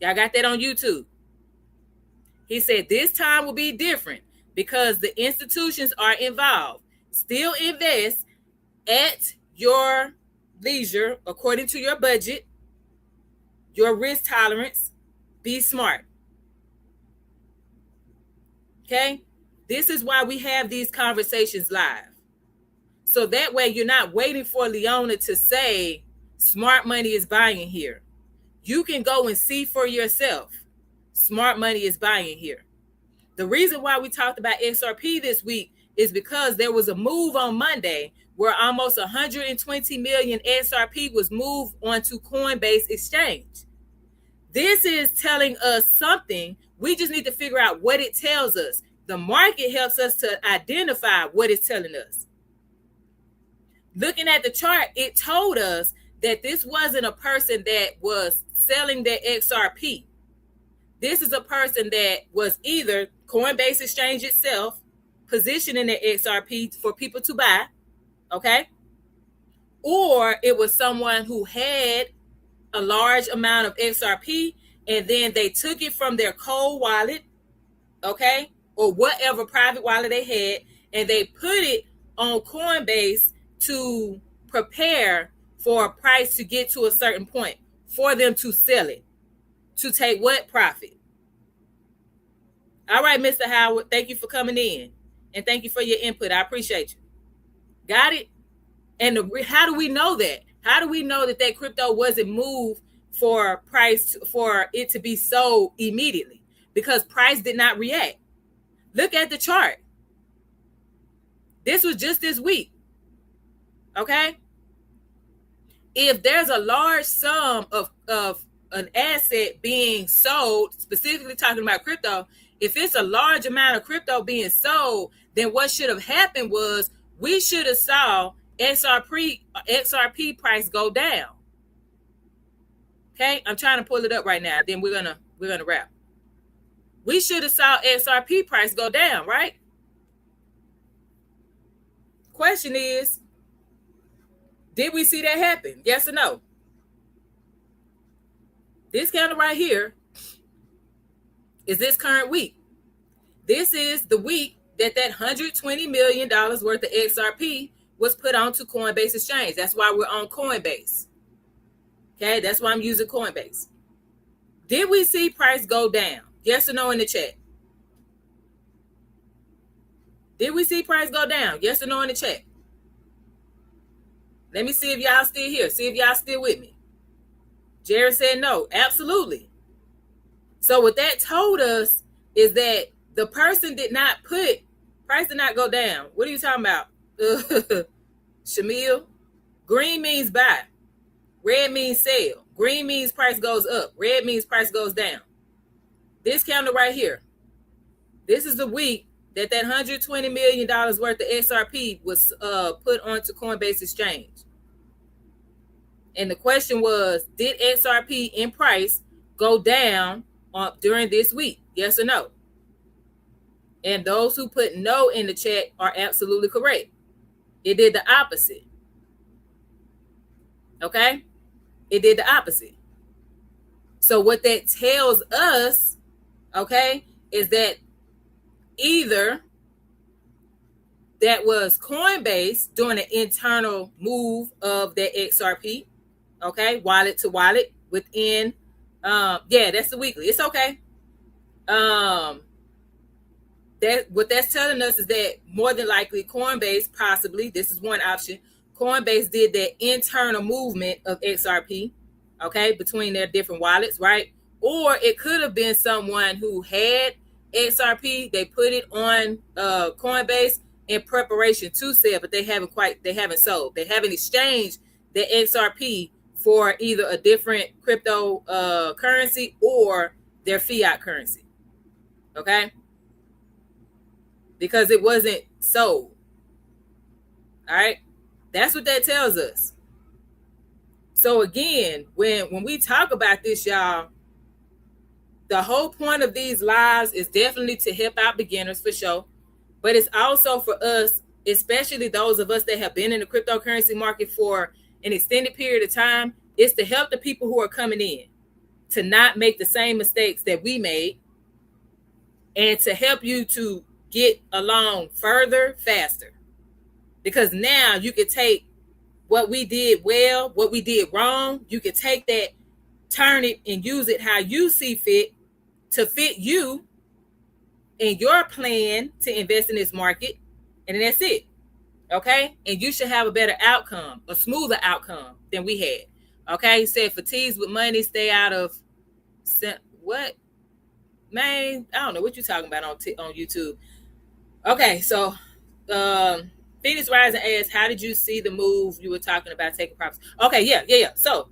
A: Y'all got that on YouTube. He said this time will be different because the institutions are involved. Still invest at your leisure, according to your budget, your risk tolerance. Be smart. Okay? This is why we have these conversations live. So that way you're not waiting for Leona to say smart money is buying here. You can go and see for yourself. Smart money is buying here. The reason why we talked about XRP this week is because there was a move on Monday where almost 120 million XRP was moved onto Coinbase exchange. This is telling us something. We just need to figure out what it tells us. The market helps us to identify what it's telling us. Looking at the chart, it told us that this wasn't a person that was selling their XRP. This is a person that was either Coinbase exchange itself positioning their XRP for people to buy, okay? Or it was someone who had a large amount of XRP and then they took it from their cold wallet, okay? Or whatever private wallet they had, and they put it on Coinbase to prepare for a price to get to a certain point for them to sell it. To take what? Profit. All right, Mr. Howard, thank you for coming in. And thank you for your input. I appreciate you. Got it? And how do we know that? How do we know that that crypto wasn't moved for price for it to be sold immediately? Because price did not react. Look at the chart. This was just this week. Okay? If there's a large sum of an asset being sold, specifically talking about crypto, if it's a large amount of crypto being sold, then what should have happened was we should have saw XRP price go down. Okay, I'm trying to pull it up right now. Then we're gonna wrap. We should have saw XRP price go down, right? Question is, did we see that happen? Yes or no? This candle right here is this current week. This is the week that $120 million worth of XRP was put onto Coinbase Exchange. That's why we're on Coinbase. Okay, that's why I'm using Coinbase. Did we see price go down? Yes or no in the chat? Did we see price go down? Yes or no in the chat? Let me see if y'all still here. See if y'all still with me. Jared said no. Absolutely. So what that told us is that the person did not put, price did not go down. What are you talking about? Shamil? Green means buy. Red means sell. Green means price goes up. Red means price goes down. This candle right here. This is the week that $120 million worth of XRP was put onto Coinbase Exchange. And the question was, did XRP in price go down during this week? Yes or no? And those who put no in the chat are absolutely correct. It did the opposite. Okay? It did the opposite. So what that tells us, okay, is that either that was Coinbase doing an internal move of that XRP, okay, wallet to wallet within, yeah, that's the weekly. It's okay. That what that's telling us is that more than likely Coinbase, possibly, this is one option, Coinbase did that internal movement of XRP, okay, between their different wallets, right? Or it could have been someone who had XRP, they put it on Coinbase in preparation to sell, but they haven't sold. They haven't exchanged the XRP for either a different crypto currency or their fiat currency, okay? Because it wasn't sold. All right, that's what that tells us. So again, when we talk about this, y'all, the whole point of these lives is definitely to help out beginners for sure, but it's also for us, especially those of us that have been in the cryptocurrency market for an extended period of time, is to help the people who are coming in to not make the same mistakes that we made, and to help you to get along further, faster. Because now you can take what we did well, what we did wrong, you can take that, turn it, and use it how you see fit to fit you and your plan to invest in this market. And then that's it. Okay? And you should have a better outcome, a smoother outcome than we had. Okay? He said, fatigues with money, stay out of what? Man, I don't know what you're talking about on YouTube. Okay, so Phoenix Rising asks, how did you see the move you were talking about taking profits? Okay, yeah. So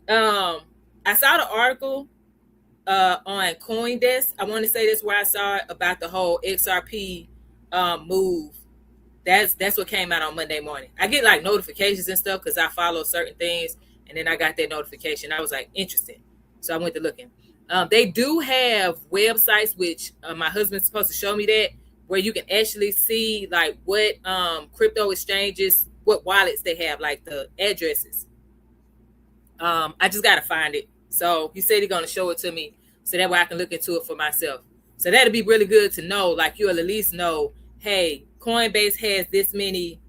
A: I saw the article on CoinDesk. I want to say that's where I saw it, about the whole XRP move. That's what came out on Monday morning. I get like notifications and stuff because I follow certain things, and then I got that notification. I was like, interesting. So I went to looking. They do have websites, which my husband's supposed to show me that, where you can actually see like what crypto exchanges, what wallets they have, like the addresses. I just got to find it. So he said he's going to show it to me so that way I can look into it for myself. So that'd be really good to know. Like you'll at least know, hey, Coinbase has this many,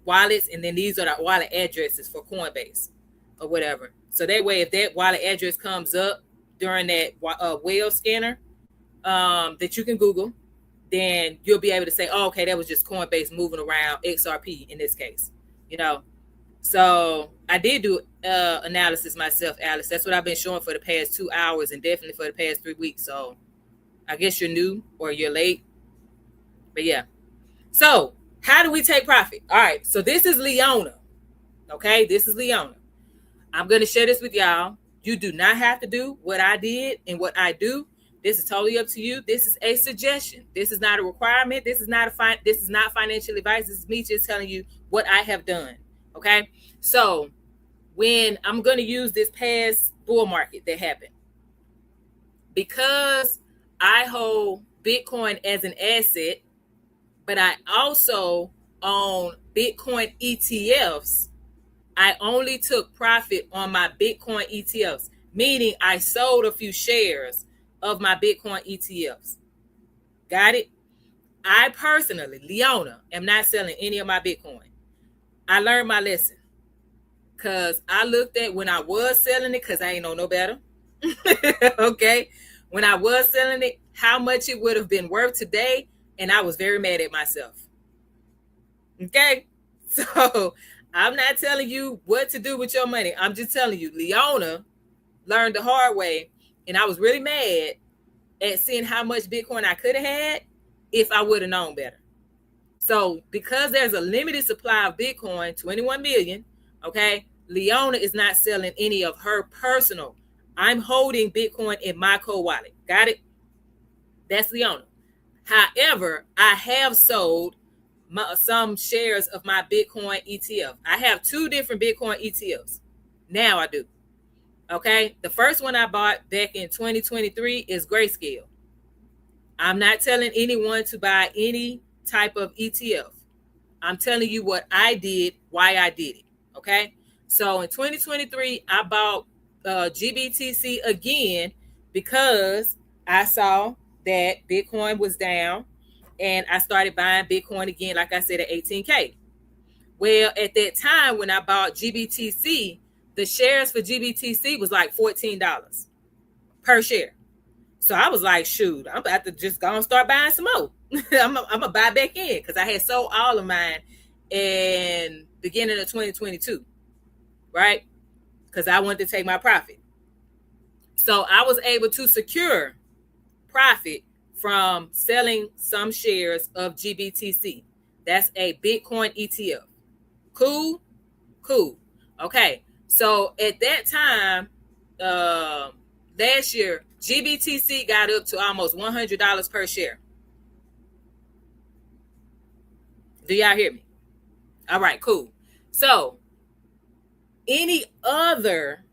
A: wallets, and then these are the wallet addresses for Coinbase or whatever. So that way, if that wallet address comes up during that whale scanner that you can Google, then you'll be able to say, oh, okay, that was just Coinbase moving around XRP in this case, So I did do analysis myself, Alice. That's what I've been showing for the past 2 hours and definitely for the past 3 weeks. So I guess you're new or you're late. But yeah. So how do we take profit? All right. So this is Leona. Okay. This is Leona. I'm going to share this with y'all. You do not have to do what I did and what I do. This is totally up to you. This is a suggestion. This is not a requirement. This is not financial advice. This is me just telling you what I have done. Okay. So when I'm going to use this past bull market that happened, because I hold Bitcoin as an asset, but I also own Bitcoin ETFs, I only took profit on my Bitcoin ETFs, meaning I sold a few shares of my Bitcoin ETFs. Got it? I personally, Leona, am not selling any of my Bitcoin. I learned my lesson because I looked at when I was selling it, because I ain't know no better. Okay? When I was selling it, how much it would have been worth today, and I was very mad at myself. Okay? So I'm not telling you what to do with your money. I'm just telling you, Leona learned the hard way. And I was really mad at seeing how much Bitcoin I could have had if I would have known better. So because there's a limited supply of Bitcoin, 21 million, okay, Leona is not selling any of her personal. I'm holding Bitcoin in my cold wallet. Got it? That's Leona. However, I have sold some shares of my Bitcoin ETF. I have 2 different Bitcoin ETFs. Now I do. Okay. The first one I bought back in 2023 is Grayscale. I'm not telling anyone to buy any type of ETF. I'm telling you what I did, why I did it. Okay. So in 2023, I bought GBTC again because I saw that Bitcoin was down and I started buying Bitcoin again, like I said, at 18K. Well, at that time when I bought GBTC, the shares for GBTC was like $14 per share. So I was like, shoot, I'm about to just go and start buying some more. I'm going to buy back in because I had sold all of mine in beginning of 2022, right? Because I wanted to take my profit. So I was able to secure profit from selling some shares of GBTC. That's a Bitcoin ETF. Cool? Cool. Okay. So at that time, last year, GBTC got up to almost $100 per share. Do y'all hear me? All right, cool. So any other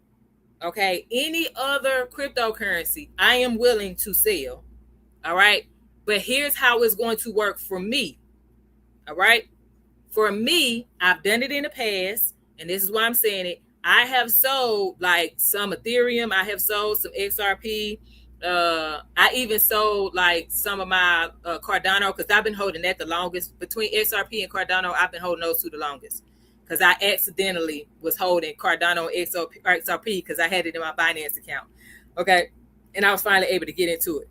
A: cryptocurrency, I am willing to sell. All right. But here's how it's going to work for me. All right. For me, I've done it in the past, and this is why I'm saying it. I have sold like some Ethereum. I have sold some XRP. I even sold like some of my Cardano because I've been holding that the longest. Between XRP and Cardano, I've been holding those 2 the longest because I accidentally was holding Cardano and XRP because I had it in my Binance account. Okay. And I was finally able to get into it.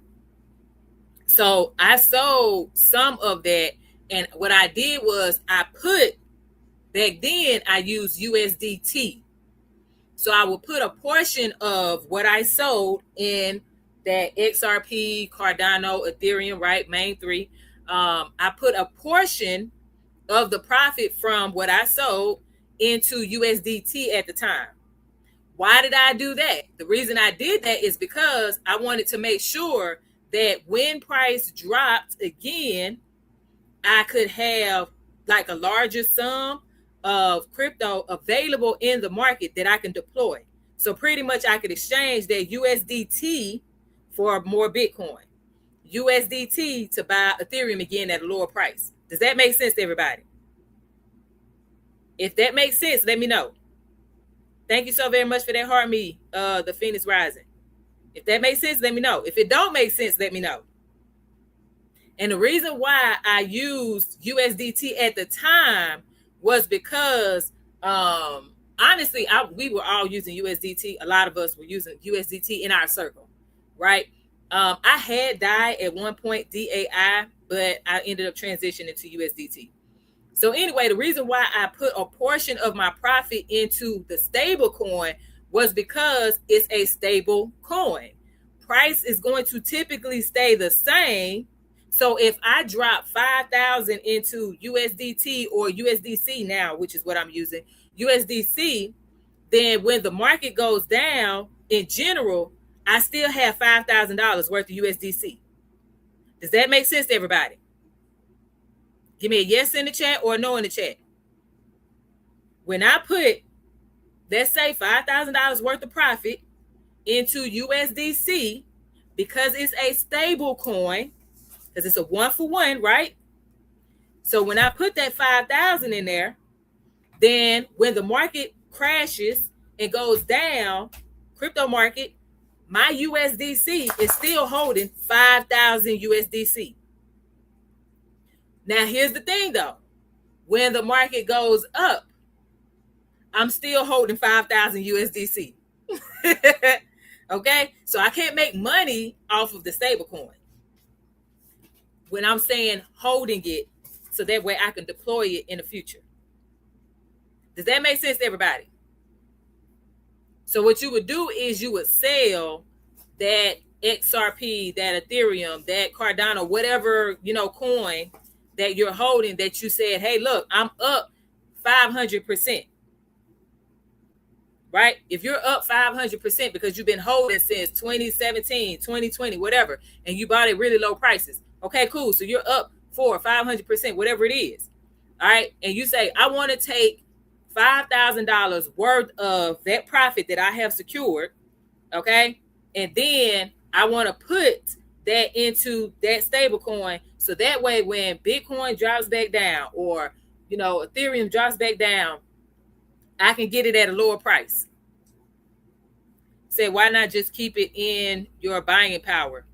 A: So I sold some of that. And what I did was I put, back then I used USDT. So I would put a portion of what I sold in that XRP, Cardano, Ethereum, right? Main 3. I put a portion of the profit from what I sold into USDT at the time. Why did I do that? The reason I did that is because I wanted to make sure that when price dropped again, I could have like a larger sum of crypto available in the market that I can deploy. So pretty much I could exchange that USDT for more Bitcoin, USDT to buy Ethereum again at a lower price. Does that make sense to everybody? If that makes sense, let me know. Thank you so very much for that, Harmony, the Phoenix Rising. If that makes sense, let me know. If it don't make sense, let me know. And the reason why I used USDT at the time was because, honestly, we were all using USDT. A lot of us were using USDT in our circle, right? I had DAI at one point, DAI, but I ended up transitioning to USDT. So anyway, the reason why I put a portion of my profit into the stable coin was because it's a stable coin. Price is going to typically stay the same. So if I drop 5,000 into USDT or USDC now, which is what I'm using, USDC, then when the market goes down in general, I still have $5,000 worth of USDC. Does that make sense to everybody? Give me a yes in the chat or a no in the chat. When I put, let's say $5,000 worth of profit into USDC, because it's a stable coin, because it's a 1-for-1, right? So when I put that 5,000 in there, then when the market crashes and goes down, crypto market, my USDC is still holding 5,000 USDC. Now, here's the thing though. When the market goes up, I'm still holding 5,000 USDC. Okay? So I can't make money off of the stable coin. When I'm saying holding it, so that way I can deploy it in the future. Does that make sense to everybody? So what you would do is you would sell that XRP, that Ethereum, that Cardano, whatever, coin that you're holding that you said, hey, look, I'm up 500%. Right? If you're up 500% because you've been holding since 2017, 2020, whatever, and you bought at really low prices. Okay, cool. So you're up 500%, whatever it is. All right. And you say, I want to take $5,000 worth of that profit that I have secured. Okay. And then I want to put that into that stable coin. So that way, when Bitcoin drops back down or, Ethereum drops back down, I can get it at a lower price. Say, why not just keep it in your buying power?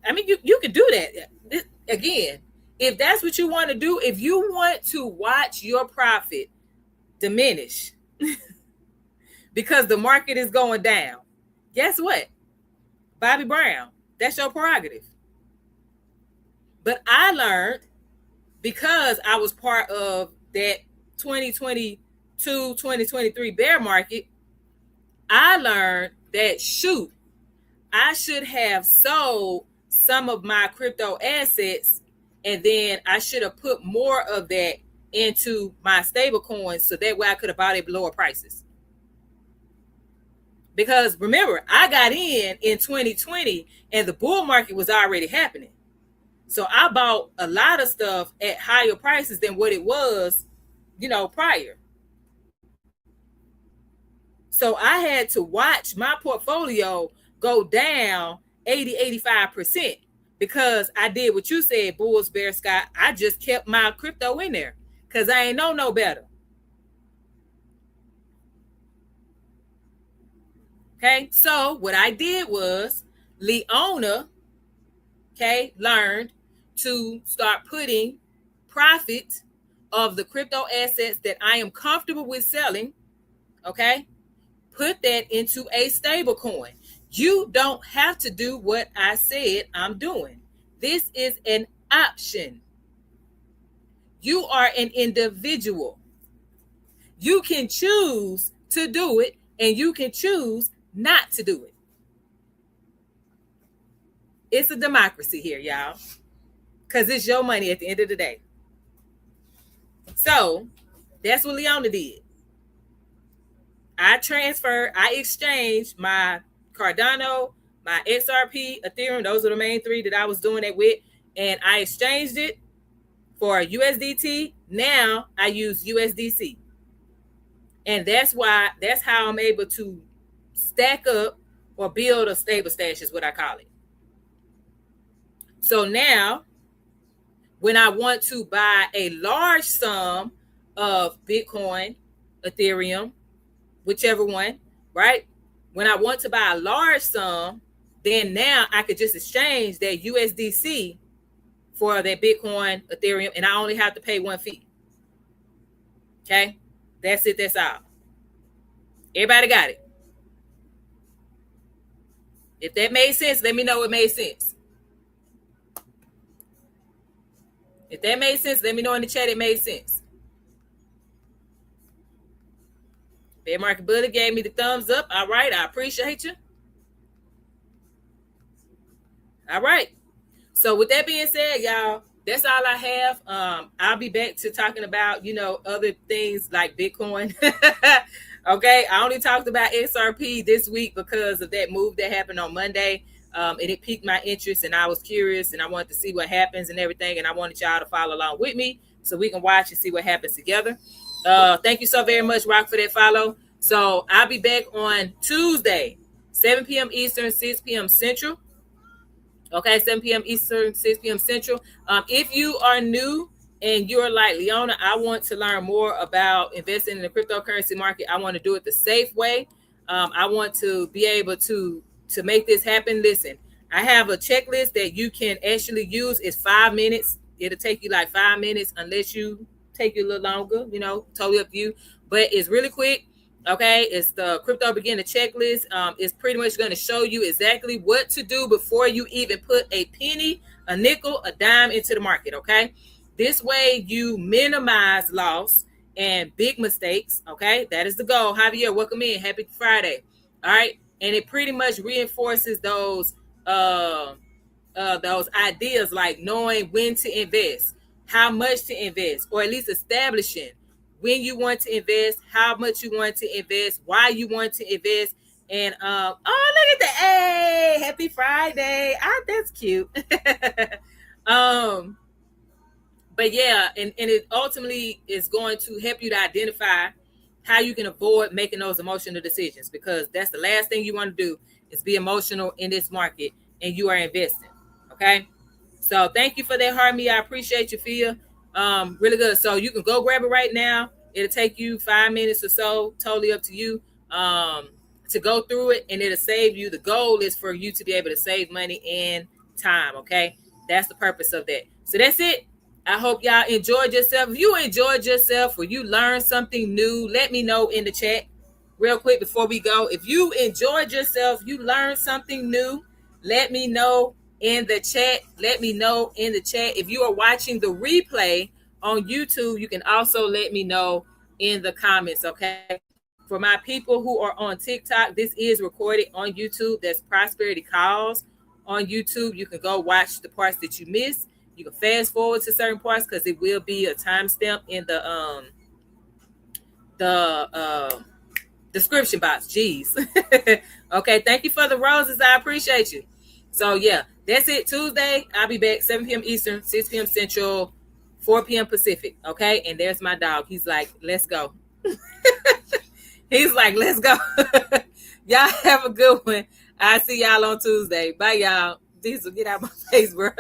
A: I mean, you could do that. Again, if that's what you want to do, if you want to watch your profit diminish because the market is going down, guess what? Bobby Brown, that's your prerogative. But I learned, because I was part of that 2022, 2023 bear market, I learned that, shoot, I should have sold some of my crypto assets, and then I should have put more of that into my stable coins so that way I could have bought it at lower prices. Because remember, I got in 2020 and the bull market was already happening. So I bought a lot of stuff at higher prices than what it was, prior. So I had to watch my portfolio go down 80-85% because I did what you said, Bulls, Bear, Scott. I just kept my crypto in there because I ain't know no better. Okay, so what I did was Leona, learned to start putting profit of the crypto assets that I am comfortable with selling, put that into a stable coin. You don't have to do what I said I'm doing. This is an option. You are an individual. You can choose to do it and you can choose not to do it. It's a democracy here, y'all, because it's your money at the end of the day. So that's what Leona did. I exchanged my Cardano, my XRP, Ethereum. Those are the main three that I was doing it with. And I exchanged it for USDT. Now I use USDC. And that's how I'm able to stack up or build a stable stash is what I call it. So now when I want to buy a large sum of Bitcoin, Ethereum, whichever one, right? When I want to buy a large sum, then now I could just exchange that USDC for that Bitcoin, Ethereum, and I only have to pay one fee. Okay? That's it. That's all. Everybody got it? If that made sense, let me know it made sense. If that made sense, let me know in the chat it made sense. Bear Market Bully gave me the thumbs up. All right, I appreciate you. All right. So with that being said, y'all, that's all I have. I'll be back to talking about, other things like Bitcoin. Okay. I only talked about XRP this week because of that move that happened on Monday. And it piqued my interest and I was curious and I wanted to see what happens and everything. And I wanted y'all to follow along with me so we can watch and see what happens together. Thank you so very much, Rock, for that follow. So I'll be back on Tuesday, 7 p.m. Eastern, 6 p.m. Central. Okay, 7 p.m. Eastern, 6 p.m. Central. If you are new and you're like, Leona, I want to learn more about investing in the cryptocurrency market. I want to do it the safe way. I want to be able to make this happen. Listen, I have a checklist that you can actually use. It's 5 minutes. It'll take you like 5 minutes unless you take you a little longer, totally up to you. But it's really quick. Okay, it's the Crypto Beginner Checklist. It's pretty much going to show you exactly what to do before you even put a penny, a nickel, a dime into the market. Okay, this way you minimize loss and big mistakes. Okay, that is the goal. Javier, welcome in. Happy Friday. All right, and it pretty much reinforces those ideas, like knowing when to invest, how much to invest, or at least establishing when you want to invest, how much you want to invest, why you want to invest. And oh, look at that. Hey, happy Friday. Ah, that's cute. um but yeah, and it ultimately is going to help you to identify how you can avoid making those emotional decisions, because that's the last thing you want to do is be emotional in this market and you are investing. Okay. So thank you for that, Harmony. I appreciate you, Fia. Really good. So you can go grab it right now. It'll take you 5 minutes or so, totally up to you, to go through it, and it'll save you. The goal is for you to be able to save money and time. Okay. That's the purpose of that. So that's it. I hope y'all enjoyed yourself. If you enjoyed yourself or you learned something new, let me know in the chat real quick before we go. If you enjoyed yourself, you learned something new, let me know in the chat. Let me know in the chat. If you are watching the replay on YouTube, you can also let me know in the comments, okay? For my people who are on TikTok, this is recorded on YouTube. That's Prosperity Calls on YouTube. You can go watch the parts that you missed. You can fast forward to certain parts because it will be a timestamp in the description box. Jeez. Okay, thank you for the roses. I appreciate you. So yeah, that's it. Tuesday, I'll be back 7 p.m. Eastern, 6 p.m. Central, 4 p.m. Pacific. Okay, and there's my dog. He's like, let's go. He's like, let's go. Y'all have a good one. I'll see y'all on Tuesday. Bye, y'all. Diesel, get out of my face, bro.